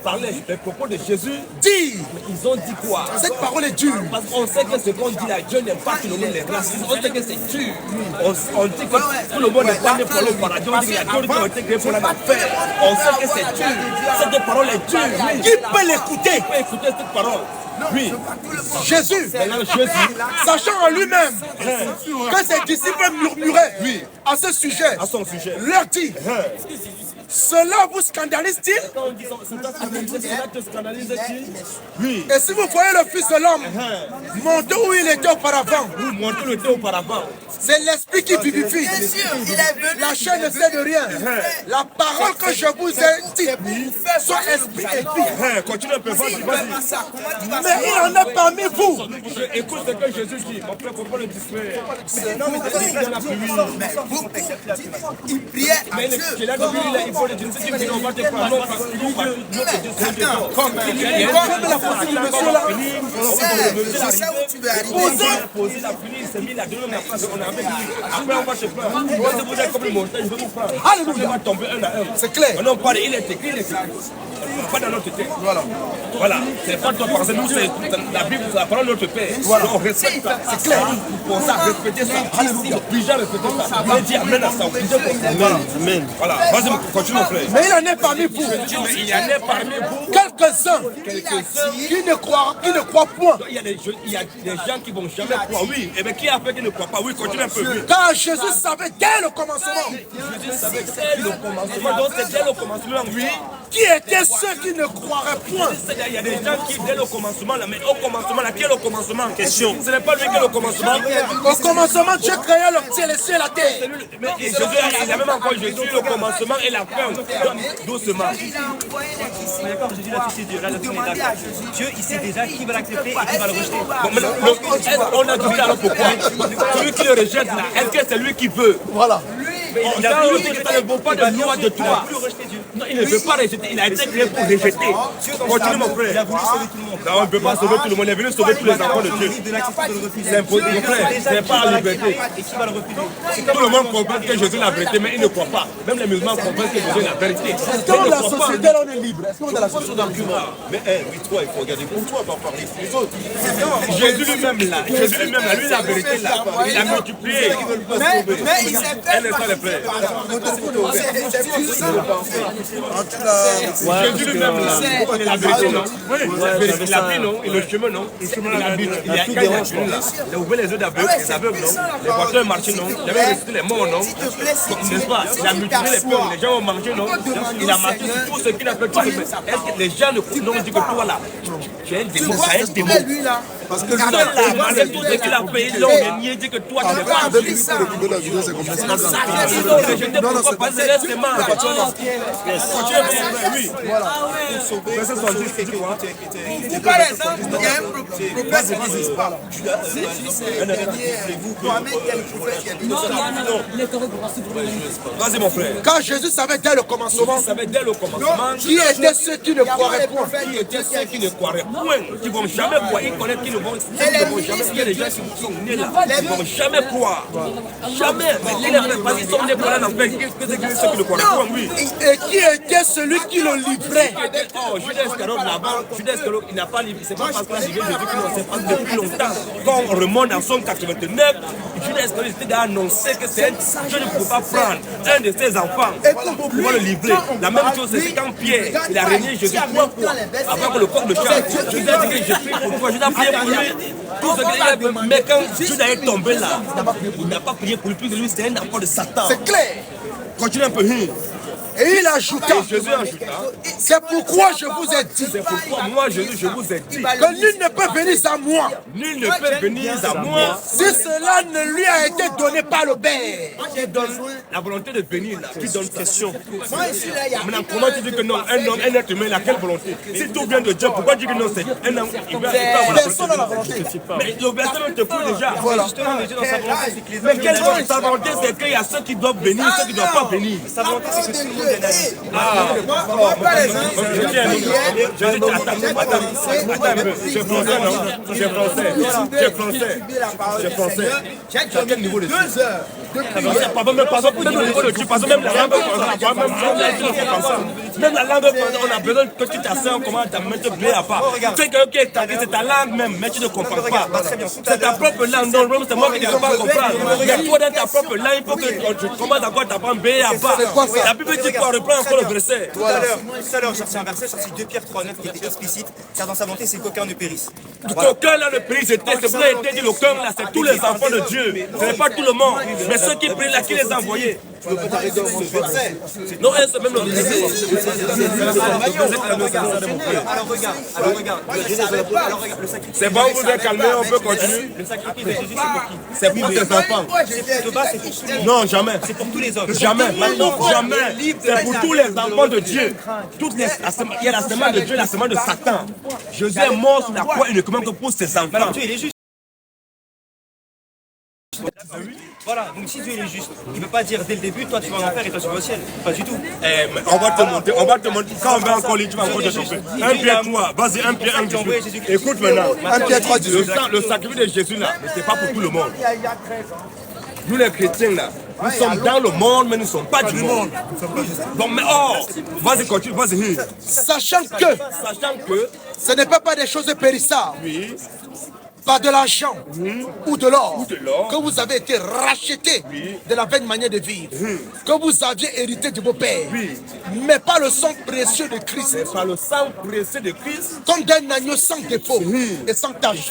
Speaker 3: parler des propos de Jésus.
Speaker 4: Dire.
Speaker 3: Ils ont dit quoi?
Speaker 4: Cette parole est dure.
Speaker 3: Parce qu'on sait que ce qu'on dit là, Dieu n'aime pas tout le monde les racistes. On sait que c'est dur. On dit que tout le monde n'est pas né pour le paradis. On dit qu'il y a d'autres qui ont été créés pour l'enfer. On sait que c'est dur. Cette parole est dure.
Speaker 4: Qui peut l'écouter?
Speaker 3: Qui peut écouter cette parole? Oui.
Speaker 4: Jésus, sachant en lui-même que ses disciples murmuraient à ce sujet,
Speaker 3: à son sujet,
Speaker 4: leur dit: cela vous scandalise-t-il?
Speaker 3: Oui.
Speaker 4: Et si vous voyez le Fils de l'homme monter où il était auparavant, c'est l'esprit qui vivifie. La chair ne sait de rien. La parole que je vous ai dit, soit esprit et vie.
Speaker 3: Continue un peu, vas-y.
Speaker 4: Mais il en a parmi vous.
Speaker 3: Écoute ce que Jésus dit. Mon frère, pourquoi le distraire?
Speaker 6: Il priait à Dieu.
Speaker 3: Il faut le dire. Si tu dis on va te prendre, non, parce qu'il faut
Speaker 6: c'est ça où tu veux arriver.
Speaker 3: Poser la pluie, il s'est mis la deuxième place. On a avec lui. Après, on va se prendre. On va se poser comme une montagne. Je vais vous prendre.
Speaker 4: Alléluia.
Speaker 3: On va tomber un à un.
Speaker 4: C'est clair.
Speaker 3: On en parle. Il est écrit. Pas dans notre tête. Voilà. C'est pas toi parce que nous, c'est la Bible, c'est la parole de notre Père. Voilà. On respecte ça. C'est clair. Pour ça, respecter ça. Alléluia. Obligé à respecter ça. On dit amen à ça. Amen. Voilà. Vas-y, continue, mon frère.
Speaker 4: Mais il en est parmi vous.
Speaker 3: Il y en a parmi vous.
Speaker 4: Quelques-uns qui ne croient point.
Speaker 3: Il y a des gens qui vont jamais croire. Oui. Et bien qui a fait qu'ils ne croient pas? Oui, continue un peu. Oui.
Speaker 4: Car Jésus savait dès le commencement.
Speaker 3: Jésus savait dès le commencement. Donc c'est dès le commencement, oui.
Speaker 4: Qui étaient ceux qui ne croiraient point?
Speaker 3: Il y a des gens qui, dès le commencement, là, mais au commencement, là, qui est le commencement? Question. Ce n'est pas lui qui est le commencement.
Speaker 4: Au commencement, Dieu créa le ciel, les cieux et la terre.
Speaker 3: Mais Jésus, il y a même encore Jésus, le commencement et la fin. Doucement.
Speaker 8: D'accord, Jésus l'a touché Dieu. Là, le Dieu, il sait déjà qui va l'accepter et qui va le rejeter.
Speaker 3: On a dit alors pourquoi? Celui qui le rejette, là, est-ce que c'est lui qui veut?
Speaker 4: Voilà.
Speaker 3: Il a dit que ça ne vaut pas de loi de toi. Non, il ne veut pas rejeter. Il a été créé pour rejeter. Continue, mon frère.
Speaker 8: Il a voulu sauver tout le monde.
Speaker 3: Non, on ne peut pas sauver tout le monde. Il est venu sauver tous les enfants de Dieu. C'est impossible, mon frère. C'est pas la liberté.
Speaker 8: Et qui va le refuser?
Speaker 3: Tout le monde comprend que Jésus est la vérité, mais il ne croit pas. Même les musulmans comprennent que Jésus est la vérité.
Speaker 4: Est-ce que dans la société, là, on est libre? Est-ce qu'on est dans la société d'argument?
Speaker 5: Mais oui, toi, il faut regarder pour toi, pas parler pour les autres.
Speaker 3: Jésus lui-même là, lui la vérité là, il a multiplié.
Speaker 6: Mais il s'est fait.
Speaker 3: Un instant, les frères. Jésus lui-même, il est la vérité, non? La vie, non? Et le chemin, non? Il habite. Il a ouvert les yeux d'aveugles, les aveugles, non? Les voitures marchaient, non? Il avait ressuscité les morts, non? N'est-ce pas? Il a multiplié les pains, les gens ont mangé, non? Il a marché sur tout ce qu'il a fait. Est-ce que les gens ne dit que toi là, tu es un démon, tu es un démon? Parce que lui, malgré tout ce qu'il a fait, ils ont nié, dit que toi, tu n'es pas Dieu. Ils ont rejeté pourquoi parce que c'est oui.
Speaker 6: Par exemple, il y a un prophète qui dit
Speaker 3: vas-y mon frère.
Speaker 4: Quand Jésus savait dès le commencement, qui étaient ceux qui ne croiraient point,
Speaker 3: qui étaient ceux qui ne croiraient point, qui ne vont jamais croire, ils connaissent qui ne vont jamais, il y a des gens qui sont nés là, ils ne vont jamais croire. Jamais. Mais ils sont nés pour aller en fait. Qu'est-ce que c'est que ceux qui ne croient point, oui.
Speaker 4: Et qui était celui qui le livrait?
Speaker 3: Oh, Judas Iscariote là-bas, Judas Iscariote, il n'a pas livré. C'est pas parce qu'il a livré Jésus qu'il ne sait pas depuis longtemps. Quand on remonte en Somme 89, Judas Iscariote était annoncé que c'est un Dieu ne pouvait pas prendre un de ses enfants pour pouvoir le livrer. La même chose, c'est quand Pierre, il a régné Jésus 3 fois avant que le coq le chante. Jésus a dit que je prie pour toi, Jésus a prié pour lui. Tout ce qu'il a fait, mais quand Judas est tombé là, il n'a pas prié pour lui, puis lui, c'est un enfant de Satan.
Speaker 4: C'est clair.
Speaker 3: Continue un peu.
Speaker 4: Et il ajouta,
Speaker 3: Jésus ajouta,
Speaker 4: c'est pourquoi je vous ai dit,
Speaker 3: c'est pourquoi moi Jésus je vous ai dit
Speaker 4: que nul ne peut venir à moi,
Speaker 3: nul ne peut venir à moi
Speaker 4: si cela ne lui a été donné par le Père.
Speaker 3: Qui donne la volonté de venir là, qui donne question. Maintenant, comment tu dis que non, un homme, un être humain, il a quelle volonté? Si tout vient de Dieu, pourquoi dire que non, c'est un homme, il va avoir la volonté? Mais le verset te fout déjà.
Speaker 4: Voilà.
Speaker 3: Mais quelle volonté? C'est qu'il y a ceux qui doivent venir, ceux qui ne doivent pas venir.
Speaker 8: Sa volonté, c'est que tout le monde est
Speaker 3: c'est français, non? C'est français. C'est français. À quel niveau de Dieu? Même la langue, on a besoin que tu t'assais, comment tu mettre blé à part. Tu sais que c'est ta langue même, mais tu ne comprends pas. C'est ta propre langue, non, c'est moi qui ne peux pas comprendre. Mais toi, dans ta propre langue, il faut que tu commences à t'apprendre blé à part. La Bible dit quoi? Reprends encore le verset.
Speaker 8: Tout à l'heure, j'ai sorti un verset, sorti 2 Pierre 3:9 qui était explicite, car dans sa volonté, c'est qu'aucun ne périsse.
Speaker 3: Qu'aucun là ne périsse, c'est pour ça été dit le cœur là, c'est tous les enfants de Dieu. Ce n'est pas tout le monde, mais ceux qui prient là, qui les a envoyés. Non, c'est même le verset.
Speaker 8: Alors regarde,
Speaker 3: c'est bon, vous êtes calmé, on peut continuer.
Speaker 8: le sacrifice de Jésus,
Speaker 3: c'est pour tes enfants.
Speaker 8: de base, c'est pour tout le monde.
Speaker 3: Non, jamais.
Speaker 8: C'est pour tous les hommes.
Speaker 3: Jamais, maintenant, jamais. C'est pour tous les enfants de Dieu. Il y a la semence de Dieu et la semence de Satan. Jésus est mort sur la croix uniquement que pour ses enfants.
Speaker 8: Alors Dieu, il est juste. Voilà, donc si Dieu il est juste, il ne peut pas dire dès le début, toi tu vas en enfer et toi tu vas au ciel. Pas du tout.
Speaker 3: On va te montrer, quand on va encore lire, tu vas encore te chauffer. 1 Pierre 3, vas-y, 1 Pierre 1, écoute maintenant.
Speaker 4: 1 Pierre 3,
Speaker 3: le sacrifice de Jésus là, mais c'est pas pour tout le monde. Nous les chrétiens là, nous sommes dans le monde, mais nous ne sommes pas du monde. Bon, mais vas-y, continue, vas-y.
Speaker 4: Sachant que ce n'est pas des choses périssables.
Speaker 3: Oui.
Speaker 4: Pas de l'argent ou de l'or que vous avez été racheté de la vaine manière de vivre, que vous aviez hérité de vos pères, mais pas le sang précieux de Christ, comme d'un agneau sans défaut et sans tache,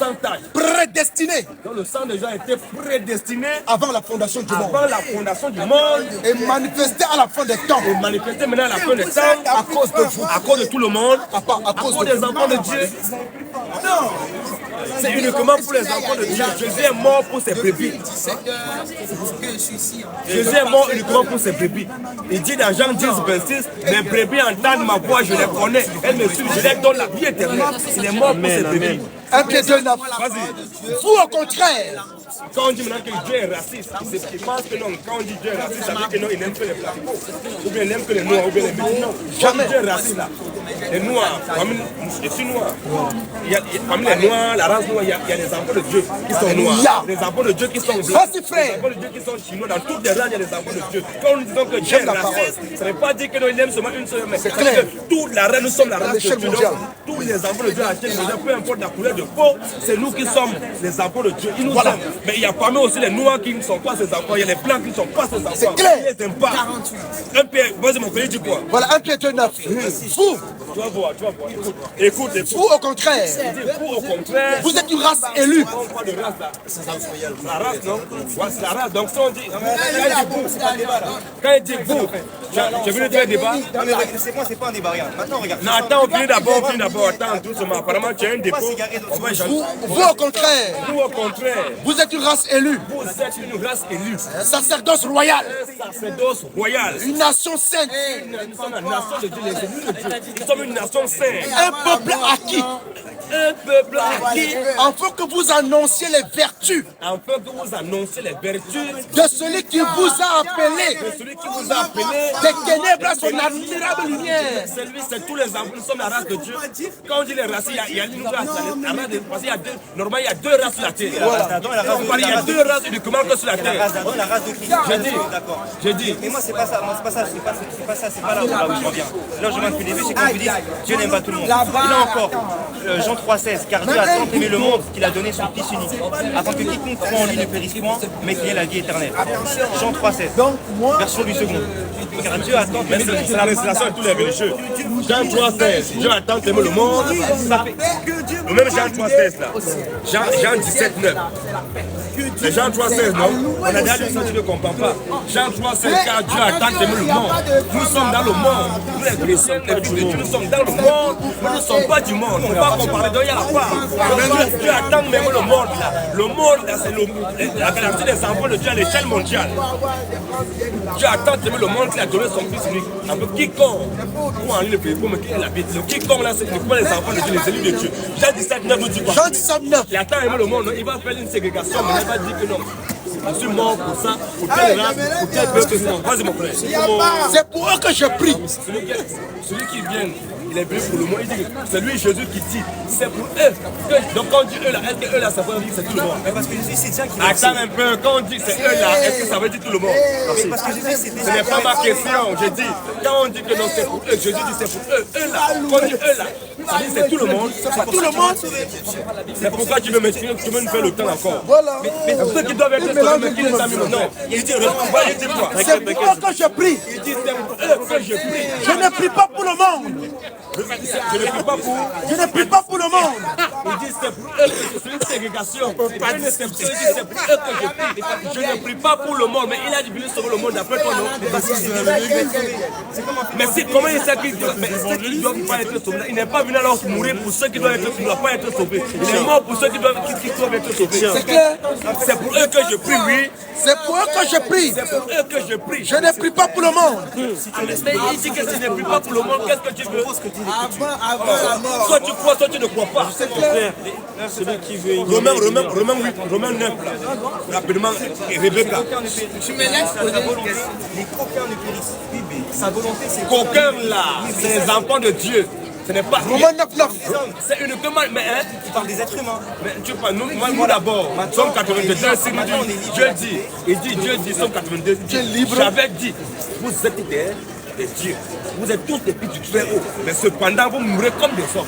Speaker 4: prédestiné.
Speaker 3: Donc le sang déjà été prédestiné
Speaker 4: avant la fondation du monde,
Speaker 3: et
Speaker 4: manifesté à la fin des temps,
Speaker 3: et manifesté maintenant à la fin des temps à cause de vous, à cause de tout le monde, à cause des enfants de Dieu. Non, c'est uniquement pour les enfants de Dieu. Jésus est mort pour ses brebis. Jésus est mort uniquement pour ses brebis. Il dit dans Jean 10:26, mes brebis entendent ma voix, je les connais. Elles me suivent, je leur donne la vie éternelle. Il est mort pour ses brebis.
Speaker 4: 1 Pierre 2:9. Vous au contraire,
Speaker 3: quand on dit maintenant que Dieu est raciste, il pense que non, quand on dit Dieu est raciste, ça veut dire que non, il n'aime que les blancs. Ou bien il n'aime que les noirs, ou bien les métis. Non, jamais Dieu est raciste là. les noirs, je suis noir. Parmi les noirs, la race noire, il y a les enfants de Dieu qui sont noirs, les enfants de Dieu qui sont blancs, les enfants de Dieu qui sont chinois. Dans toutes les races, il y a les enfants de Dieu. Quand nous disons que Dieu est raciste, ça ne veut pas dire que nous aimons seulement une seule, mais c'est clair. Toute la race, nous sommes la race de Dieu. Tous les enfants de Dieu à Dieu, peu importe la couleur de peau, c'est nous qui sommes les enfants de Dieu. Ils nous aiment. Mais il y a parmi aussi les noirs qui ne sont pas ses enfants, il y a les blancs qui ne sont pas ses enfants.
Speaker 4: C'est clair.
Speaker 3: Ils ne les aiment pas. Un Pierre, vas-y mon frère, dis quoi?
Speaker 4: Voilà, 1 Pierre 9. Vous,
Speaker 3: tu vas voir. Écoute.
Speaker 4: Vous au contraire, vous êtes une race élue.
Speaker 3: On parle de race là. La race, non? Ouais, c'est la race. Donc si on dit, quand il dit vous, je veux dire un débat.
Speaker 8: C'est pas un débat, regarde. Maintenant, regarde.
Speaker 3: Non, attends, on finit d'abord. Attends, doucement. Apparemment, tu as un dépôt.
Speaker 4: Vous au contraire, vous êtes une race élue.
Speaker 3: Vous êtes une race élue.
Speaker 4: Un sacerdoce royal.
Speaker 3: Une
Speaker 4: nation sainte.
Speaker 3: Nous sommes la nation de Dieu, les élus de Dieu. Nous sommes une nation sainte.
Speaker 4: Un peuple acquis.
Speaker 3: Un peuple acquis.
Speaker 4: Afin que vous annonciez les vertus.
Speaker 3: Afin que vous annonciez les vertus.
Speaker 4: De celui qui vous a appelé.
Speaker 3: De celui qui vous a appelé.
Speaker 4: Des ténèbres à son admirable lumière.
Speaker 3: Celui, c'est tous les enfants. Nous sommes la race de Dieu. Quand on dit les races, il y a une race. Parce qu'il y a deux. Normalement, il y a deux races sur la terre.
Speaker 4: Voilà.
Speaker 3: Il y a deux races uniquement que sur la terre.
Speaker 8: La race de Christ.
Speaker 3: J'ai dit.
Speaker 8: Mais moi, c'est pas ça. C'est pas là où je reviens. Là, je viens depuis le début, c'est quand vous dites Dieu n'aime pas tout le monde. Et là encore, Jean 3,16, car Dieu a tant aimé le monde qu'il a donné son Fils unique, afin que quiconque croit en lui ne périsse point, mais qu'il ait la vie éternelle. Jean 3,16, version du second. Car Dieu a tant aimé le monde.
Speaker 3: C'est la restauration de tous les religieux. Jean 3,16, Dieu a tant aimé le monde. Le même Jean 3,16 là. Jean 17,9. C'est Jean 3,16, non? On a déjà dit ça, tu ne comprends pas. Jean 3,16, car Dieu a tant aimé le monde. Nous sommes dans le monde. Nous les chrétiens, nous sommes dans le monde. Nous ne sommes pas du monde. On ne peut pas comparer, donc il y a la part. Dieu a tant aimé le monde là. Le monde là, c'est la galaxie des enfants de Dieu à l'échelle mondiale. Dieu a tant aimé le monde qu'il a donné son Fils unique. Avec quiconque, pour en lire le pays, pour me quitter la bête. Le quiconque là, c'est uniquement les enfants de Dieu, les élus de Dieu. Jean 17,9 nous dit quoi?
Speaker 4: Jean 17,9.
Speaker 3: Il a tant aimé le monde, il va faire une ségrégation, mais il va dire que non. Je suis mort pour ça, pour tel race, pour tel peuple. Vas-y mon frère.
Speaker 4: C'est pour eux que je prie.
Speaker 3: Celui qui vient, il est venu pour le monde. Il dit que c'est lui Jésus qui dit, c'est pour eux. Donc quand on dit eux là, est-ce que eux là, ça veut dire que c'est tout le monde?
Speaker 8: Mais parce que Jésus, c'est Dieu qui
Speaker 3: attends un peu, quand on dit que c'est eux là, est-ce que ça veut dire tout le monde?
Speaker 8: Parce que Jésus, c'est
Speaker 3: ce n'est pas ma question, je dis. Quand on dit que non, c'est pour eux, Jésus dit c'est pour eux. Eux là, quand on dit eux là, ça dit c'est tout le monde.
Speaker 4: C'est pas tout le monde.
Speaker 3: C'est pourquoi tu veux m'expliquer, tu veux nous faire le temps encore.
Speaker 4: Voilà.
Speaker 3: Mais ceux qui doivent être sauvés, mais qui les a mis non. Il dit, quoi?
Speaker 4: C'est pour eux que je prie.
Speaker 3: Il dit, c'est pour eux que je prie.
Speaker 4: Je ne prie pas pour le monde.
Speaker 3: Je ne prie pas pour.
Speaker 4: Je ne prie pas pour le monde.
Speaker 3: Il dit, c'est pour eux que c'est une ségrégation. C'est pour eux que je prie. Je ne prie pas pour le monde, mais il a dit, venir sauver le monde d'après toi, non? Mais comment il sait qu'ils doivent pas être sauvés? Il n'est pas venu alors mourir pour ceux qui doivent pas être sauvés. Il est mort pour ceux qui doivent être sauvés.
Speaker 4: C'est clair.
Speaker 3: C'est pour eux que je prie, oui.
Speaker 4: C'est pour eux que je prie.
Speaker 3: C'est pour eux que je prie.
Speaker 4: Je ne prie pas pour le monde.
Speaker 3: Mais il dit que si tu ne pries pas pour le monde, qu'est-ce que tu veux? Soit tu crois, soit tu ne crois pas.
Speaker 4: C'est clair.
Speaker 3: Romains 8, Romains 9, rapidement, et Rebecca.
Speaker 8: Tu me laisses poser une question. Les coquins ne périssent. Sa volonté, c'est
Speaker 3: coquins là, c'est les enfants de Dieu. Ce n'est pas.
Speaker 4: Romains 9.
Speaker 3: C'est uniquement. Mais hein,
Speaker 8: tu parles des êtres humains.
Speaker 3: Mais tu parles, moi d'abord, Somme 82, Dieu dit, Somme 82, j'avais dit, vous êtes des dieux, vous êtes tous des fils du Très-Haut, mais cependant vous mourrez comme des hommes.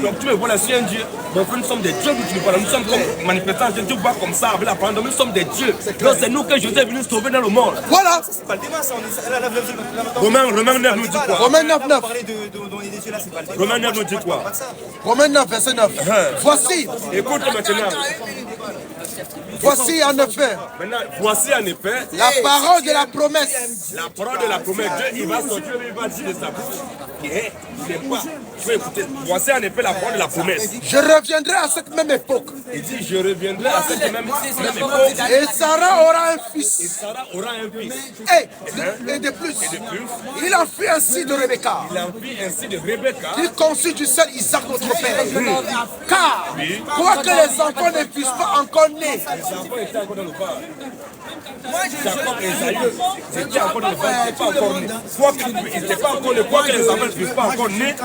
Speaker 3: Donc tu me vois là, je suis un dieu, donc nous sommes des dieux, nous sommes comme manifestants, tu vois comme ça avec la parole, donc nous sommes des dieux. Donc c'est nous que Jésus est venu sauver dans le monde.
Speaker 4: Voilà.
Speaker 8: C'est pas le débat, ça.
Speaker 3: Romains 9 nous dit quoi?
Speaker 4: Romains 9.
Speaker 3: Romains 9 nous dit quoi?
Speaker 4: Romains 9, verset 9. Voici.
Speaker 3: Écoute maintenant.
Speaker 4: Voici en effet.
Speaker 3: Maintenant, voici en effet.
Speaker 4: La parole de la promesse.
Speaker 3: La parole de la promesse. Dieu, il va sortir, il va dire de sa bouche. Il n'est pas. Je vais écouter. Voici en effet la parole de la promesse.
Speaker 4: Je reviendrai à cette même époque.
Speaker 3: Il dit, je reviendrai à cette même époque.
Speaker 4: Et Sarah aura un fils.
Speaker 3: Et Sarah aura un fils.
Speaker 4: Et de plus. Il en fit ainsi de Rebecca.
Speaker 3: Il en fit ainsi de Rebecca.
Speaker 4: Il conçut du seul Isaac notre père. Car, quoique les enfants ne fussent pas encore nés,
Speaker 3: Jacob et Esaü, c'était encore dans le ventre, c'était pas encore né. Quoi qu'il n'était pas encore né, quoi que les enfants ne fussent pas encore nés.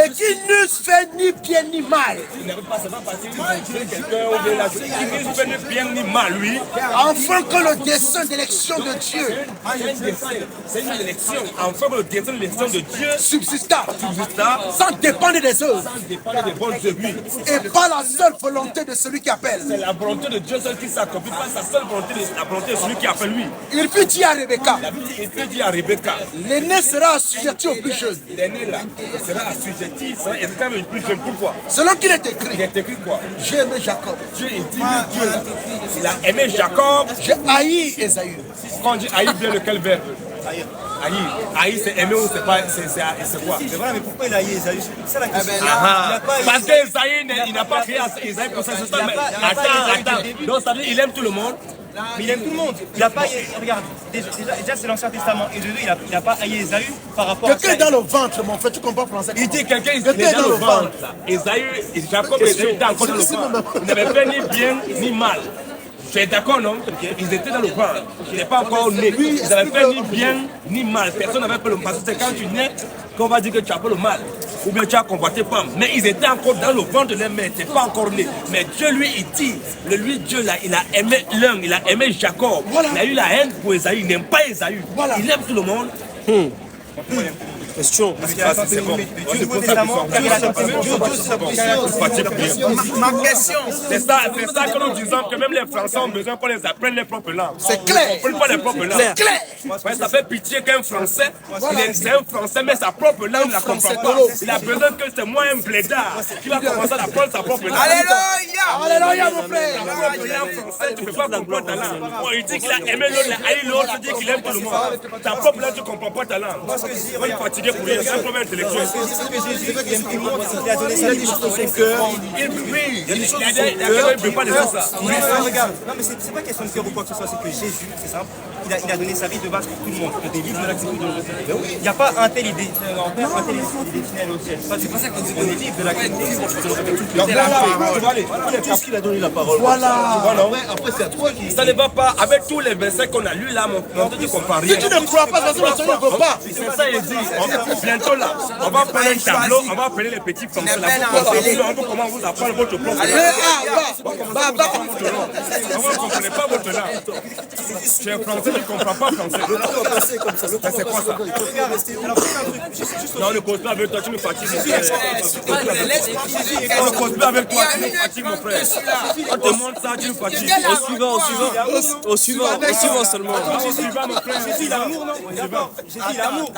Speaker 4: Et qui ne fait ni bien ni mal.
Speaker 3: Il n'avait pas seulement parti de quelqu'un ou bien la qui ne fait ni bien ni mal, lui.
Speaker 4: Enfin que le dessein d'élection de Dieu
Speaker 3: C'est une élection. Enfin que le dessein d'élection de Dieu
Speaker 4: subsista
Speaker 3: sans
Speaker 4: sans dépendre des œuvres
Speaker 3: dépendre des bonnes de lui.
Speaker 4: et pas la seule volonté de celui qui appelle.
Speaker 3: C'est la volonté de Dieu seul qui s'accomplit, pas sa seule volonté, la volonté de celui qui appelle lui.
Speaker 4: Il fut dit à Rebecca,
Speaker 3: Il peut dire à Rebecca,
Speaker 4: l'aîné sera assujetti au plus jeune.
Speaker 3: l'aîné là, il sera assujetti, il sera éduqué le plus jeune. Pourquoi?
Speaker 4: Selon qu'il est
Speaker 3: Il
Speaker 4: écrit,
Speaker 3: est écrit quoi?
Speaker 4: j'ai aimé Jacob,
Speaker 3: Dieu, il dit Dieu là. Il a aimé Jacob.
Speaker 4: j'ai haï Esaü.
Speaker 3: Quand on dit haï, bien lequel verbe? Haïr. Haïr, c'est aimer ou c'est pas, c'est quoi?
Speaker 8: Mais voilà, mais pourquoi il a haï Esaü? C'est ça la question.
Speaker 3: Parce qu'Esaïe, il n'a pas créé Esaïe pour ça. Attends. Donc ça veut dire qu'il aime tout le monde.
Speaker 8: Mais il aime tout le monde. Il n'a pas, regarde, déjà c'est l'Ancien Testament. Et de deux, il n'a pas haï Esaü par rapport à
Speaker 4: Quelqu'un est dans le ventre, mon frère, tu comprends français?
Speaker 3: Il dit quelqu'un est dans le ventre. Esaïe, Jacob et Esaü étaient encore dans le ventre. Ils n'avaient fait ni bien ni mal. Tu es d'accord, non? Ils étaient dans le ventre. Il n'est pas encore né. Ils n'avaient fait ni bien ni mal. Personne n'avait fait le mal. Parce que c'est quand tu nais qu'on va dire que tu as fait le mal. Ou bien tu as combattu pas. Mais ils étaient encore dans le ventre de leur mère. Tu n'es pas encore né. Mais Dieu, lui, il dit, Dieu là, il a aimé l'un, il a aimé Jacob.
Speaker 4: Voilà.
Speaker 3: Il a eu la haine pour Esaü. Il n'aime pas Esaü.
Speaker 4: Voilà.
Speaker 3: Il aime tout le monde.
Speaker 9: Question.
Speaker 3: C'est bon.
Speaker 6: Ma question.
Speaker 3: C'est ça que nous disons que même les Français ont besoin qu'on les apprenne les propres langues.
Speaker 4: C'est clair.
Speaker 3: Ils ne comprennent pas les propres langues.
Speaker 4: C'est clair.
Speaker 3: Ouais, ça fait pitié qu'un Français, c'est un Français, mais sa propre langue ne la comprend pas. Il a besoin que c'est moi un blédard qui va commencer à apprendre sa propre langue.
Speaker 4: Alléluia, mon frère.
Speaker 3: Il est un Français, tu ne peux pas comprendre ta langue. Bon, il dit qu'il a aimé l'autre, il a haï l'autre, il dit qu'il aime tout le monde. Ta propre langue, tu ne comprends pas ta langue. Il est fatigué pour rien, c'est un problème intellectuel.
Speaker 8: Il a donné sa vie dans son cœur.
Speaker 3: Il ne veut pas de ça.
Speaker 8: Regarde, non mais c'est pas question de cœur ou quoi que ce soit, c'est que Jésus, c'est simple, il a donné sa vie de base pour tout le monde, que des livres de l'activité de l'autre. Il n'y a pas un tel idée, destiné à l'autre ciel. C'est pas ça qu'on dit, on est libre de l'activité.
Speaker 5: Tout ce qu'il a donné la parole.
Speaker 4: Voilà.
Speaker 5: Après, c'est à toi qui.
Speaker 3: Ça ne va pas avec tous les versets qu'on a lus là, mon Dieu, tu comprends rien.
Speaker 4: Si tu ne crois pas, parce que le Seigneur ne veut pas.
Speaker 3: C'est ça, il dit. Bientôt là, on va prendre un tableau, on va appeler les petits Français là. Comment vous apprendre votre propre langue. Vous ne comprenez pas votre langue. Tu es français, tu ne comprends pas français. C'est quoi ça? Non, le cause pas avec toi, tu me fatigues. On ne cause pas avec toi, tu me fatigues, mon frère. On te montre ça, tu me fatigues.
Speaker 9: Au suivant seulement.
Speaker 3: Au suivant, mon frère. J'ai dit l'amour, non? J'ai dit l'amour.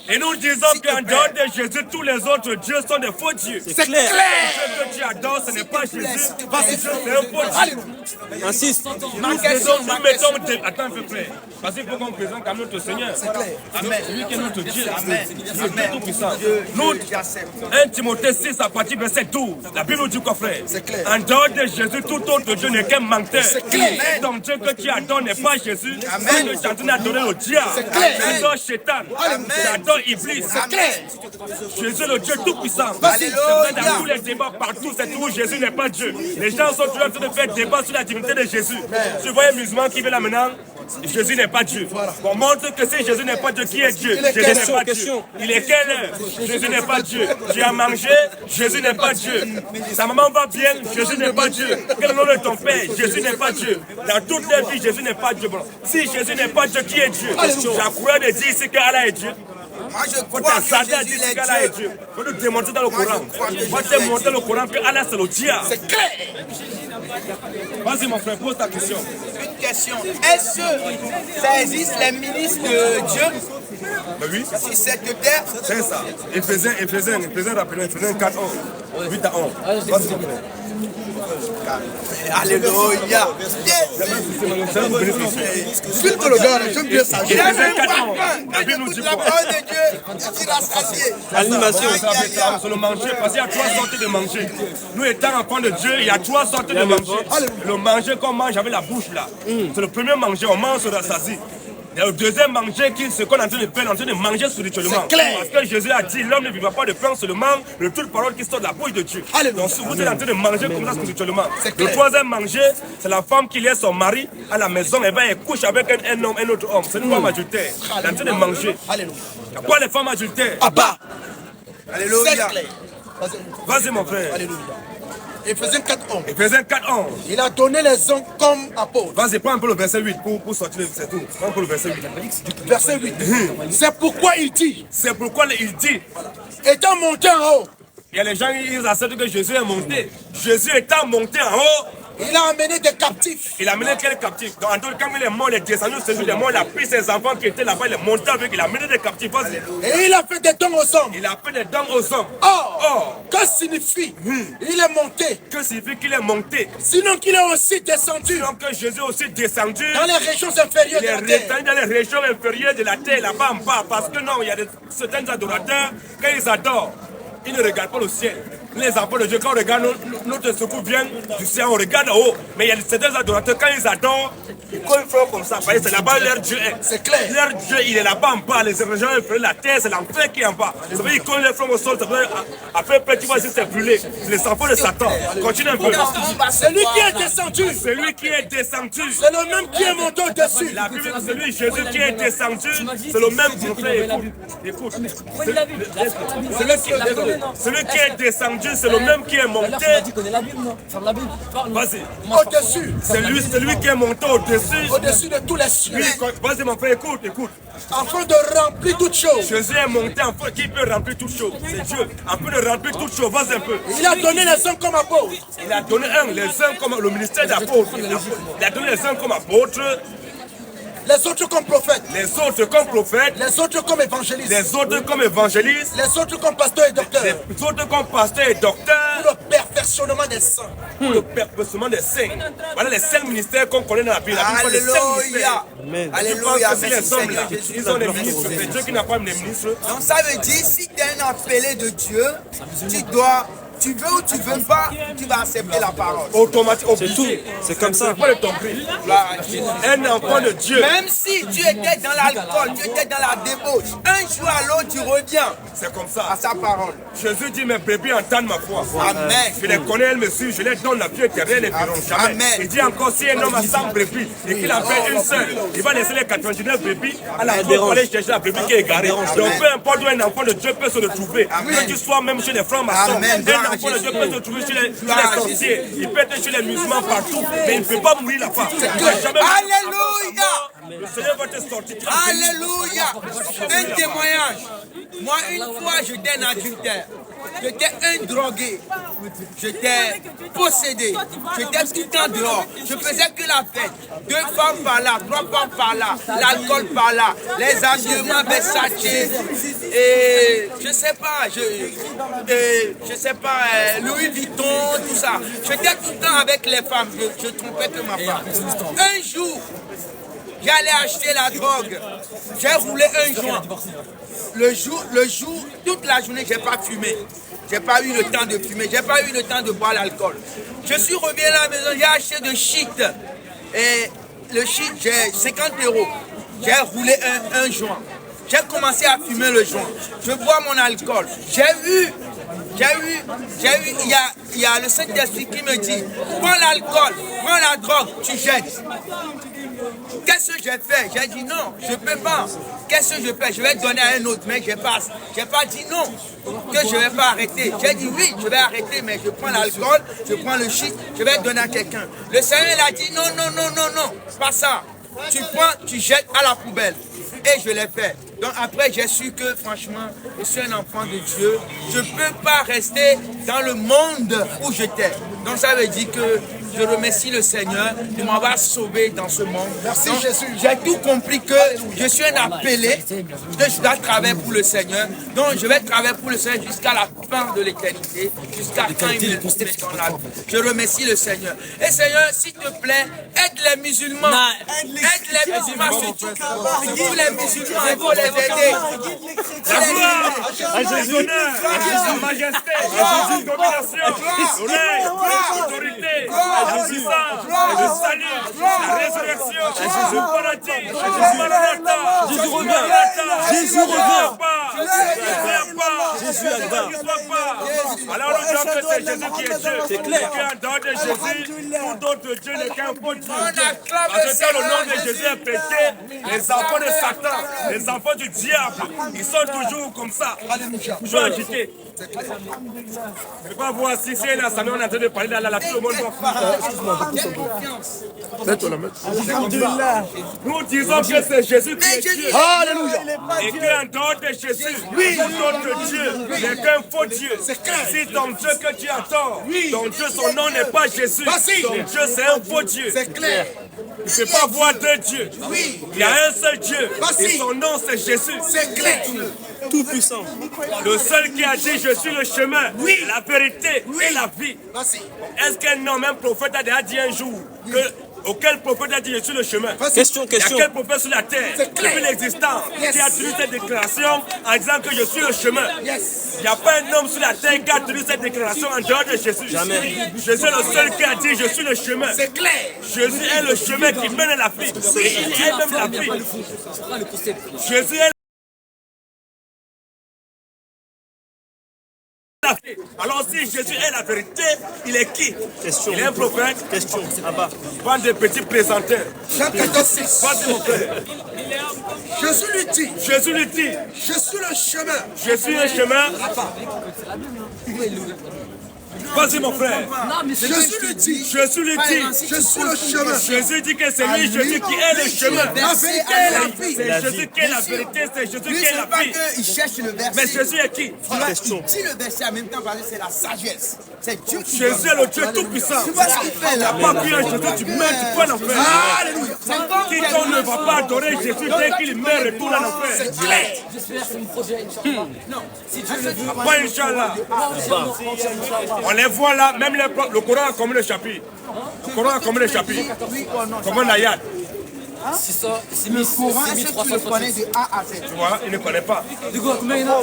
Speaker 3: Et nous disons qu'en dehors de Jésus, tous les autres dieux sont des faux dieux.
Speaker 4: C'est clair.
Speaker 3: Ce que tu adores, ce n'est pas Jésus, parce que Jésus, c'est un faux dieu.
Speaker 9: Insiste.
Speaker 3: Nous mettons des... Attends un peu près. Parce qu'il faut qu'on présente comme notre Seigneur. Amen. Lui qui est notre Dieu. Amen. Dieu tout puissant. Nous, 1 Timothée 6 à partir du verset 12. La Bible dit quoi, frère? En dehors de Jésus, tout autre Dieu n'est qu'un menteur. Ton Dieu que tu adores n'est pas Jésus. Amen. Tu es en train d'adorer le diable. Tu adores Satan. Tu adores Iblis. Jésus le Dieu tout puissant. C'est dans tous les débats partout, c'est tout. Jésus n'est pas Dieu. Les gens sont toujours en train de faire débat sur la divinité de Jésus. Tu vois un musulman qui veut là maintenant, Jésus n'est pas Dieu. On montre que si Jésus n'est pas Dieu, qui est Dieu? Jésus n'est pas Dieu. Il est quelle heure? Jésus n'est pas Dieu. Tu as mangé? Jésus n'est pas Dieu. Ta maman va bien? Jésus n'est pas Dieu. Quel est le nom de ton père? Jésus n'est pas Dieu. Dans toute la vie, Jésus n'est pas Dieu. Bon, si Jésus n'est pas Dieu, qui est Dieu? La coureur de dire ici qu'Allah est Dieu.
Speaker 6: Moi, je crois que Jésus est Dieu.
Speaker 3: Il faut nous démontrer dans le Coran. Il faut démontrer le Coran que Allah c'est le diable.
Speaker 4: C'est clair.
Speaker 3: Vas-y mon frère, pose ta question.
Speaker 6: Une question. Est-ce que ça existe les ministres de Dieu
Speaker 3: Ben oui.
Speaker 6: sur cette terre?
Speaker 3: C'est ça. Éphésiens, rappelez-nous, Éphésiens 4, 11. 8 à 11. Vas-y mon frère.
Speaker 6: Alléluia.
Speaker 4: Filme le gars, j'aime bien ça.
Speaker 3: Éphésiens 4, 11. La Bible nous dit
Speaker 6: La
Speaker 3: quoi?
Speaker 6: parole de Dieu, il a sacié.
Speaker 9: Animation.
Speaker 3: Sur le manger, parce qu'il y a 3 sortes de manger. Nous étant enfants de Dieu, il y a 3 sortes de manger. Le manger qu'on mange avec la bouche là, c'est le premier manger, on mange sur la sasie. Le deuxième manger, ce qu'on est en train de faire, on est en train de manger spirituellement. Parce que Jésus a dit, l'homme ne vivra pas de pain seulement, de toute parole qui sort de la bouche de Dieu. Donc si vous êtes en train de manger comme ça spirituellement. Le troisième manger, c'est la femme qui laisse son mari à la maison et va et couche avec un homme, un autre homme. C'est une femme adultère. Elle est en train de manger. Quoi les femmes adultères?
Speaker 4: Abba.
Speaker 6: Alléluia.
Speaker 3: Vas-y mon frère.
Speaker 4: Alléluia. Éphésiens 4:11.
Speaker 3: Éphésiens 4:11.
Speaker 4: Il a donné les hommes comme apôtres.
Speaker 3: Vas-y, prends un peu le verset 8 pour sortir, c'est tout. Prends un peu le verset 8.
Speaker 4: Verset 8. C'est pourquoi il dit.
Speaker 3: C'est pourquoi il dit.
Speaker 4: Étant monté en haut.
Speaker 3: Il y a les gens qui acceptent que Jésus est monté. Jésus étant monté en haut.
Speaker 4: Il a amené des captifs.
Speaker 3: Il a amené quels captifs? Donc, quand il est mort, il est descendu, il est mort, il a pris ses enfants qui étaient là-bas, il est monté avec, il a amené des captifs.
Speaker 4: Et il a fait des dons aux hommes.
Speaker 3: Il a fait des dons aux hommes.
Speaker 4: Or, que signifie il est monté?
Speaker 3: Que signifie qu'il est monté?
Speaker 4: Sinon qu'il est aussi descendu.
Speaker 3: Sinon que Jésus est aussi descendu.
Speaker 4: Dans les régions inférieures de la terre.
Speaker 3: Dans les régions inférieures de la terre, là-bas en bas. Parce que non, il y a certains adorateurs, quand ils adorent, ils ne regardent pas le ciel. Les enfants de Dieu, quand on regarde, notre secours vient du ciel, on regarde en haut. Mais il y a certains adorateurs, quand ils adorent, ils font comme ça. C'est là-bas leur Dieu est.
Speaker 4: C'est clair.
Speaker 3: Leur Dieu, il est là-bas en bas. Les régions inférieures de la terre, c'est l'enfer qui est en bas. Ça veut dire qu'ils collent les flammes au sol. Après, tu vois, si c'est brûlé. C'est les enfants de Satan. Continue un peu.
Speaker 4: C'est lui qui est descendu.
Speaker 3: C'est lui qui est descendu.
Speaker 4: C'est le même qui est monté au-dessus.
Speaker 3: La Bible, c'est lui, Jésus qui est descendu. C'est le même, mon frère. Écoute. Celui qui est descendu, c'est le même qui est monté. Vas-y.
Speaker 4: Au-dessus.
Speaker 3: C'est lui qui est monté au-dessus.
Speaker 4: Au-dessus de tous les cieux.
Speaker 3: Vas-y mon frère, écoute.
Speaker 4: Afin de remplir toutes choses.
Speaker 3: Jésus est monté afin qu'il peut remplir toutes choses. C'est Dieu. Afin de remplir toutes choses. Vas-y un peu.
Speaker 4: Il a donné les hommes comme apôtres.
Speaker 3: Il a donné les hommes comme le ministère d'apôtres. Il a donné les hommes comme apôtres.
Speaker 4: Les autres comme prophètes.
Speaker 3: Les autres comme prophètes.
Speaker 4: Les autres comme évangélistes.
Speaker 3: Les autres comme évangélistes.
Speaker 4: Les autres comme pasteurs et docteurs.
Speaker 3: Les autres comme pasteurs et docteurs.
Speaker 4: Pour le perfectionnement des saints.
Speaker 3: Pour le perfectionnement des saints. Voilà les 5 ministères qu'on connaît dans la Bible.
Speaker 6: Alléluia. Alléluia.
Speaker 3: Les hommes là, ils ont des ministres. C'est Dieu qui n'a pas des ministres.
Speaker 6: Donc ça veut dire, si tu es un appelé de Dieu, tu veux ou tu veux pas, tu vas accepter la parole.
Speaker 3: Automatiquement,
Speaker 9: c'est tout. C'est comme ça.
Speaker 3: Pas le ton prix. Un enfant de Dieu.
Speaker 6: Même si tu étais dans l'alcool, tu étais dans la débauche, un jour à l'autre tu reviens.
Speaker 3: C'est comme ça.
Speaker 6: À sa parole.
Speaker 3: Jésus dit, mes bébés entendent ma voix.
Speaker 6: Amen.
Speaker 3: Je les connais, elles me suivent, je les donne la vie éternelle et ne verront jamais.
Speaker 6: Amen.
Speaker 3: Il dit encore, si un homme a 100 brebis et qu'il en fait une seule, il va laisser les 99 brebis à la cour pour aller chercher la brebis qui est égarée. Donc peu importe où un enfant de Dieu peut se retrouver, que tu sois même chez les francs maçons, un enfant de Dieu peut se retrouver chez les sorciers, il peut être chez les musulmans partout, mais il ne peut pas mourir là-bas.
Speaker 6: Alléluia.
Speaker 3: Le Seigneur va te sortir.
Speaker 6: Alléluia. Un témoignage. Moi, une fois, j'étais un adultère. J'étais un drogué. J'étais possédé. J'étais tout le temps dehors. Je faisais que la fête. 2 femmes par là, 3 femmes par là, l'alcool par là, les habillements Versace, et je sais pas, Louis Vuitton, tout ça. J'étais tout le temps avec les femmes. Je trompais que ma femme. Un jour, j'allais acheter la drogue. J'ai roulé un joint. Le jour, toute la journée, j'ai pas fumé. J'ai pas eu le temps de fumer. J'ai pas eu le temps de boire l'alcool. Je suis revenu à la maison, j'ai acheté de shit. Et le shit, j'ai 50 €. J'ai roulé un joint. J'ai commencé à fumer le joint. Je bois mon alcool. Il y a le Saint-Esprit qui me dit, prends l'alcool, prends la drogue, tu jettes. Qu'est-ce que j'ai fait? J'ai dit non, je ne peux pas. Qu'est-ce que je fais? Je vais donner à un autre, mais je passe. Je n'ai pas dit non, que je ne vais pas arrêter. J'ai dit oui, je vais arrêter, mais je prends l'alcool, je prends le shit, je vais donner à quelqu'un. Le Seigneur a dit non, pas ça. Tu prends, tu jettes à la poubelle. Et je l'ai fait. Donc après, j'ai su que franchement, je suis un enfant de Dieu. Je ne peux pas rester dans le monde où j'étais. Donc ça veut dire que je remercie le Seigneur de m'avoir sauvé dans ce monde.
Speaker 4: Merci Jésus.
Speaker 6: J'ai tout compris que je suis un appelé, que je dois travailler pour le Seigneur. Donc je vais travailler pour le Seigneur jusqu'à la fin de l'éternité, jusqu'à quand il me dans la vie. Je remercie le Seigneur. Et Seigneur, s'il te plaît, aide les musulmans. Aide les musulmans surtout. Tous les musulmans, il faut les aider.
Speaker 3: La gloire à Jésus, l'honneur, la majesté, la domination, l'autorité, la puissance, le salut, la résurrection, le paradis, Jésus revient. Jésus revient. Jésus est là. Alors nous disons que c'est Jésus qui est Dieu. C'est clair. Et qu'en dehors de Jésus, tout d'autres dieux n'est qu'un faux Dieu. Parce que quand le nom de Jésus est pété, les enfants de Satan, les enfants du diable, ils sont toujours comme ça, toujours agités. Je ne peux pas voir si c'est une assemblée, on est en train de parler là, tout le monde va. Nous disons que c'est Jésus qui est Dieu. Alléluia. Et qu'en dehors de Jésus, tout autre Dieu n'est qu'un faux Dieu. Si ton Dieu que tu as tort, ton Dieu, son nom n'est pas Jésus. Ton Dieu, c'est un faux Dieu.
Speaker 6: C'est clair.
Speaker 3: Tu ne peux pas voir deux dieux. Il y a un seul Dieu. Et son nom, c'est Jésus.
Speaker 6: C'est clair.
Speaker 3: Tout puissant. Le seul qui a dit je suis le chemin, la vérité et la vie. Est-ce qu'un homme, un prophète a déjà dit un jour auquel prophète a dit je suis le chemin?
Speaker 9: Question.
Speaker 3: Il y a quel prophète sur la terre depuis l'existence qui a tenu cette déclaration en disant que je suis le chemin? Il n'y a pas un homme sur la terre qui a tenu cette déclaration en dehors de Jésus. Jamais. Jésus est le seul qui a dit je suis le chemin. C'est clair. Jésus est le chemin qui mène à la vie. Et il est même la vie. Jésus est alors si Jésus est la vérité, il est qui? Question. Il est un prophète. Question. Pas de petits présenteurs.
Speaker 6: Jean 14:6.
Speaker 3: Vas-y mon frère.
Speaker 6: Jésus lui dit, je suis le chemin.
Speaker 3: Je suis le chemin. Vas-y mon frère.
Speaker 6: Jésus lui dit,
Speaker 3: je suis le
Speaker 6: chemin.
Speaker 3: Jésus dit que c'est lui, Jésus qui est le chemin.
Speaker 6: La vérité et la vie.
Speaker 3: C'est Jésus qui est la vérité, c'est Jésus qui est la vie.
Speaker 6: Il cherche le verset.
Speaker 3: Mais Jésus est qui?
Speaker 6: Il dit le verset en même temps parce que c'est la sagesse. C'est Dieu qui
Speaker 3: Jésus est le Dieu tout-puissant.
Speaker 6: Tu vois ce qu'il fait là?
Speaker 3: Il n'y a pas plus un Jésus, tu meurs, tu peux l'enfer.
Speaker 6: Alléluia.
Speaker 3: Quiconque ne va pas adorer Jésus dès qu'il meurt, retourne à l'enfer.
Speaker 6: C'est clair.
Speaker 10: J'espère que c'est mon projet, Inch'Allah. Non, si Dieu le veut.
Speaker 3: Pas Inch'Allah. On les voit là, même le Coran a combien de chapitres? Le Coran a combien de chapitres? Combien d'ayats?
Speaker 10: 6360.
Speaker 6: De A à Z.
Speaker 3: Tu vois, il ne connaît pas.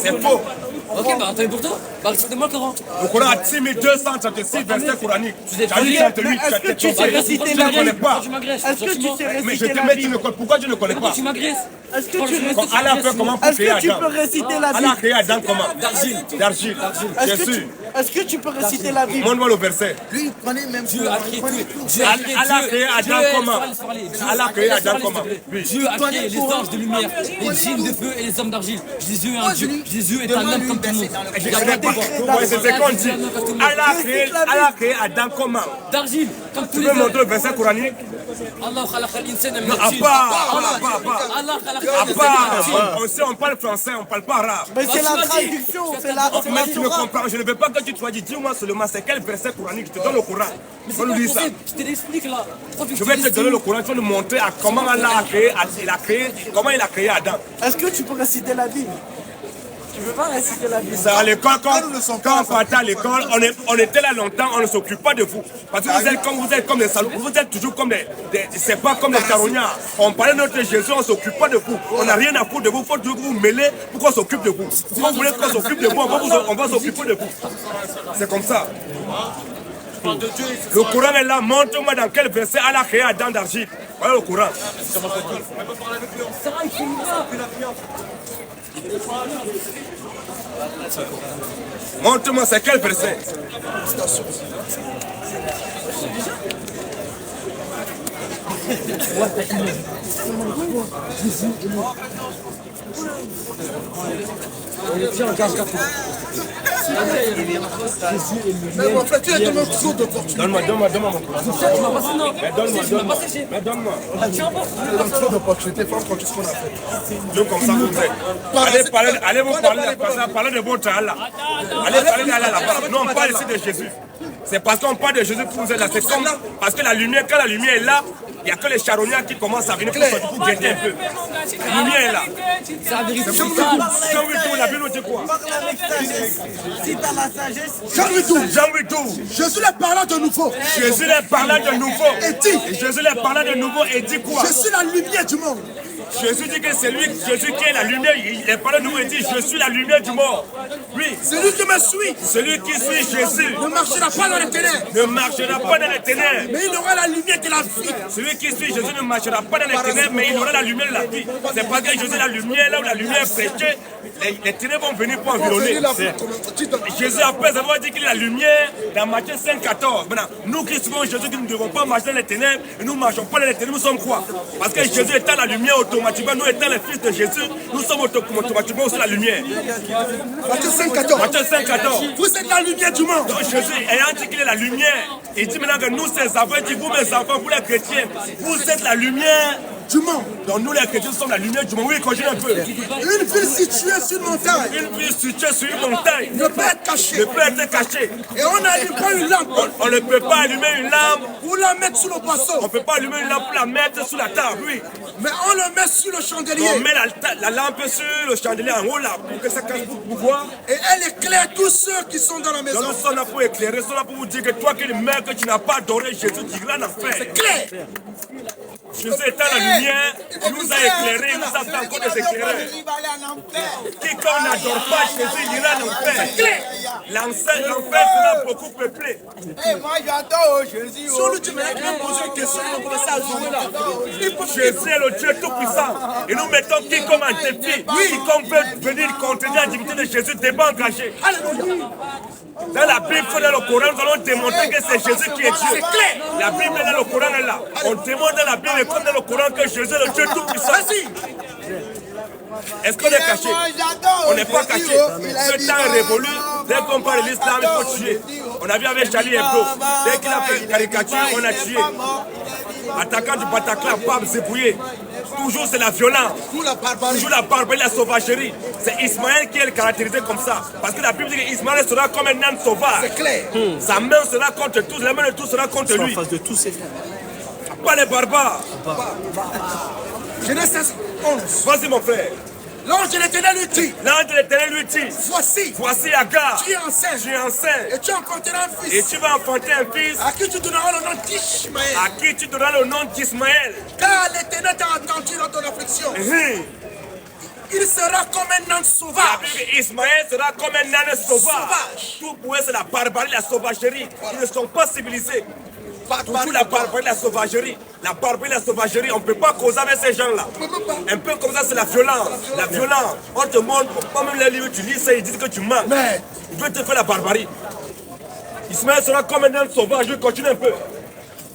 Speaker 10: C'est
Speaker 3: faux.
Speaker 10: Ok, bah attendez pour toi. Bah récitez-moi le Coran.
Speaker 3: Le Coran a 6236 versets coraniques. Chapitre 38,
Speaker 2: Est-ce que tu sais réciter
Speaker 3: tu
Speaker 2: la
Speaker 3: ne connais
Speaker 2: Bible?
Speaker 3: pas.
Speaker 2: Est-ce que tu sais
Speaker 3: Mais je
Speaker 2: réciter
Speaker 3: te
Speaker 2: la
Speaker 3: mets,
Speaker 2: Bible?
Speaker 3: pourquoi tu ne connais pas?
Speaker 10: Tu m'agresses.
Speaker 2: Est-ce que tu
Speaker 3: Allah a fait comment pour créer
Speaker 2: Est-ce que tu
Speaker 3: Adam?
Speaker 2: peux réciter la
Speaker 3: Allah a
Speaker 2: Bible?
Speaker 3: créé Adam comment? D'argile.
Speaker 2: Est-ce que tu peux réciter la Bible?
Speaker 3: Montre-moi le verset.
Speaker 6: Lui, il connaît même
Speaker 10: Dieu a créé tout.
Speaker 3: Allah a créé Adam comment? Allah a créé Adam comment?
Speaker 10: Dieu a créé les anges de lumière, les djinns de feu et les hommes d'argile. Jésus est un Dieu. Jésus est un homme comme tout le monde.
Speaker 3: C'est ce qu'on dit. Allah a créé Adam comment?
Speaker 10: D'argile, comme tous
Speaker 3: Tu
Speaker 10: les
Speaker 3: peux
Speaker 10: hommes.
Speaker 3: montrer le verset coranique?
Speaker 10: Allah khalaqa al-insana min
Speaker 3: Non, à
Speaker 10: tin.
Speaker 3: part.
Speaker 10: Allah khalaqa
Speaker 3: À
Speaker 10: al-insana
Speaker 3: part.
Speaker 10: min tin.
Speaker 3: On sait, on parle français, on parle pas arabe.
Speaker 2: Mais c'est
Speaker 10: tu
Speaker 2: la
Speaker 10: m'as dit.
Speaker 2: traduction, c'est la
Speaker 3: Mais tu ne comprends, je ne veux pas que tu te sois dit, dis-moi seulement, c'est quel verset coranique? Je te donne le Coran.
Speaker 10: Mais
Speaker 3: On nous dit ça.
Speaker 10: je te l'explique là.
Speaker 3: Je vais te donner le Coran, tu vas nous montrer à comment Allah a créé, comment il a créé Adam.
Speaker 2: Est-ce que tu peux réciter la Bible? Tu peux pas réciter la Bible?
Speaker 3: C'est à l'école, quand on partait à l'école, on était là longtemps, on ne s'occupe pas de vous. Parce que vous êtes comme des salauds, vous êtes toujours comme c'est pas comme des charognards. On parlait de notre Jésus, on ne s'occupe pas de vous. On n'a rien à foutre de vous, il faut toujours que vous mêlez pour qu'on s'occupe de vous. Si vous voulez qu'on s'occupe de vous, on va s'occuper de vous. C'est comme ça. Le Coran est là, montre-moi dans quel verset Allah a créé Adam d'argile. Voilà le Coran. Montre-moi c'est quel verset. Donne-moi mon Coran. Donne-moi. Donc comme ça vous faites. Allez vous parler de votre Allah. Allez parler d'Allah là-bas. Non, on parle ici de Jésus. C'est parce qu'on parle de Jésus pour vous aider là. C'est comme parce que la lumière, quand la lumière est là, il n'y a que les charognards qui commencent à venir pour guetter un peu. La lumière est là.
Speaker 10: C'est la vérité.
Speaker 3: La Bible dit quoi?
Speaker 2: Si t'as la sagesse.
Speaker 3: Jean 8:12.
Speaker 4: Jésus les parla de nouveau.
Speaker 3: Jésus les parla de nouveau.
Speaker 4: Et dit.
Speaker 3: Jésus les parla de nouveau et dit quoi?
Speaker 4: Je suis la lumière du monde.
Speaker 3: Jésus dit que c'est lui, Jésus qui est la lumière. Il est parlé de nous et dit, je suis la lumière du monde. Oui.
Speaker 4: Celui qui me suit.
Speaker 3: Celui qui suit Jésus.
Speaker 4: Ne marchera pas dans les ténèbres.
Speaker 3: Ne marchera pas dans les ténèbres.
Speaker 4: Mais il aura la lumière de la vie.
Speaker 3: Celui qui suit Jésus ne marchera pas dans les ténèbres, mais il aura la lumière de la vie. C'est parce que Jésus est la lumière, là où la lumière est prêchée, les ténèbres vont venir pour environner. Jésus, après avoir dit qu'il est la lumière, dans Matthieu 5,14. Maintenant, nous qui suivons Jésus, qui ne devons pas marcher dans les ténèbres, et nous ne marchons pas dans les ténèbres, nous sommes quoi? Parce que Jésus étant la lumière automatiquement, nous étant les fils de Jésus, nous sommes automatiquement aussi la lumière.
Speaker 4: Matthieu 5,14.
Speaker 3: Matthieu 5,14.
Speaker 4: Vous êtes la lumière du monde.
Speaker 3: Donc Jésus, ayant dit qu'il est la lumière, il dit maintenant que nous, ses enfants, il dit vous, mes enfants, vous les chrétiens, vous êtes la lumière
Speaker 4: du monde.
Speaker 3: Donc nous, les chrétiens, sommes la lumière du monde. Oui, continue un peu.
Speaker 4: Une ville située sur une montagne.
Speaker 3: Une ville située sur une montagne.
Speaker 4: Ne peut être cachée.
Speaker 3: Ne peut être cachée.
Speaker 4: Et on n'allume pas une lampe.
Speaker 3: On ne peut pas allumer une lampe.
Speaker 4: Pour la mettre sous le poisson.
Speaker 3: On ne peut pas allumer une lampe pour la mettre sous la table, oui.
Speaker 4: Mais on le met sur le chandelier.
Speaker 3: On met la lampe sur le chandelier en haut là, pour que ça casse pour voir.
Speaker 4: Et elle éclaire tous ceux qui sont dans la maison.
Speaker 3: Donc nous sommes là pour éclairer, nous sommes là pour vous dire que toi qui es le maire, que tu n'as pas adoré Jésus, tu iras en enfer.
Speaker 4: C'est clair.
Speaker 3: Jésus étant la lumière, il nous a éclairés, il nous a fait encore des éclaireurs. Quiconque n'adore pas Jésus, il ira en enfer. L'enfer sera beaucoup peuplé.
Speaker 6: Moi j'adore Jésus.
Speaker 4: Si on lui dit, mais il vient poser une question, on va commencer à jouer là.
Speaker 3: Jésus est le Dieu tout-puissant. Et nous mettons quiconque en défi. Quiconque veut venir contredire la divinité de Jésus, débat engagé. Dans la Bible, dans le Coran, nous allons démontrer que c'est Jésus qui est Dieu. C'est clair. La Bible dans le Coran est là. On démontre dans la Bible comme dans le Coran que Jésus est le Dieu tout-puissant. Est-ce qu'on est caché? On n'est pas caché. Ce temps est révolu. Dès qu'on parle de l'islam, il faut tuer. On a vu avec Charlie Hebdo. Dès qu'il a fait une caricature, on a tué. Attaquant du Bataclan, Pab, Zébouillé. Toujours c'est la violence. Toujours la barbarie, la sauvagerie. C'est Ismaël qui est caractérisé comme ça. Parce que la Bible dit qu'Ismaël sera comme un âne sauvage.
Speaker 4: C'est clair.
Speaker 3: Sa main sera contre tous, la main de tous sera contre lui.
Speaker 9: En face de tous ces
Speaker 3: Pas les barbares.
Speaker 4: Genèse 11.
Speaker 3: Vas-y mon frère.
Speaker 4: L'ange de l'Éternel lui dit.
Speaker 3: L'ange de l'Éternel lui dit. Voici Agar.
Speaker 4: Tu es enceinte.
Speaker 3: Tu es enceinte.
Speaker 4: Et tu enfanteras un fils.
Speaker 3: Et tu vas enfanter un fils.
Speaker 4: À qui tu donneras le nom d'Ishmaël.
Speaker 3: À qui tu donneras le nom d'Ismaël.
Speaker 4: Car l'Éternel t'a entendu dans ton affliction. Il sera comme un âne sauvage.
Speaker 3: Ismaël sera comme un âne sauvage. Tout pour eux, c'est la barbarie, la sauvagerie. Ils ne sont pas civilisés. Toujours la barbarie, la sauvagerie. La barbarie, la sauvagerie, on ne peut pas causer avec ces gens-là. Un peu comme ça, c'est la violence. La violence. On te montre, pas même les livres, tu lis ça, ils disent que tu mens. Ils veulent te faire la barbarie. Ismaël sera comme un âne sauvage. Je continue un peu.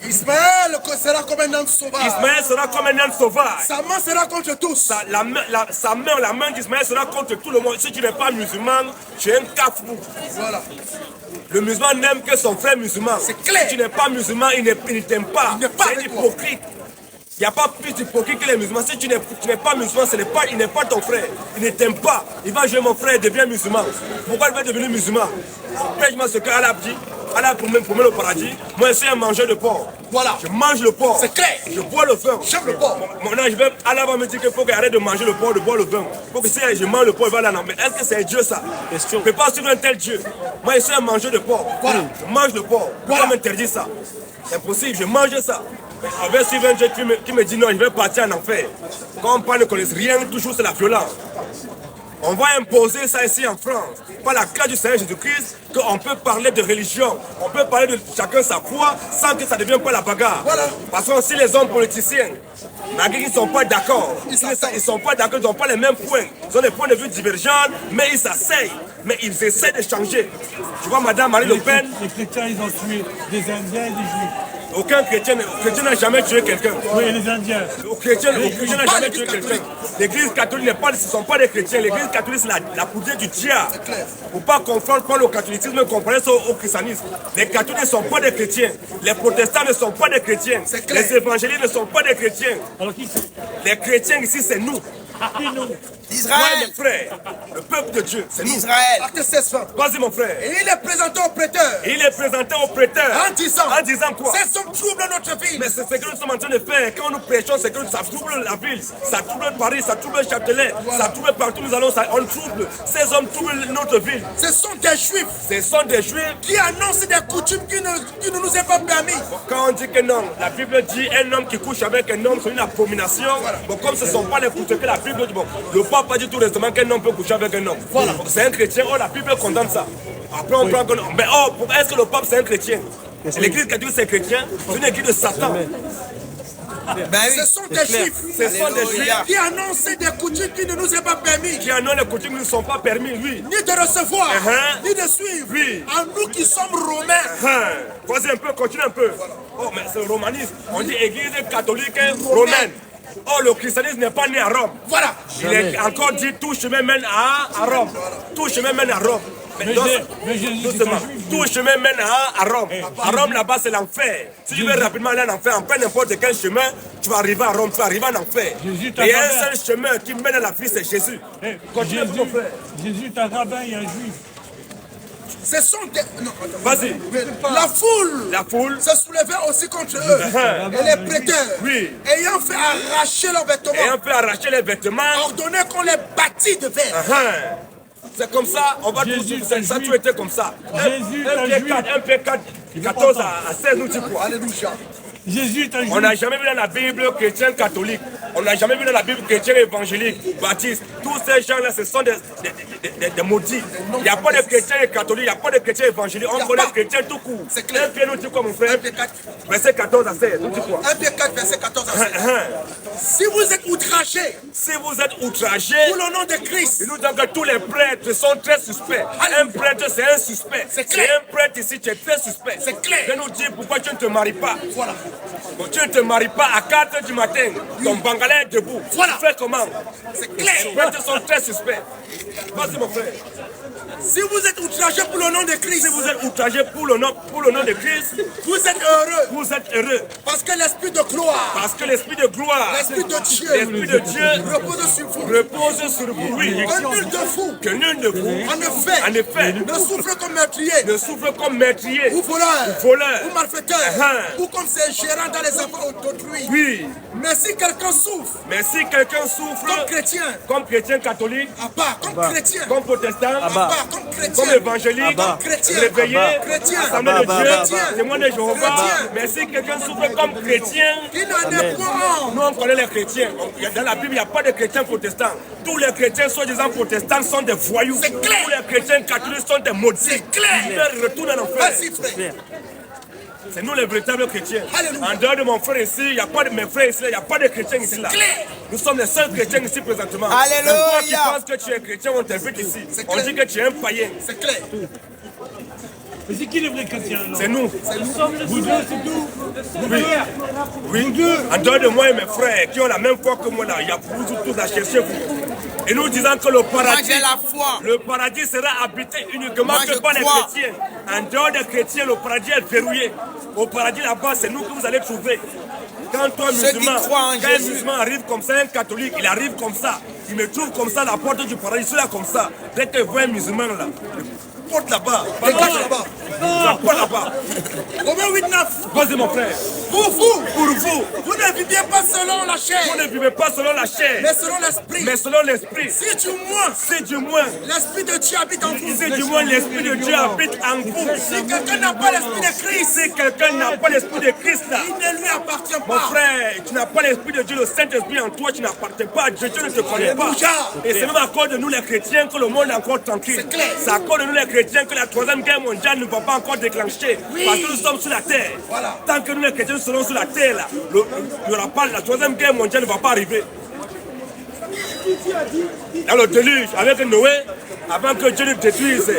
Speaker 4: Ismaël sera comme un âne sauvage.
Speaker 3: Ismaël sera comme un âne sauvage.
Speaker 4: Sa main sera contre tous.
Speaker 3: La main d'Ismaël sera contre tout le monde. Si tu n'es pas musulman, tu es un kafou.
Speaker 4: Voilà.
Speaker 3: Le musulman n'aime que son frère musulman.
Speaker 4: C'est clair.
Speaker 3: Si tu n'es pas musulman, il ne t'aime pas. C'est un hypocrite. Il n'y a pas plus hypocrite que les musulmans. Si tu n'es pas musulman, il n'est pas ton frère. Il ne t'aime pas. Il va jouer mon frère et devient musulman. Pourquoi il va devenir musulman? Pêche-moi ce qu'Allah dit. Allah pour me le paradis. Moi, je suis un mangeur de porc.
Speaker 4: Voilà.
Speaker 3: Je mange le porc.
Speaker 4: C'est clair.
Speaker 3: Je bois le vin.
Speaker 4: J'aime le porc.
Speaker 3: Maintenant, Allah va me dire qu'il faut que j'arrête de manger le porc, de boire le vin. Il faut que si je mange le porc, il va là. Mais est-ce que c'est Dieu ça? Je ne peux pas suivre un tel Dieu. Moi, je suis un mangeur de porc.
Speaker 4: Voilà.
Speaker 3: Je mange le porc. Pourquoi m'interdire ça? C'est impossible, je mange ça. On va suivre un Dieu qui me dit non, je vais partir en enfer. Quand on parle ne connaît rien, toujours c'est la violence. On va imposer ça ici en France, par la grâce du Seigneur Jésus-Christ, qu'on peut parler de religion, on peut parler de chacun sa foi, sans que ça ne devienne pas la bagarre. Voilà. Parce que si les hommes politiciens, malgré qu'ils ne sont pas d'accord, ils ne sont pas d'accord, ils n'ont pas les mêmes points, ils ont des points de vue divergents, mais ils s'asseyent, mais ils essaient de changer. Tu vois, Madame Marine Le Pen,
Speaker 7: les chrétiens, ils ont tué des Indiens et des Juifs.
Speaker 3: Aucun chrétien n'a jamais tué quelqu'un.
Speaker 7: Oui, les Indiens.
Speaker 3: Le chrétien n'a jamais tué quelqu'un. L'église catholique ce ne sont pas des chrétiens. L'église catholique, c'est la poudre du diable. Il ne faut pas confondre le catholicisme et comparer ça au christianisme. Les catholiques ne sont pas des chrétiens. Les protestants ne sont pas des chrétiens. Les évangéliques ne sont pas des chrétiens.
Speaker 7: Alors qui c'est?
Speaker 3: Les chrétiens ici, c'est nous.
Speaker 6: Israël.
Speaker 3: Ouais, mes frères, le peuple de Dieu, c'est nous.
Speaker 6: Israël.
Speaker 4: Acte 16, fin.
Speaker 3: Vas-y, mon frère.
Speaker 4: Et il est présenté au prêteur.
Speaker 3: Il est présenté au prêteur.
Speaker 4: En disant
Speaker 3: quoi?
Speaker 4: c'est son trouble notre ville.
Speaker 3: Mais c'est ce que nous sommes en train de faire. Quand nous prêchons, c'est que ça trouble la ville, ça trouble Paris, ça trouble Châtelet, ça trouble partout où nous allons, on trouble. Ces hommes troublent notre ville.
Speaker 4: Ce sont des juifs.
Speaker 3: Ce sont des juifs
Speaker 4: qui annoncent des coutumes qui ne nous est pas permis.
Speaker 3: Quand on dit que non, la Bible dit un homme qui couche avec un homme, c'est une abomination. Bon, comme ce ne sont pas les coutumes que la Bible dit, bon, le pape a dit tout récemment qu'un homme peut coucher avec un homme. Voilà. C'est un chrétien, la Bible condamne ça. Après on prend que non. Mais est-ce que le pape c'est un chrétien? L'église catholique c'est chrétien, c'est une église de Satan.
Speaker 4: Ce sont des juifs.
Speaker 3: Ce sont des juifs
Speaker 4: qui annoncent des coutumes qui ne nous est pas permis.
Speaker 3: Qui annoncent des coutumes qui ne sont pas permis, oui.
Speaker 4: Ni de recevoir, ni de suivre.
Speaker 3: Oui.
Speaker 4: En nous qui sommes romains.
Speaker 3: Vas-y un peu, continue un peu. Oh, mais c'est le romanisme. On dit église catholique romaine. Oh, le christianisme n'est pas né à Rome.
Speaker 4: Voilà.
Speaker 3: Il est encore dit tout chemin mène à Rome. Tout chemin mène à Rome. Tout chemin mène à Rome. À Rome, là-bas, c'est l'enfer. Si tu veux rapidement aller en enfer, en plein n'importe quel chemin, tu vas arriver à Rome, tu vas arriver en enfer. Et il y a un seul chemin qui mène à la vie, c'est Jésus.
Speaker 7: Jésus est un rabbin et un juif.
Speaker 4: Ce sont des...
Speaker 3: Vas-y.
Speaker 4: La foule se soulevait aussi contre eux. Et les prêteurs, ayant fait arracher leurs vêtements, ordonnaient qu'on les bâtit de verre.
Speaker 3: C'est comme ça, on va tout ça a toujours été comme ça. Un P4, 14 à 16, nous dit quoi?
Speaker 4: Alléluia.
Speaker 7: Jésus est un juif.
Speaker 3: On n'a jamais vu dans la Bible chrétienne catholique. On n'a jamais vu dans la Bible chrétienne évangélique, baptiste. Tous ces gens-là, ce sont des maudits. Il n'y a pas de chrétiens catholiques, il n'y a pas de chrétiens évangéliques. On connaît les chrétiens tout court.
Speaker 4: C'est clair.
Speaker 3: Un Pierre nous dit quoi, mon frère? Verset 14 à 16, nous dit quoi?
Speaker 4: 1 Pierre 4, verset 14 à 16. Si vous êtes outragés, pour le nom de Christ,
Speaker 3: il nous dit que tous les prêtres sont très suspects. Un prêtre, c'est un suspect.
Speaker 4: C'est clair.
Speaker 3: Un prêtre ici, tu es très suspect.
Speaker 4: C'est clair.
Speaker 3: Je nous dis pourquoi tu ne te maries pas.
Speaker 4: Voilà.
Speaker 3: Bon, tu ne te maries pas à 4 du matin. Ton bangalais est debout.
Speaker 4: Voilà.
Speaker 3: Tu fais comment?
Speaker 4: C'est clair.
Speaker 3: Les prêtres sont très suspects. Vas-y, mon frère.
Speaker 4: Si vous êtes outragés pour le nom de Christ,
Speaker 3: Si vous êtes outragés pour le nom de Christ,
Speaker 4: vous êtes heureux.
Speaker 3: vous êtes heureux.
Speaker 4: Parce que l'esprit de gloire,
Speaker 3: Parce que l'esprit de gloire,
Speaker 4: l'esprit de Dieu, repose sur vous.
Speaker 3: repose sur vous. Oui.
Speaker 4: Que nul de vous,
Speaker 3: Que nul de vous,
Speaker 4: en effet, ne souffre comme meurtrier,
Speaker 3: ne souffre comme meurtrier,
Speaker 4: ou voleur,
Speaker 3: ou
Speaker 4: malfaiteur, ou comme ses gérants dans les affaires d'autrui.
Speaker 3: Oui.
Speaker 4: Mais si quelqu'un souffre,
Speaker 3: Mais si quelqu'un souffre, comme chrétien catholique,
Speaker 4: comme chrétien,
Speaker 3: comme protestant,
Speaker 4: comme chrétien,
Speaker 3: comme évangélique,
Speaker 4: chrétien,
Speaker 3: réveillé,
Speaker 4: chrétien,
Speaker 3: assemblée de Dieu,
Speaker 4: chrétien,
Speaker 3: témoin de Jéhovah.
Speaker 4: chrétien.
Speaker 3: Mais si quelqu'un souffre comme chrétien,
Speaker 4: qui n'en est point,
Speaker 3: nous on connaît les chrétiens. Dans la Bible, il n'y a pas de chrétiens protestants. Tous les chrétiens soi-disant protestants sont des voyous.
Speaker 4: C'est clair.
Speaker 3: Tous les chrétiens catholiques sont des maudits.
Speaker 4: C'est clair.
Speaker 3: Ils retournent en enfer.
Speaker 4: Vas-y, frère.
Speaker 3: C'est nous les véritables chrétiens.
Speaker 4: Alléluia.
Speaker 3: En dehors de mon frère ici, il n'y a pas de mes frères ici, il n'y a pas de chrétiens ici. Là.
Speaker 4: clair.
Speaker 3: Nous sommes les seuls chrétiens ici présentement.
Speaker 6: Alléluia.
Speaker 3: Toi qui penses que tu es chrétien, on t'invite ici. On dit que tu es un païen.
Speaker 4: C'est clair.
Speaker 7: Mais c'est qui les vrais chrétiens?
Speaker 3: C'est nous.
Speaker 7: Vous deux, c'est tout.
Speaker 3: Oui. En dehors de moi et mes frères qui ont la même foi que moi là, il y a vous tous à chercher vous. Et nous disons que le paradis,
Speaker 6: Moi, j'ai la foi.
Speaker 3: le paradis sera habité uniquement
Speaker 6: Moi,
Speaker 3: que
Speaker 6: je
Speaker 3: par les
Speaker 6: crois.
Speaker 3: chrétiens. En dehors des chrétiens, le paradis est verrouillé. Au paradis là-bas, c'est nous que vous allez trouver. Quand toi,
Speaker 6: Ceux qui
Speaker 3: musulman,
Speaker 6: croient en
Speaker 3: quand un
Speaker 6: Jésus.
Speaker 3: musulman arrive comme ça, un catholique, il arrive comme ça. Il me trouve comme ça à la porte du paradis, celui-là comme ça. Dès que je vois un musulman là, porte là-bas.
Speaker 4: Dégage là-bas.
Speaker 3: La porte là-bas.
Speaker 4: Romains 8-9.
Speaker 3: Vas-y mon frère.
Speaker 4: Pour vous,
Speaker 3: Pour vous,
Speaker 4: vous ne vivez pas selon la
Speaker 3: vous
Speaker 4: chair,
Speaker 3: ne vivez pas selon la chair,
Speaker 4: mais selon l'esprit.
Speaker 3: mais selon l'esprit.
Speaker 4: Si du moins, l'esprit de Dieu habite en vous.
Speaker 3: Si du moins l'esprit de Dieu habite en vous.
Speaker 4: Si quelqu'un n'a pas l'esprit de Christ,
Speaker 3: Si quelqu'un n'a pas l'esprit de Christ là,
Speaker 4: il ne lui appartient
Speaker 3: mon
Speaker 4: pas.
Speaker 3: frère, tu n'as pas l'esprit de Dieu, le Saint-Esprit en toi, tu n'appartiens pas à Dieu, Dieu ne te connaît pas.
Speaker 4: Alléluia.
Speaker 3: Et c'est même à cause de nous les chrétiens que le monde est encore tranquille.
Speaker 4: C'est clair.
Speaker 3: C'est à cause de nous les chrétiens que la troisième guerre mondiale ne va pas encore déclencher.
Speaker 4: Oui.
Speaker 3: Parce que nous sommes sur la terre.
Speaker 4: Voilà.
Speaker 3: Tant que nous les chrétiens serons sur la terre là, il n'y aura pas, la troisième guerre mondiale ne va pas arriver. Dans le déluge, avec Noé, avant que Dieu le détruise,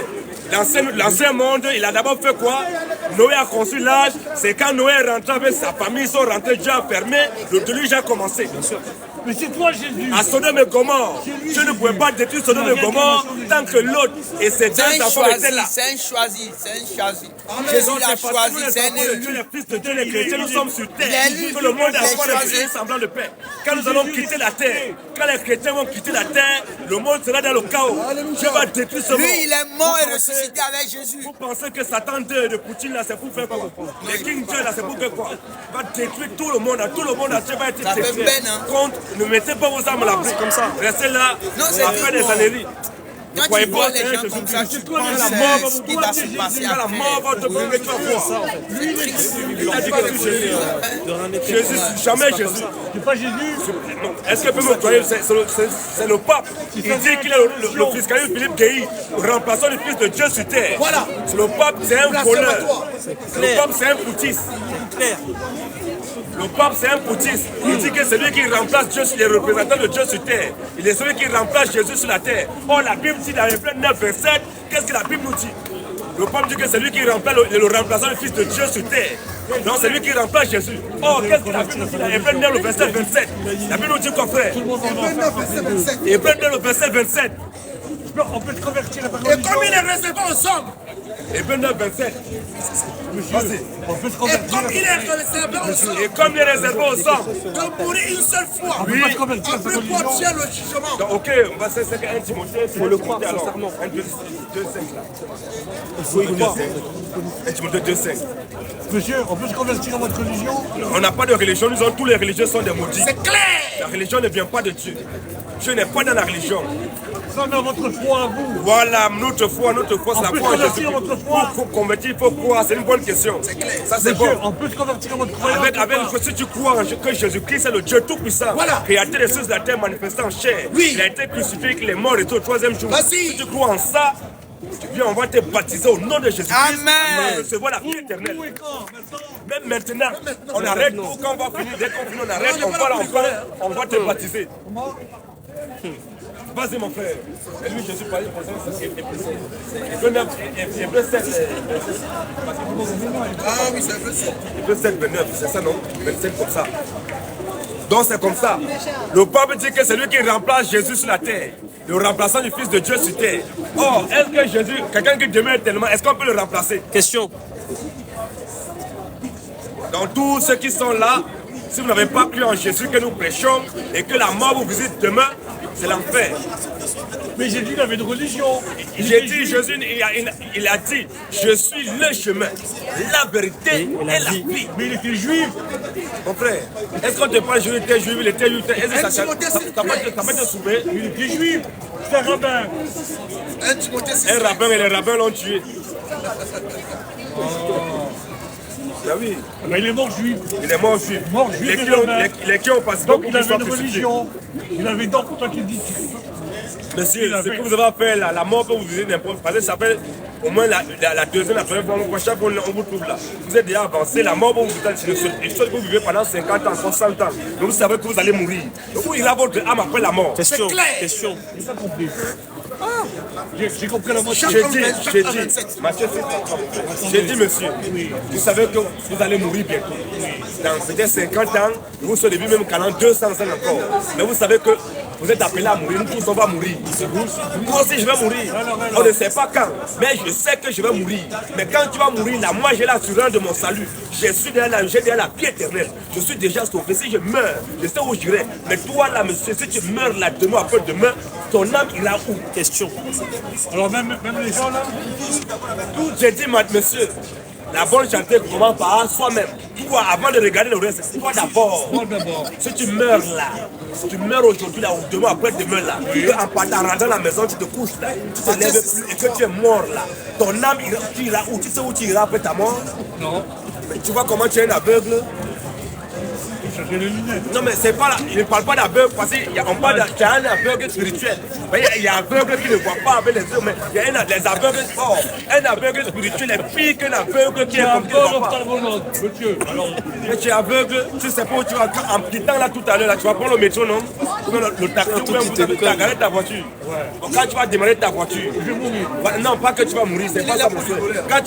Speaker 3: l'ancien monde, il a d'abord fait quoi? Noé a construit l'âge, c'est quand Noé est rentré avec sa famille, ils sont rentrés, Dieu a fermé, le déluge a commencé. Bien sûr.
Speaker 7: Mais c'est toi Jésus.
Speaker 3: À Sodome et Gomorrhe, Dieu ne pouvait pas détruire Sodome et Gomorre tant que l'autre et ses deux enfants étaient là.
Speaker 6: C'est un choisi. Jésus l'a choisi, c'est un élu.
Speaker 3: Les fils de Dieu, les chrétiens, nous sommes sur terre. Que le monde a pas de semblant de paix. Quand nous allons quitter la terre, quand les chrétiens vont quitter la terre, le monde sera dans le chaos. Dieu va détruire ce monde.
Speaker 6: Lui, il est mort et ressuscité avec Jésus.
Speaker 3: Vous pensez que Satan de Poutine là, c'est pour faire quoi? Les King Dieu là, c'est pour faire quoi? Il va détruire tout le monde, Dieu va être détruit. Contre, ne mettez pas vos armes à l'abri comme ça. Restez là, après des années.
Speaker 6: Quand tu vois les gens comme ça, tu penses ce qui va se passer après.
Speaker 3: La mort va te brûler, tu vas voir. Il a dit que tu es Jésus. Jésus, jamais Jésus.
Speaker 7: C'est pas Jésus.
Speaker 3: Est-ce que peut me croire? C'est le pape. Il dit qu'il est le fils Philippe Guéhi, remplaçant le fils de Dieu sur terre.
Speaker 4: Voilà.
Speaker 3: Le pape, c'est un voleur. Le pape, c'est un foutiste. Le pape, c'est un foutiste. Il dit que c'est lui qui remplace Dieu, les représentants de Dieu sur terre. Il est celui qui remplace Jésus sur la terre. Or, la Bible dit dans Hébreux 9, verset 7, qu'est-ce que la Bible nous dit? Le pape dit que c'est lui qui remplace le remplaçant le fils de Dieu sur terre. Non, c'est lui qui remplace Jésus. Or, qu'est-ce que la Bible nous dit dans Hébreux 9, verset 27? La Bible nous dit quoi, frère? Hébreux 9, verset 27.
Speaker 7: On peut te convertir à ta
Speaker 4: Et
Speaker 7: religion.
Speaker 4: comme il est réservé aux hommes,
Speaker 3: Hébreux 9, 27.
Speaker 7: Monsieur, on peut te
Speaker 4: et
Speaker 7: convertir.
Speaker 4: comme il est réservé aux hommes,
Speaker 3: Et comme il est réservé aux hommes.
Speaker 4: de mourir une seule fois,
Speaker 7: On peut pas te convertir à ta
Speaker 4: après
Speaker 7: religion.
Speaker 4: porter le jugement.
Speaker 3: Donc, ok, on va c'est qu'un Timothée. Il faut le croire sincèrement. 1, 2, 5 là. Il faut y croire. 1 Timothée 2, 5.
Speaker 7: Monsieur, on peut se convertir à votre religion.
Speaker 3: On n'a pas de religion, nous avons tous les religieux sont des maudits.
Speaker 4: C'est clair.
Speaker 3: La religion ne vient pas de Dieu. Dieu n'est pas dans la religion.
Speaker 7: Ça met votre foi à vous.
Speaker 3: Voilà, notre foi, c'est la
Speaker 7: peut
Speaker 3: foi en
Speaker 7: convertir
Speaker 3: Jésus.
Speaker 7: votre foi.
Speaker 3: Pour convertir, il faut croire, c'est une bonne question. Ça c'est bon.
Speaker 7: Monsieur, on peut se convertir à votre croyance.
Speaker 3: Si tu crois que Jésus-Christ est le Dieu Tout-Puissant, créateur des choses de la terre manifesté en chair, il a été crucifié, qu'il est mort et tout au troisième jour. Si tu crois en ça, tu viens, on va te baptiser au nom de Jésus-Christ.
Speaker 6: Amen.
Speaker 3: On va recevoir la vie éternelle. Même maintenant, on arrête tout. Quand on va finir, dès qu'on finit, on arrête, on va te baptiser. Vas-y mon frère. Et lui, Jésus parlait pour ça. Hébreux 7.
Speaker 4: Ah oui, c'est vrai.
Speaker 3: Hébreux 7, 29, c'est ça non? 27 comme ça. Donc c'est comme ça. Le pape dit que c'est lui qui remplace Jésus sur la terre. Le remplaçant du Fils de Dieu sur terre. Or, est-ce que Jésus, quelqu'un qui demeure tellement, est-ce qu'on peut le remplacer?
Speaker 9: Question.
Speaker 3: Donc tous ceux qui sont là, si vous n'avez pas cru en Jésus que nous prêchons et que la mort vous visite demain, c'est l'enfer.
Speaker 7: Mais Jésus, il avait une religion.
Speaker 3: J'ai dit, Jésus, il a dit, je suis le chemin, la vérité et la vie.
Speaker 7: Mais il était juif.
Speaker 3: Mon frère, est-ce qu'on te parle juif, il était juif, est-ce que ça pas te souvenir?
Speaker 7: Il était juif. C'est un rabbin.
Speaker 3: Un rabbin et les rabbins l'ont tué. Ah oui.
Speaker 7: Ben, il est mort juif.
Speaker 3: Il est mort juif.
Speaker 7: Mort juif.
Speaker 3: Les qui ont passé
Speaker 7: donc il avait une religion. Il avait donc pour toi qui dit.
Speaker 3: Monsieur, ce que vous avez fait là, la mort peut vous dire n'importe quoi. Ça s'appelle au moins la deuxième, la première fois. Chaque fois on vous trouve là. Vous êtes déjà avancé, la mort peut vous dire une chose que vous vivez pendant 50 ans, 60 ans. Donc vous savez que vous allez mourir. Donc vous irez votre âme après la mort.
Speaker 9: Question.
Speaker 3: C'est clair.
Speaker 9: Question.
Speaker 7: J'ai pas compris. J'ai compris la moitié.
Speaker 3: J'ai dit, Matthieu 7, j'ai dit, monsieur, vous savez que vous allez mourir bientôt. Dans peut-être 50 ans, vous serez vu même qu'en 200 ans encore. Mais vous savez que vous êtes appelés à mourir, nous tous on va mourir. Moi aussi je vais mourir. On ne sait pas quand, mais je sais que je vais mourir. Mais quand tu vas mourir là, moi j'ai l'assurance de mon salut. J'ai déjà la vie éternelle. Je suis déjà sauvé. Si je meurs, je sais où j'irai. Mais toi là, monsieur, si tu meurs là demain, après demain, ton âme ira où?
Speaker 9: Question.
Speaker 7: Alors même les gens là.
Speaker 3: Tout j'ai dit, monsieur, la bonne chanter commence par soi-même. Toi, avant de regarder le reste, c'est toi d'abord. Si tu meurs là, si tu meurs aujourd'hui là, ou demain, après demain là, en partant, rentrant à la maison, tu te couches là, tu te lèves plus et que tu es mort là, ton âme ira où? Tu sais où tu iras après ta mort?
Speaker 7: Non.
Speaker 3: Mais tu vois comment tu es un aveugle?
Speaker 7: Chercher les lunettes.
Speaker 3: Non mais c'est pas là, il ne parle pas d'aveugle parce qu'on parle d'un aveugle spirituel. Il y a un aveugle qui ne voit pas avec les yeux, mais il y a des aveugles forts. Un aveugle spirituel est pire qu'un aveugle qui est comme qui ne voit pas.
Speaker 7: Monsieur, alors.
Speaker 3: Mais tu es aveugle, tu sais pas où tu vas. En quittant là tout à l'heure, tu vas prendre le métro, non? Ou bien le taxi, ou bien tu vas garer ta voiture. Quand tu vas démarrer ta voiture.
Speaker 7: Je vais mourir.
Speaker 3: Non, pas que tu vas mourir, c'est pas ça, monsieur. Quand tu